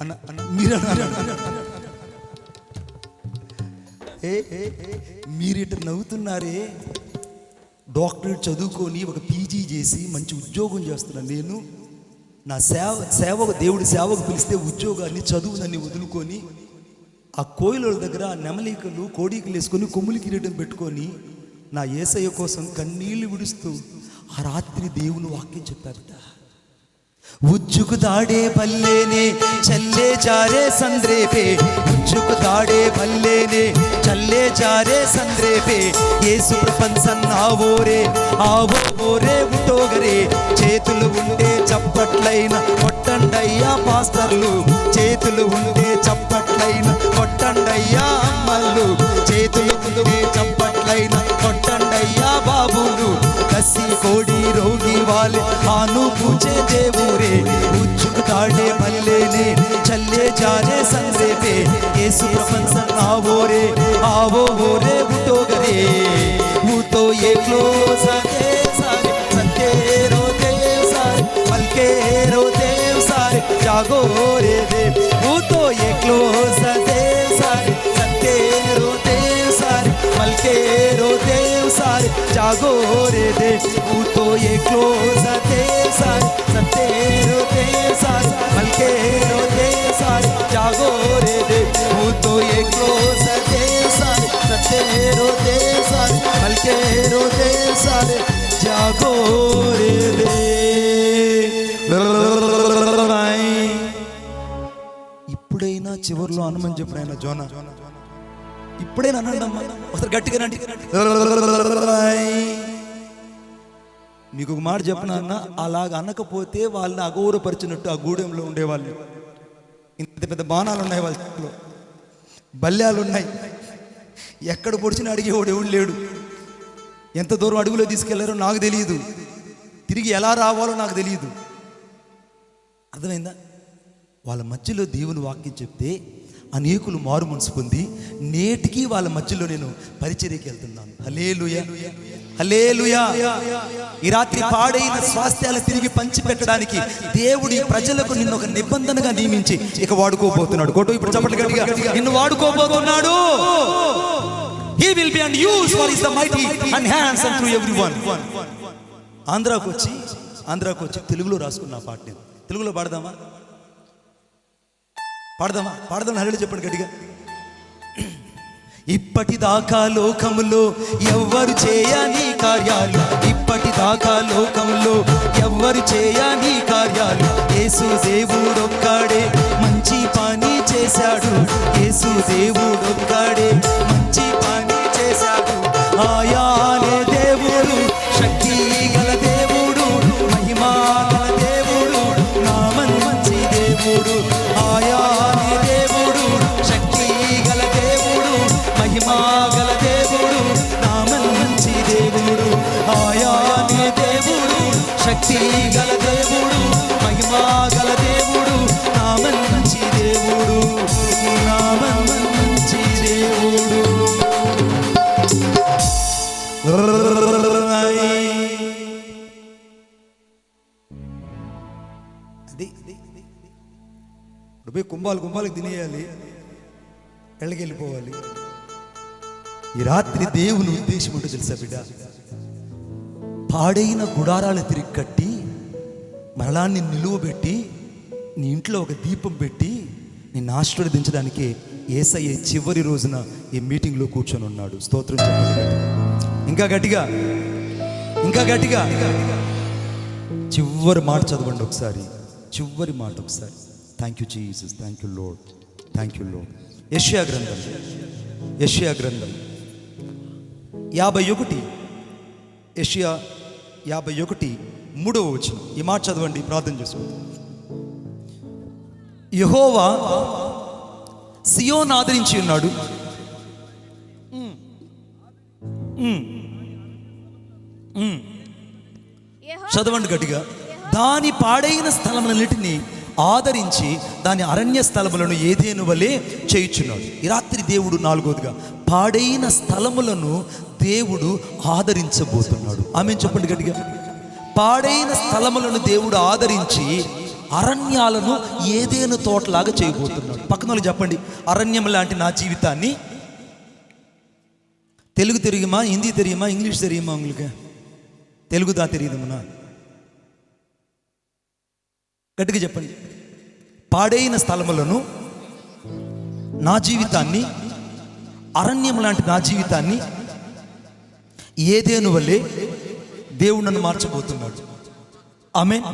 అన్న మీరు మీరు ఇటు నవ్వుతున్నారే. డాక్టరేట్ చదువుకొని ఒక పీజీ చేసి మంచి ఉద్యోగం చేస్తున్నాను నేను. నా సేవకు దేవుడి సేవకు పిలిస్తే ఉద్యోగాన్ని చదువునని వదులుకొని ఆ కోయిల దగ్గర ఆ నెమలికలు కోడికలు వేసుకొని కొమ్ములు కిరీటం పెట్టుకొని నా యేసయ్య కోసం కన్నీళ్లు విడుస్తూ ఆ రాత్రి దేవుని వాక్యం చెప్పారట. ఉజ్జుకు దాడే పల్లేనే చల్లే జారే సంద్రేపే, ఉజ్జుకు దాడే పల్లేనే చల్లే జారే సంద్రేపే, యేసు ప్రపంచన్నావోరే ఆవోరే ఉటోగరే, చేతులు ఉంటే చప్పట్లైన కొట్టండయ్యా పాస్టర్లు, చేతులు ఉంటే చప్పట్లైన కొట్టండయ్యా అమ్మళ్ళు, చేతులు ఉంటే చప్పట్లైన కొట్టండయ్యా బాబులు, కసి కోడి రోగి వాలే ఆను పూజే దేవురే, ఉజ్జుకు దాడే పల్లేనే చల్లే జారే సంద్రేపే, యేసు ప్రపంచన్నావోరే ఆవోరే ఉటోగరే, ఊతో ఏ క్లోజ్ అదే సారే సంతే రోతే సారే మల్కే రోతే సారే జాగో రే దే, ఊతో ఏ క్లోజ్ అదే సారే సంతే రోతే సారే మల్కే రోతే సారే జాగో రే దే, ఊతో ఏ క్లోజ్ అదే సారే సంతే రోతే సారే మల్కే రోతే సారే జాగో రే దే, ఊతో ఏ క్లోజ్ అదే సారే సంతే రోతే సారే మల్కే రోతే సారే జాగో రే దే. ఇప్పుడైనా చివరిలో అనమని చెప్పిన ఆయన జోనా, ఇప్పుడైనా అనండమ్మా ఒకసారి గట్టిగా రండి. మీకు ఒక మాట చెప్పిన అన్న, అలాగ అనకపోతే వాళ్ళని అగౌరవపరిచినట్టు ఆ గూడెంలో ఉండేవాళ్ళు. ఇంత పెద్ద బాణాలు ఉన్నాయి వాళ్ళ చేతిలో, బల్యాలు ఉన్నాయి, ఎక్కడ పొడిచినా అడిగేవాడు ఎవడు లేడు. ఎంత దూరం అడుగులో తీసుకెళ్లారో నాకు తెలియదు, తిరిగి ఎలా రావాలో నాకు తెలియదు. అర్థమైందా? వాళ్ళ మధ్యలో దేవుని వాక్యం చెప్తే అనేకులు మారు మనసు పొంది నేటికి వాళ్ళ మధ్యలో నేను పరిచర్యకి వెళ్తున్నాను. హల్లెలూయా హల్లెలూయా. ఈ రాత్రి పాడైన స్వాస్థ్యాలు తిరిగి పంచి పెట్టడానికి దేవుడి ప్రజలకు నిన్ను ఒక నిబంధనగా నియమించి ఇక వాడుకోబోతున్నాడు. కోటు ఇప్పుడు చెప్పండి గట్టిగా, నిన్ను వాడుకోబోతున్నాడు. He will be unused for his mighty and hands and through everyone. ఆంధ్రాకు వచ్చి తెలుగులో రాసుకున్న పాట నేను తెలుగులో పాడదామా హల్లెలూయా చెప్పండి గట్టిగా. ఇప్పటిదాకా లోకములో ఎవ్వరు చేయని కార్యాలు, ఇప్పటిదాకా లోకములో ఎవ్వరు చేయని కార్యాలు, యేసు దేవుడొక్కడే మంచి పని చేశాడు, యేసు దేవుడొక్కడే మంచి పని చేశాడు, ఆయానే దేవుడు శక్తి గల దేవుడు, మహిమా గల దేవుడు, నామన్ మంచి దేవుడు, ఆయానే దేవుడు శక్తి గల దేవుడు, మహిమా గల దేవుడు, నామన్ మంచి దేవుడు, ఆయానే దేవుడు శక్తి గల దేవుడు, మహిమా గల దేవుడు, నామన్ మంచి దేవుడు, నామన్ మంచి దేవుడు. అది కుంభాలు తినేయాలి, వెళ్ళిపోవాలి. ఈ రాత్రి దేవుని ఉద్దేశం ఏంటో తెలుసా బిడ్డ? పాడైన గుడారాలు తిరిగి కట్టి మరణాన్ని నిలువబెట్టి నీ ఇంట్లో ఒక దీపం పెట్టి నిన్ను ఆశీర్వదించడానికే యేసయ్య చివరి రోజున ఈ మీటింగ్లో కూర్చొని ఉన్నాడు. స్తోత్రం చెప్పండి ఇంకా గట్టిగా. చివరి మాట చదవండి ఒకసారి, చివరి మాట ఒకసారి. Thank you Jesus, thank you Lord, thank you Lord. యెషయా గ్రంథం 51, యెషయా 51 3వ వచనం. ఈ మాట చదవండి, ప్రార్థన చేసుకోండి. యెహోవా సియోను ఆదరించి ఉన్నాడు, చదవండి గట్టిగా. దాని పాడైన స్థలములన్నిటినీ ఆదరించి దాని అరణ్య స్థలములను ఏదేను వలె చేయుచున్నాడు. ఈ రాత్రి దేవుడు నాలుగోదిగా పాడైన స్థలములను దేవుడు ఆదరించబోతున్నాడు. ఆమె చెప్పండి గట్టిగా. పాడైన స్థలములను దేవుడు ఆదరించి అరణ్యాలను ఏదేను తోటలాగా చేయబోతున్నాడు. పక్కన వాళ్ళు చెప్పండి, అరణ్యం లాంటి నా జీవితాన్ని. తెలుగు தெரியுமா, హిందీ தெரியுமா, ఇంగ్లీష్ தெரியுமா உங்களுக்கு? తెలుగు దా తెలియదుమన్నా? గట్టిగా చెప్పండి. పాడైన స్థలములను నా జీవితాన్ని, అరణ్యం లాంటి నా జీవితాన్ని ఏదేను వల్లే దేవుడు నన్ను మార్చబోతున్నాడు. ఆమేన్.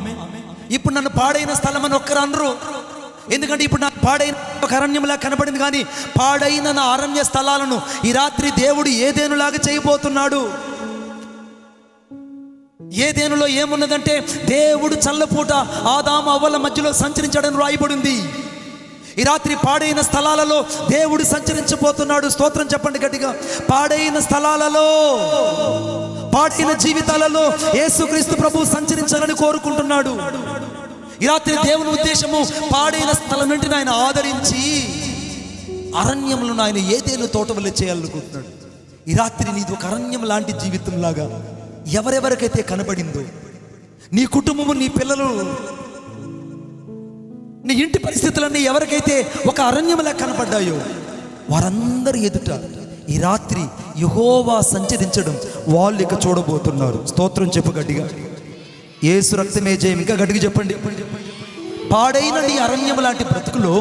ఇప్పుడు నన్ను పాడైన స్థలం అని ఒక్కరు అనరు, ఎందుకంటే ఇప్పుడు నాకు పాడైన ఒక అరణ్యంలా కనపడింది. కానీ పాడైన నా అరణ్య స్థలాలను ఈ రాత్రి దేవుడు ఏదేనులాగా చేయబోతున్నాడు. ఏదేనులో ఏమున్నదంటే దేవుడు చల్లపూట ఆదాము అవ్వల మధ్యలో సంచరించాడని రాయబడింది. ఈ రాత్రి పాడైన స్థలాలలో దేవుడు సంచరించబోతున్నాడు. స్తోత్రం చెప్పండి గట్టిగా. పాడైన స్థలాలలో, పాడైన జీవితాలలో యేసుక్రీస్తు ప్రభు సంచరించాలని కోరుకుంటున్నాడు. ఈ రాత్రి దేవుని ఉద్దేశము పాడైన స్థలం నుండి ఆయన ఆదరించి అరణ్యములను ఆయన ఏదేను తోట వల్ల చేయాలనుకుంటున్నాడు. ఈ రాత్రి నీది ఒక అరణ్యం లాంటి జీవితం లాగా ఎవరెవరికైతే కనబడిందో, నీ కుటుంబము, నీ పిల్లలు, నీ ఇంటి పరిస్థితులన్నీ ఎవరికైతే ఒక అరణ్యంలా కనపడ్డాయో వారందరి ఎదుట ఈ రాత్రి యెహోవా సంచరించడం వాళ్ళు ఇక చూడబోతున్నారు. స్తోత్రం చెప్పు గట్టిగా. యేసు రక్తమే జయం. ఇంకా గట్టిగా చెప్పండి. పాడైన నీ అరణ్యం లాంటి బ్రతుకులో,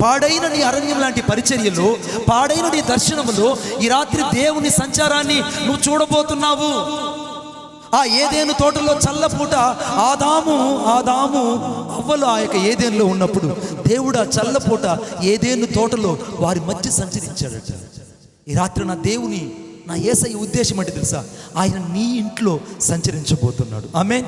పాడైన నీ అరణ్యం లాంటి పరిచర్యలో, పాడైన నీ దర్శనములో ఈ రాత్రి దేవుని సంచారాన్ని నువ్వు చూడబోతున్నావు. ఆ ఏదేను తోటలో చల్లపూట ఆదాము అవ్వలు ఆ యొక్క ఏదేనులో ఉన్నప్పుడు దేవుడు ఆ చల్లపూట ఏదేను తోటలో వారి మధ్య సంచరించాడట. ఈ రాత్రి నా దేవుని, నా యేసయ్య ఉద్దేశం అంటే తెలుసా? ఆయన నీ ఇంట్లో సంచరించబోతున్నాడు. ఆమేన్.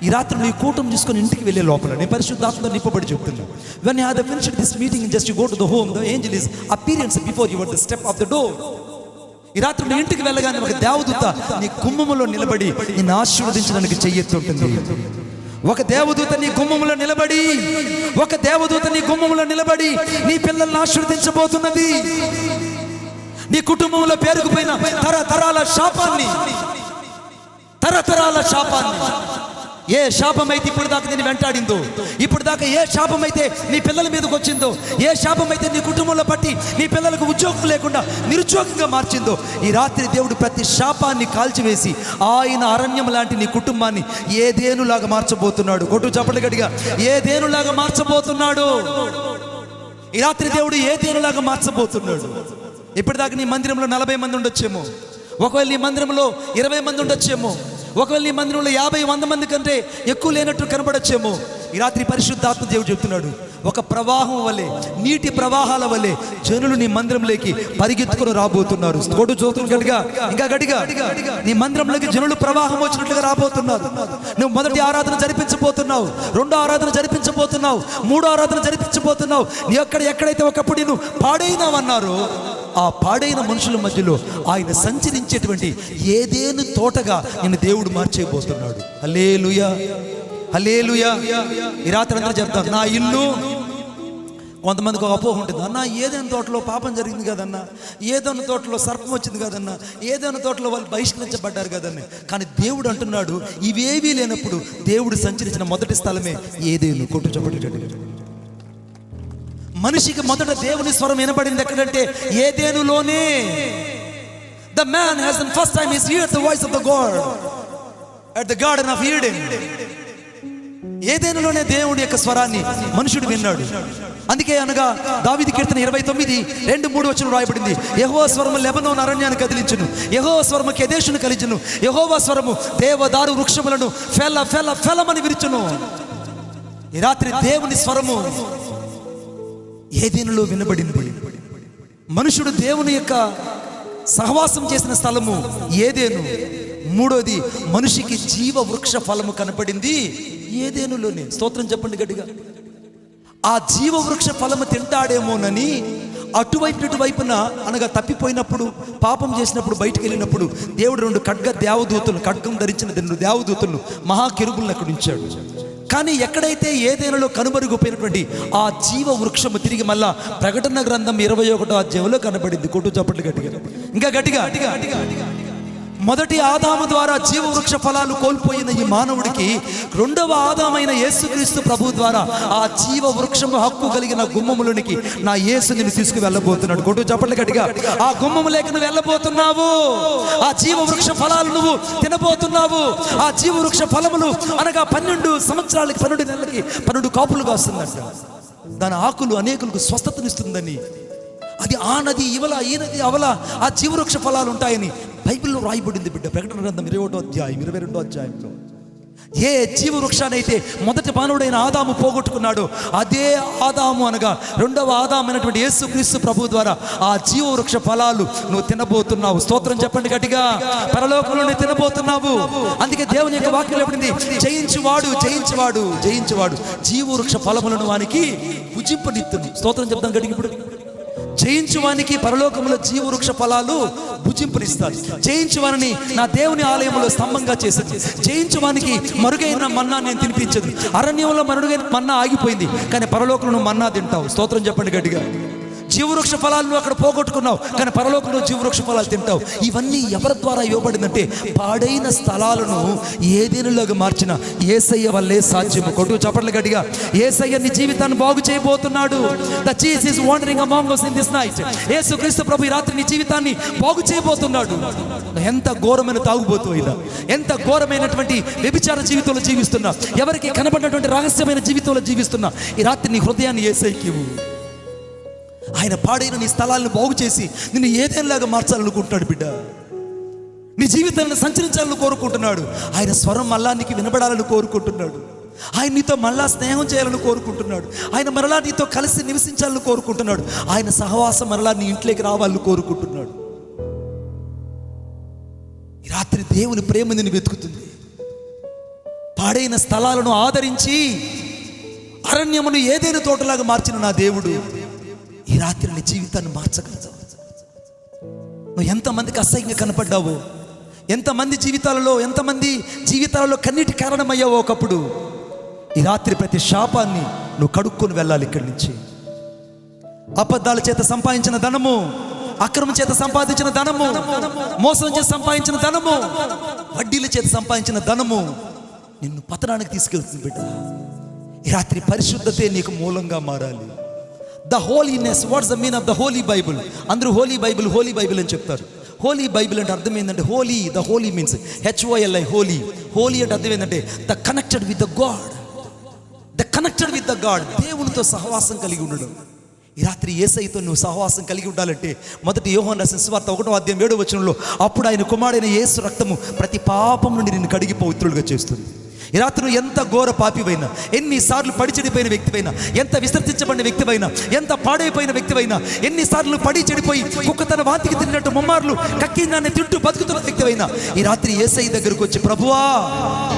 ఈ రాత్రి నీ కూటం తీసుకొని ఇంటికి వెళ్ళే లోపల నేను పరిశుద్ధాత్మతో నింపబడి చెప్తున్నాను. When you have finished this meeting, just you go to the home, the angel is appearance before you at the step of the door. ఈ రాత్రి నీ ఇంటికి వెళ్ళగానే ఒక దేవదూత నీ గుమ్మములో నిలబడి నిన్ను ఆశీర్వదించడానికి చెయ్యెత్తుంటుంది. ఒక దేవదూత నీ గుమ్మములో నిలబడి, ఒక దేవదూత నీ గుమ్మములో నిలబడి నీ పిల్లల్ని ఆశీర్వదించబోతున్నది. నీ కుటుంబంలో పేరుకుపోయిన తరతరాల శాపాన్ని, ఏ శాపమైతే ఇప్పుడు దాకా నేను వెంటాడిందో, ఇప్పుడు దాకా ఏ శాపమైతే నీ పిల్లల మీదకి వచ్చిందో, ఏ శాపమైతే నీ కుటుంబంలో పట్టి నీ పిల్లలకు ఉద్యోగం లేకుండా నిరుద్యోగంగా మార్చిందో, ఈ రాత్రి దేవుడు ప్రతి శాపాన్ని కాల్చివేసి ఆయన అరణ్యం లాంటి నీ కుటుంబాన్ని ఏదేనులాగా మార్చబోతున్నాడు. కొట్టు చప్పట్లు గట్టిగా. ఏదేనులాగా మార్చబోతున్నాడు. ఈ రాత్రి దేవుడు ఏదేనులాగా మార్చబోతున్నాడు. ఇప్పటిదాకా నీ మందిరంలో 40 మంది ఉండొచ్చేమో, ఒకవేళ నీ మందిరంలో 20 మంది ఉండొచ్చేమో, ఒకవేళ నీ మందిరంలో 50-100 మంది కంటే ఎక్కువ లేనట్టు కనబడొచ్చేమో. ఈ రాత్రి పరిశుద్ధాత్మ దేవుడు చెప్తున్నాడు, ఒక ప్రవాహం వలె, నీటి ప్రవాహాల వలె జనులు నీ మందిరంలోకి పరిగెత్తుకుని రాబోతున్నారు. తోడు స్తోత్రం గట్టిగా, ఇంకా గట్టిగా. నీ మందిరంలోకి జనులు ప్రవాహం వచ్చినట్లుగా రాబోతున్నారు. నువ్వు మొదటి ఆరాధన జరిపించబోతున్నావు, రెండో ఆరాధన జరిపించబోతున్నావు, మూడో ఆరాధన జరిపించబోతున్నావు. నీ ఎక్కడైతే ఒకప్పుడు నేను పాడైనావన్నారో ఆ పాడైన మనుషుల మధ్యలో ఆయన సంచరించేటువంటి ఏదేను తోటగా నిన్ను దేవుడు మార్చేయబోతున్నాడు. హల్లెలూయా, హల్లెలూయా. ఈ రాత్రి అందరూ చెప్తాం, నా ఇల్లు. కొంతమందికి ఒక అపోహ ఉంటుంది, అన్న ఏదైనా తోటలో పాపం జరిగింది కదన్నా, ఏదైనా తోటలో సర్పం వచ్చింది కదన్నా, ఏదైనా తోటలో వాళ్ళు బహిష్కరించబడ్డారు కదన్నా. కానీ దేవుడు అంటున్నాడు, ఇవేవీ లేనప్పుడు దేవుడు సంచరించిన మొదటి స్థలమే ఏదేను. కొట్టు చెప్పండి. మనిషికి మొదట దేవుని స్వరం వినబడింది ఎక్కడంటే ఏదేనులోనే. The man has the first time he heard the voice of the God at the Garden of Eden. ఏదేనులోనే దేవుడి యొక్క స్వరాన్ని మనుషుడు విన్నాడు. అందుకే అనగా దావీదు కీర్తన 29:2-3 రాయబడింది, యెహోవా స్వరము లెబనోను అరణ్యాన్ని కదిలించును, యెహోవా స్వరము కెదేషును కలిచును, యెహోవా స్వరము దేవదారు వృక్షములను ఫెలమని విరుచును. ఈ రాత్రి దేవుని స్వరము ఏదేనులో వినబడింది. మనుషుడు దేవుని యొక్క సహవాసం చేసిన స్థలము ఏదేను. మూడోది, మనిషికి జీవ వృక్ష ఫలము కనపడింది ఏదేనులోనే. స్తోత్రం చెప్పండి గట్టిగా. ఆ జీవ వృక్ష ఫలము తింటాడేమోనని అటువైపు ఇటువైపున అనగా తప్పిపోయినప్పుడు, పాపం చేసినప్పుడు, బయటికి వెళ్ళినప్పుడు దేవుడు 2 దేవదూతలను, ఖడ్గం ధరించిన 2 దేవదూతలను, మహాకెరూబులను అక్కడ ఉంచాడు. కానీ ఎక్కడైతే ఏదేనలో కనుమరుగైపోయినటువంటి ఆ జీవ వృక్షము తిరిగి మళ్ళా ప్రకటన గ్రంథం 21వ అధ్యాయంలో కనబడింది. కొట్టు చప్పట్లు గట్టిగా, ఇంకా గట్టిగా. మొదటి ఆదాము ద్వారా జీవ వృక్ష ఫలాలు కోల్పోయిన ఈ మానవుడికి రెండవ ఆదామైన యేసుక్రీస్తు ప్రభు ద్వారా ఆ జీవ వృక్షము హక్కు కలిగిన గుమ్మములోనికి నా యేసు నిన్ను తీసుకు వెళ్ళబోతున్నాడు. కొట్టు చప్పట్లు గట్టిగా. ఆ గుమ్మము లేక నువ్వు వెళ్ళబోతున్నావు. ఆ జీవ వృక్ష ఫలాలు నువ్వు తినబోతున్నావు. ఆ జీవ వృక్ష ఫలములు అనగా 12 సంవత్సరాలకి 12 నెలలకి 12 కాపులుగా వస్తుందంట. దాని ఆకులు అనేకులకు స్వస్థతనిస్తుందని, అది ఆ నది ఇవల, ఈ నది అవల ఆ జీవవృక్ష ఫలాలు ఉంటాయని బైబిల్లో రాయబడింది బిడ్డ. ప్రకటన గ్రంథం 21వ అధ్యాయం 22వ అధ్యాయంలో ఏ జీవవృక్షానైతే మొదటి మానవుడైన ఆదాము పోగొట్టుకున్నాడో అదే ఆదాము అనగా రెండవ ఆదాము అయినటువంటి యేసుక్రీస్తు ప్రభు ద్వారా ఆ జీవవృక్ష ఫలాలు నువ్వు తినబోతున్నావు. స్తోత్రం చెప్పండి గట్టిగా. పరలోకంలో నువ్వు తినబోతున్నావు. అందుకే దేవుని యొక్క వాక్యం చెప్పింది, జయించువాడు జీవవృక్ష ఫలములను వానికి భుజింపనిత్తును. స్తోత్రం చెప్తాం గట్టిగా. ఇప్పుడు జయించువానికి పరలోకములో జీవవృక్ష ఫలాలు భుజింపనిస్తాడు. జయించువాని నా దేవుని ఆలయంలో స్తంభంగా చేసింది. జయించువానికి మరుగైన మన్నా నేను తినిపించదు. అరణ్యంలో మరుగైన మన్నా ఆగిపోయింది, కానీ పరలోకంలో మన్నా తింటావు. స్తోత్రం చెప్పండి గట్టిగా. జీవవృక్ష ఫలాలను అక్కడ పోగొట్టుకున్నావు, కానీ పరలోకంలో జీవవృక్ష ఫలాలు తింటావు. ఇవన్నీ ఎవరి ద్వారా ఇవ్వబడిందంటే పాడైన స్థలాలను ఏదేనులాగా మార్చిన యేసయ్య వల్లే సాధ్యము. కొట్టు చప్పట్లు గట్టిగా. యేసయ్య నీ జీవితాన్ని బాగు చేయబోతున్నాడు. The Jesus is wandering among us in this night. యేసుక్రీస్తు ప్రభు ఈ రాత్రి నీ జీవితాన్ని బాగు చేయబోతున్నాడు. ఎంత ఘోరమైన తాగుబోతు అయినా, ఎంత ఘోరమైనటువంటి వ్యభిచార జీవితంలో జీవిస్తున్నా, ఎవరికి కనబడినటువంటి రహస్యమైన జీవితంలో జీవిస్తున్నా, ఈ రాత్రి నీ హృదయాన్ని యేసయ్యకి ఇవ్వు. ఆయన పాడైన నీ స్థలాలను బాగు చేసి నిన్ను ఏదేలాగా మార్చాలనుకుంటున్నాడు బిడ్డ. నీ జీవితాన్ని సంచరించాలని కోరుకుంటున్నాడు. ఆయన స్వరం మళ్ళా నీకు వినబడాలని కోరుకుంటున్నాడు. ఆయన నీతో మళ్ళా స్నేహం చేయాలని కోరుకుంటున్నాడు. ఆయన మరలా నీతో కలిసి నివసించాలని కోరుకుంటున్నాడు. ఆయన సహవాసం మరలా నీ ఇంట్లోకి రావాలని కోరుకుంటున్నాడు. ఈ రాత్రి దేవుని ప్రేమ నిన్ను వెతుకుతుంది. పాడైన స్థలాలను ఆదరించి అరణ్యమును ఏదైనా తోటలాగా మార్చిన నా దేవుడు ఈ రాత్రి నీ జీవితాన్ని మార్చగలదు. నువ్వు ఎంతమందికి అసహ్యంగా కనపడ్డావో, ఎంతమంది జీవితాలలో కన్నీటి కారణమయ్యావో ఒకప్పుడు, ఈ రాత్రి ప్రతి శాపాన్ని నువ్వు కడుక్కొని వెళ్ళాలి ఇక్కడి నుంచి. అబద్ధాల చేత సంపాదించిన ధనము, అక్రమం చేత సంపాదించిన ధనము, మోసం చేత సంపాదించిన ధనము, వడ్డీల చేత సంపాదించిన ధనము నిన్ను పతనానికి తీసుకెళ్తుంది బిడ్డ. ఈ రాత్రి పరిశుద్ధతే నీకు మూలంగా మారాలి. The holiness. What's the mean of the Holy Bible? అందరూ హోలీ బైబుల్ అని చెప్తారు. హోలీ బైబిల్ అంటే అర్థం ఏంటంటే holy, the holy means HOLI, holy. Holy అంటే అర్థం ఏంటంటే the connected with the God, దేవునితో సహవాసం కలిగి ఉండడం. ఈ రాత్రి యేసయ్యతో నువ్వు సహవాసం కలిగి ఉండాలంటే మొదటి యోహాను రాసిన సువార్త 1వ అధ్యాయం 7వ వచనంలో, అప్పుడు ఆయన కుమారుడైన యేసు రక్తము ప్రతి పాపం నుండి నిన్ను కడిగి పవిత్రులుగా చేస్తుంది. ఈ రాత్రి నువ్వు ఎంత ఘోర పాపివైనా, ఎన్నిసార్లు పడి చెడిపోయిన వ్యక్తివైనా, ఎంత విసర్జించబడిన వ్యక్తివైనా, ఎంత పాడైపోయిన వ్యక్తివైనా, ఎన్నిసార్లు పడి చెడిపోయి కుక్క తన వాతికి తిన్నట్టు ముమ్మార్లు కక్కి దాన్ని తింటూ బతుకుతున్న వ్యక్తివైనా, ఈ రాత్రి యేసయ్య దగ్గరకు వచ్చి, ప్రభువా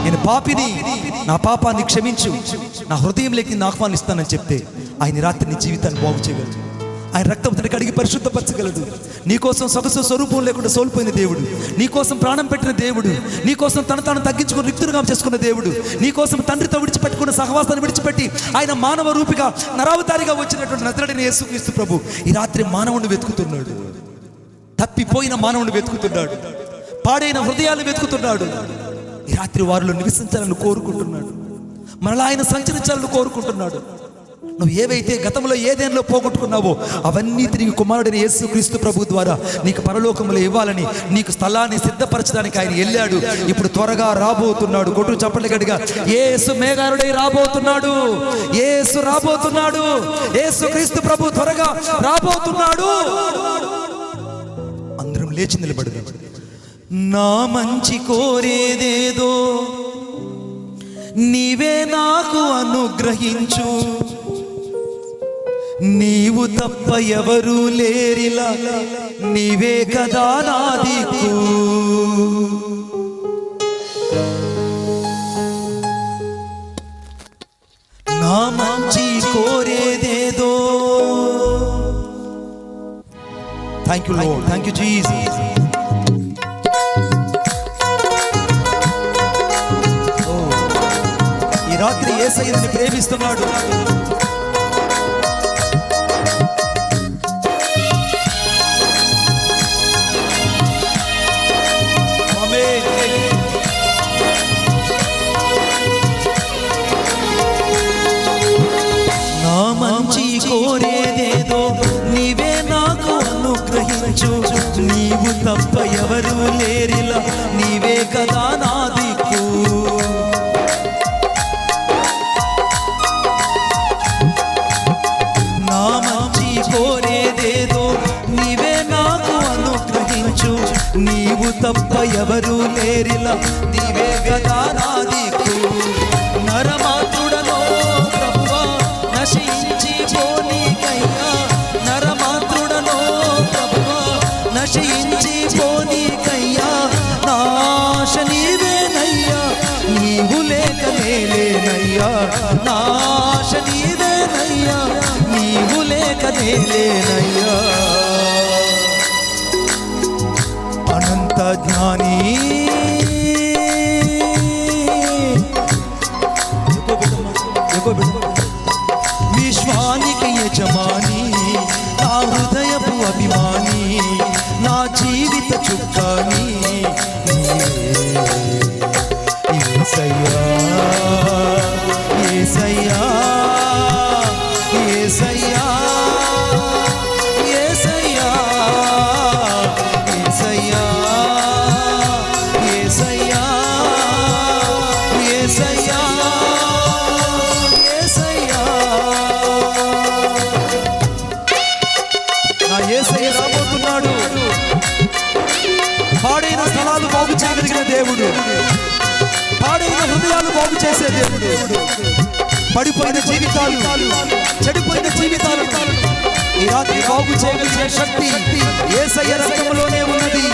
నేను పాపిని, నా పాపాన్ని క్షమించు, నా హృదయంలోకి నిన్ను ఆహ్వానిస్తానని చెప్తే ఆయన రాత్రి నీ జీవితాన్ని బాగు చేయగలదు. ఆయన రక్తంతో కడిగి పరిశుద్ధపరచగలడు. నీకోసం సొగసు స్వరూపం లేకుండా సోల్పోయిన దేవుడు, నీకోసం ప్రాణం పెట్టిన దేవుడు, నీకోసం తాను తగ్గించుకుని రిక్తులుగా చేసుకున్న దేవుడు, నీకోసం తండ్రితో విడిచిపెట్టుకున్న సహవాసాన్ని విడిచిపెట్టి ఆయన మానవ రూపిగా నరావతారిగా వచ్చినటువంటి నజరేయుడైన యేసుక్రీస్తు ప్రభు ఈ రాత్రి మానవుని వెతుకుతున్నాడు. తప్పిపోయిన మానవుని వెతుకుతున్నాడు. పాడైన హృదయాలు వెతుకుతున్నాడు. ఈ రాత్రి వారిలో నివసించాలని కోరుకుంటున్నాడు. మరలా ఆయన సంచరించాలని కోరుకుంటున్నాడు. నువ్వు ఏవైతే గతంలో ఏదేనలో పోగొట్టుకున్నావో అవన్నీ తిరిగి కుమారుడైన యేసుక్రీస్తు ప్రభు ద్వారా నీకు పరలోకములో ఇవ్వాలని, నీకు స్థలాన్ని సిద్ధపరచడానికి ఆయన వెళ్ళాడు. ఇప్పుడు త్వరగా రాబోతున్నాడు. కొట్టు చప్పట్లు గట్టిగా. యేసు మేఘారుడై రాబోతున్నాడు. యేసుక్రీస్తు ప్రభు త్వరగా రాబోతున్నాడు. అందరం లేచి నిలబడదాం. నా మంచి కోరేదేదో నీవే నాకు అనుగ్రహించు, నీవు తప్ప ఎవరు లేరిలా, నీవే కదా నా దిక్కు. నా మంచి కోరేదేదో thank you Lord, thank you Jesus. ఈ రాత్రి యేసయ్యని ప్రేమిస్తున్నాడు. నా మంచి కోరేదేదో నీవే నాకు అనుగ్రహించు, నీవు తప్ప ఎవరు లేరిలా, నీవే కదా నా దిక్కు. నా మంచి కోరేదేదో నీవే నాకు అనుగ్రహించు, నీవు తప్ప ఎవరు లేరిలా, నీవే కదా నా దిక్కు. నరమాత్రుడనో ప్రభువా నశించి పోనీకయ్యా, నరమాత్రుడనో ప్రభువా నశించి పోనీకయ్యా, నాశ నీవేనయ్యా, నీవు లేక నేలేనయ్యా, నాశ నీవేనయ్యా, నీవు లేక నేలేనయ్యా. అనంత జ్ఞాని విశ్వానికి యజమాని, నా హృదయపు అభిమాని, నా జీవిత చుక్కాని యేసయ్యా, యేసయ్యా, యేసయ్యా, యేసయ్యా, యేసయ్యా, యేసయ్యా, యేసయ్యా, యేసయ్యా. నా యేసయ్య రాబోతున్నాడు. పాడైన స్థలాలు బాగు చేయగలిగిన దేవుడు, పాడైన హృదయాలు బాగు చేసే దేవుడు, పడిపోయిన జీవితాలు, చెడిపోయిన జీవితాలు ఈ రాత్రి బాగు చేయగలిగిన శక్తి యేసయ్య రక్తంలోనే ఉన్నది.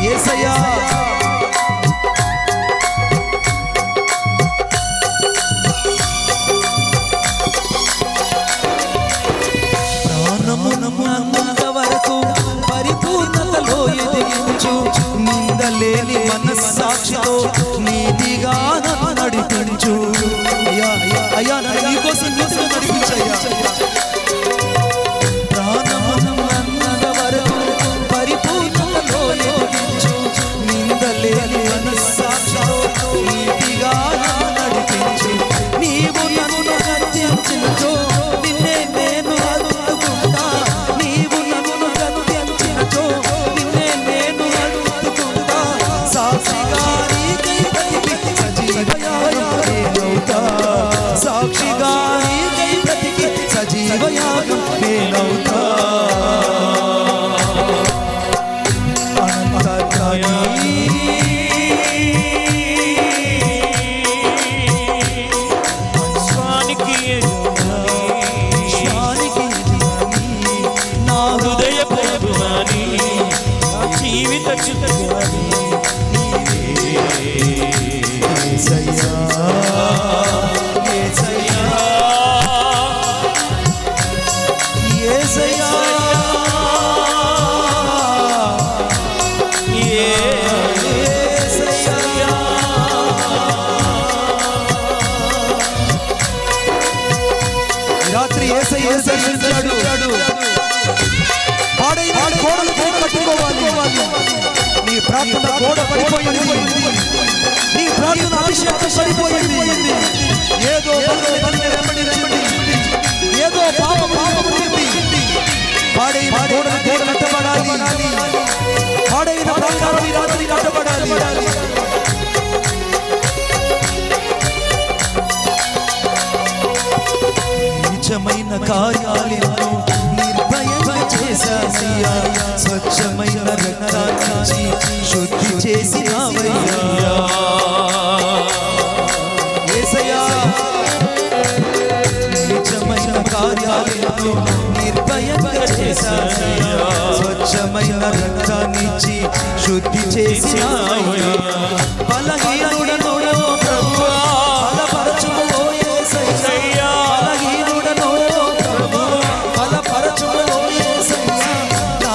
యేసయ్య ప్రాణమున్నంత వరకు పరిపూర్ణతలో ఎదిగించు, నిందలేని మనస్సాక్షితో నీతిగా నన్ను నడిపించు. అయ్యా అయ్యా నన్ను నీకోసం నీతిగా నడిపించయ్యా. ప్రాణమున్నంత వరకు పరిపూర్ణతలో ఎదిగించు, నిందలేని మనస్సాక్షితో నీతిగా నన్ను నడిపించు. నీవు నన్ను హత్యించినచో నిన్నే నేను హత్తుకుంటా, నీవు నన్ను హత్యించినచో నిన్నే నేను హత్తుకుంటా. సాక్షిగా నీకై బ్రతికి సజీవయాగం నేనవుతా, సాక్షిగా నీకై బ్రతికి సజీవయాగం నేనవుతా. అనంత జ్ఞాని నా హృదయ ప్రభువాని, నా జీవిత చుక్కాని యేసయ్యా, యేసయ్యా, యేసయ్యా, యేసయ్యా. రాత్రి యేసయ్య దర్శించాడు. పాడైన గోడలు కట్టుకోవాలి. నీ ప్రార్థన గోడ పడిపోయింది, నీ ప్రార్థన అభిషేకం పడిపోయింది. ఏదో పనిని వెంబడించింది, ఏదో పాపం పుట్టింది. పాడైన గోడలు కట్టబడాలి, పాడైన ప్రాంతాలు ఈ రాత్రి కట్టబడాలి. నీచమైన కార్యాలను నిర్భయంగా చేశావయ్యా, స్వచ్ఛమైన రక్తాన్ని శుద్ధి చేసినావయ్యా. యేసయ్యా, నీచమైన కార్యాలను నిర్భయంగా చేశావయ్యా, స్వచ్ఛమైన రక్తాన్ని శుద్ధి చేసినావయ్యా. బలహీనుడను ప్రభువా బలపరచుము ఓ యేసయ్యా, బలహీనుడను ప్రభువా బలపరచుము ఓ యేసయ్యా.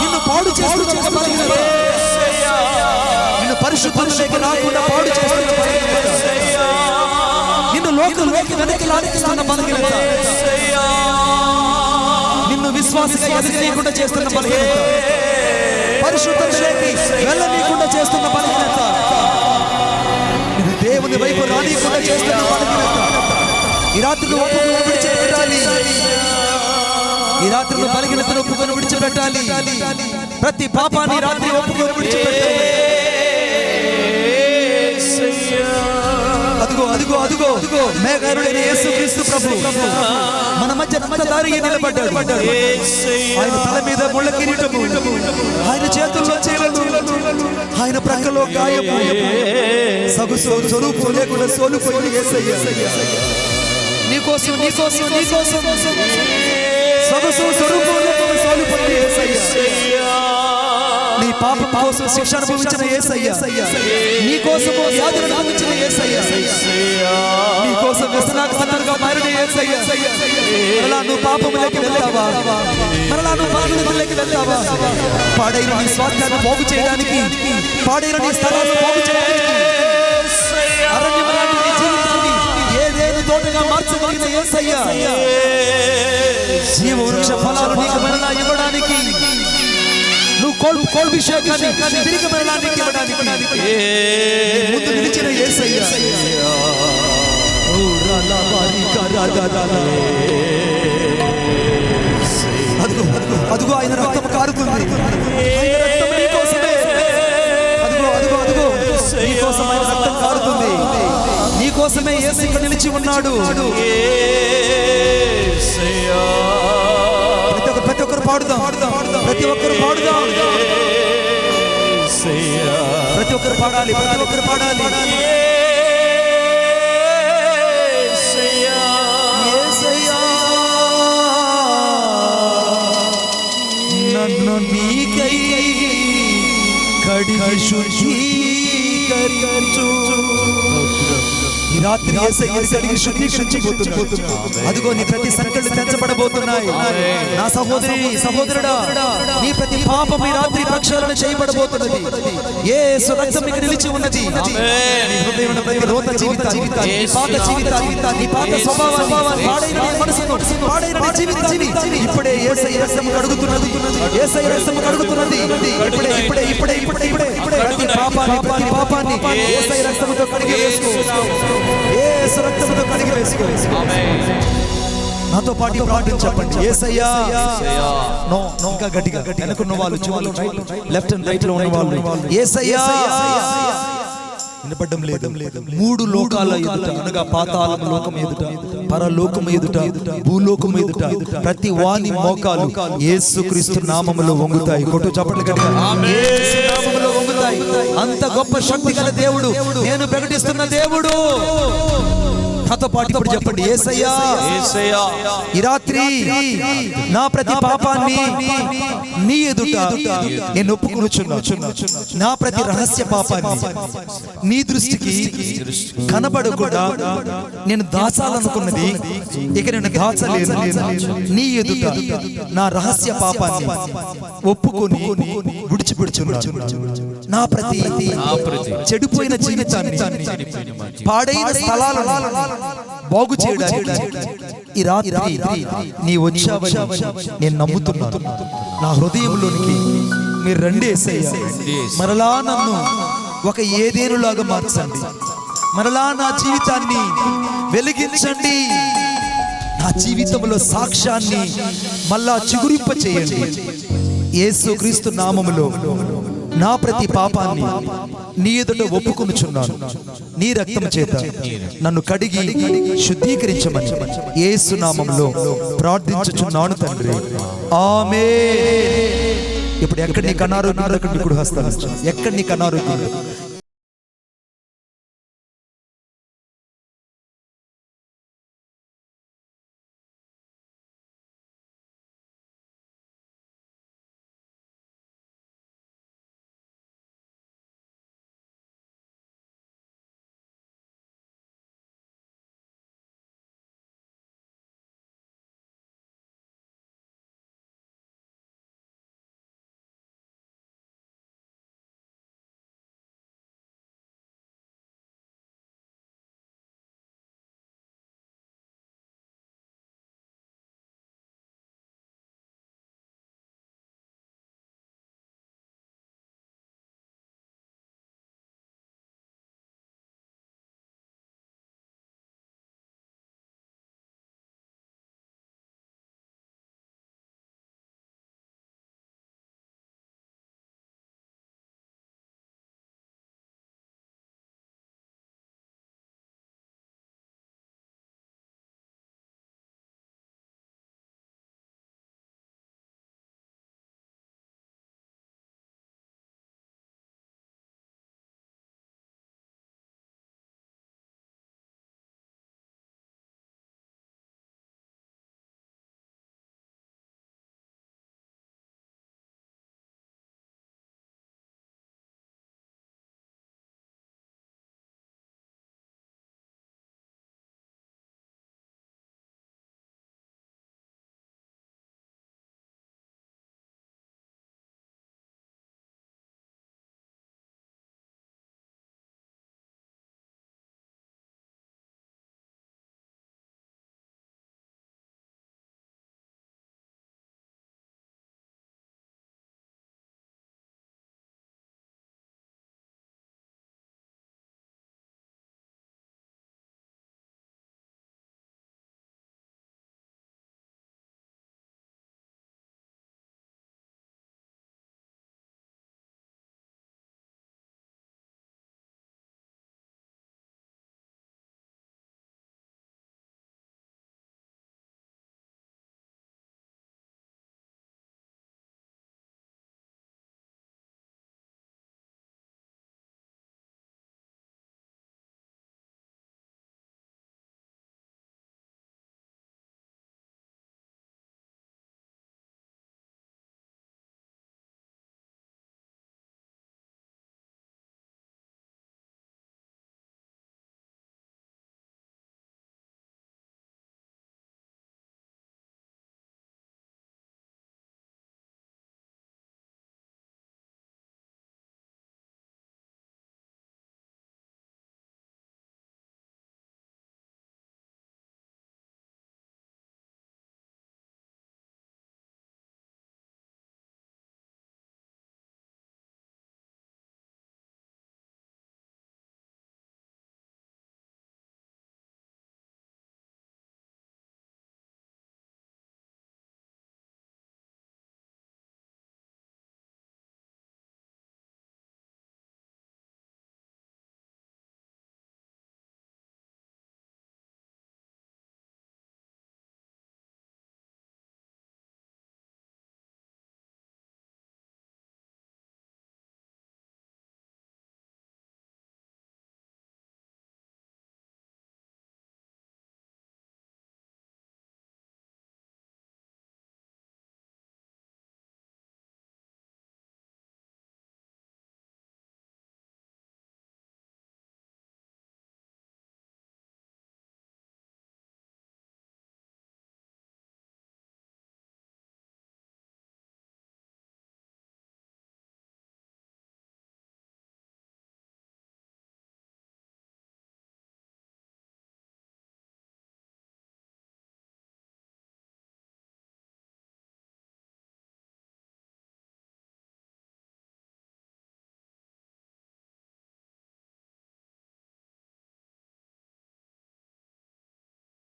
నిన్ను పాడు చేస్తున్న నిన్ను పరిశుద్ధులకి రాకుండా పాడు చేస్తున్న నిన్ను లోకంలోకి వెనక్కి లాగిస్తున్న బలహీనత, నిన్ను విశ్వాసంగా ఎదగనీయకుండా చేస్తున్న బలహీనత, పరిశుద్ధతలోకి వెళ్ళనీయకుండా చేస్తున్న బలహీనత, నిన్ను దేవుని వైపు రానీయకుండా చేస్తున్న బలహీనత, ఈ రాత్రి ఒప్పుకొని విడిచిపెట్టాలి. ఈ రాత్రి బలహీనతను ఒప్పుకొని విడిచిపెట్టాలి. ప్రతి పాపాన్ని రాత్రి ఒప్పుకొని విడిచిపెట్టాలి. అదుగో అదుగో అదుగో మేఘారుడైన యేసుక్రీస్తు ప్రభు మన మధ్య రక్తధారిగా నిలబడ్డాడు. ఆయన తల మీద ముళ్ళ కిరీటము, ఆయన చేతుల్లో చీలలు, ఆయన ప్రక్కలో గాయము, సగుసు స్వరూపం లేకుండా సోలుపోయిన యేసయ్య నీకోసం నీకోసం నీకోసం సగుసు స్వరూపం లేకుండా సోలుపోయిన యేసయ్య, నీ పాపం కోసం శిక్ష అనుభవించిన యేసయ్య, నీ కోసం వ్యాధులు అనుభవించిన యేసయ్య, నీ కోసం వ్యసనాక్తంగా మారిన యేసయ్య, మరలా నువ్వు పాపములోకి వెళ్తావా? మరలా నువ్వు పాపములోకి వెళ్తావా? పాడైన నీ స్వార్థాన్ని పోగు చేయడానికి, పాడైన నీ స్థలాన్ని పోగు చేయడానికి, అరణ్యం లాంటి నీ జీవితాన్ని ఏదేని తోటగా మార్చగలిగిన యేసయ్య, జీవ వృక్ష ఫలాలు నీకు మరలా ఇవ్వడానికి, నువ్వు కోల్భిషేకాన్ని తిరిగి మరణానికి ఇవ్వడానికి ముందు నిలిచిన యేసయ్య. అదుగో ఆయన రక్తం కారుతుంది, నీకోసమే. అదుగో అదుగో అదుగో నీకోసం ఆయన రక్తం కారుతుంది, నీకోసమే యేసు ఇక్కడ నిలిచి ఉన్నాడు. ప్రతి ఒక్కరు పాడుదాం, ప్రతి ఒక్కరు పాడుదాం, ప్రతి ఒక్కరు పాడాలి, ప్రతి ఒక్కరు పాడాలి. నన్ను నీకై కడిగి శుద్ధీకరించు. ఈ రాత్రి యేసయ్యని కడిగి శుద్ధీకరించబోతున్నాడు. అదిగో నీ ప్రతి సంకళ్ళు తెంచబడబోతున్నాయి. నా సహోదరి సహోదరుడా, నీ ప్రతి పాపం ఈ రాత్రి ప్రక్షాళన చేయబడబోతున్నది. యేసు రక్తం మీకు నిలిచి ఉన్నది. నీ హృదయంలో ప్రతి రోత జీవితాన్ని, నీ పాత జీవితాన్ని, నీ పాత స్వభావాన్ని, పాడైన నీ మనసును, పాడైన నీ జీవితాన్ని ఇప్పుడే యేసయ్య రక్తం కడుగుతున్నది. యేసయ్య రక్తం కడుగుతున్నది. ఇప్పుడే ఇప్పుడే ఇప్పుడే ఇప్పుడే ఇప్పుడే ప్రతి పాపాన్ని, ప్రతి పాపాన్ని యేసయ్య రక్తంతో కడిగి వేసుకో. యేసు రక్తంతో కడిగి వేసుకో. నాతో పాటు ప్రార్థన చెప్పండి. యేసయ్యా, నో ఇంకా గట్టిగా, వెనుకున్న వాళ్ళు చివరిలో లెఫ్ట్ అండ్ రైట్ లో ఉన్న వాళ్ళు యేసయ్యా వినపడడం లేదు. 3 లోకాల ఎదుట అనగా పాతాళం లోకం ఎదుట, పరలోకం ఎదుట, భూలోకం ఎదుట ప్రతి వాని మోకాలు యేసుక్రీస్తు నామములో వంగుతాయి. కొట్టు చప్పట్లు గట్టిగా. యేసు నామములో వంగుతాయి. అంత గొప్ప శక్తి గల దేవుడు నేను ప్రకటిస్తున్న దేవుడు. నాతో పాటు ఇప్పుడు చెప్పండి. యేసయ్యా, ఈ రాత్రి నా ప్రతి పాపాన్ని నీ ఎదుట నేను ఒప్పుకొనుచున్నాను. నా ప్రతి రహస్య పాపాన్ని నీ దృష్టికి కనబడకుండా నేను దాచాలనుకున్నది ఇక నేను దాచలేను. నీ ఎదుట నా రహస్య పాపాన్ని ఒప్పుకొని విడిచిపెడుచున్నాను. నా ప్రతి చెడిపోయిన జీవితాన్ని, పాడైన స్థలాలను బాగు చేయడానికి ఈ రాత్రి నీ వచ్చావని నేను నమ్ముతున్నాను. నా హృదయంలోనికి మీరు రండి యేసయ్యా. మరలా నన్ను ఒక ఏదేనులాగా మార్చండి. మరలా నా జీవితాన్ని వెలిగించండి. నా జీవితంలో సాక్ష్యాన్ని మళ్ళా చిగురింప చేయండి. యేసుక్రీస్తు నామములో నా ప్రతి పాపాన్ని నీ ఎదుట ఒప్పుకొనుచున్నాను. నీ రక్తం చేత నన్ను కడిగి శుద్ధీకరించమని యేసు నామములో ప్రార్థించుచున్నాను తండ్రి. ఆమేన్. ఇప్పుడు ఎక్కడ నీకు అనారోగ్యం, ఎక్కడ నీకు హస్తాలు, ఎక్కడ నీకు అనారోగ్యం,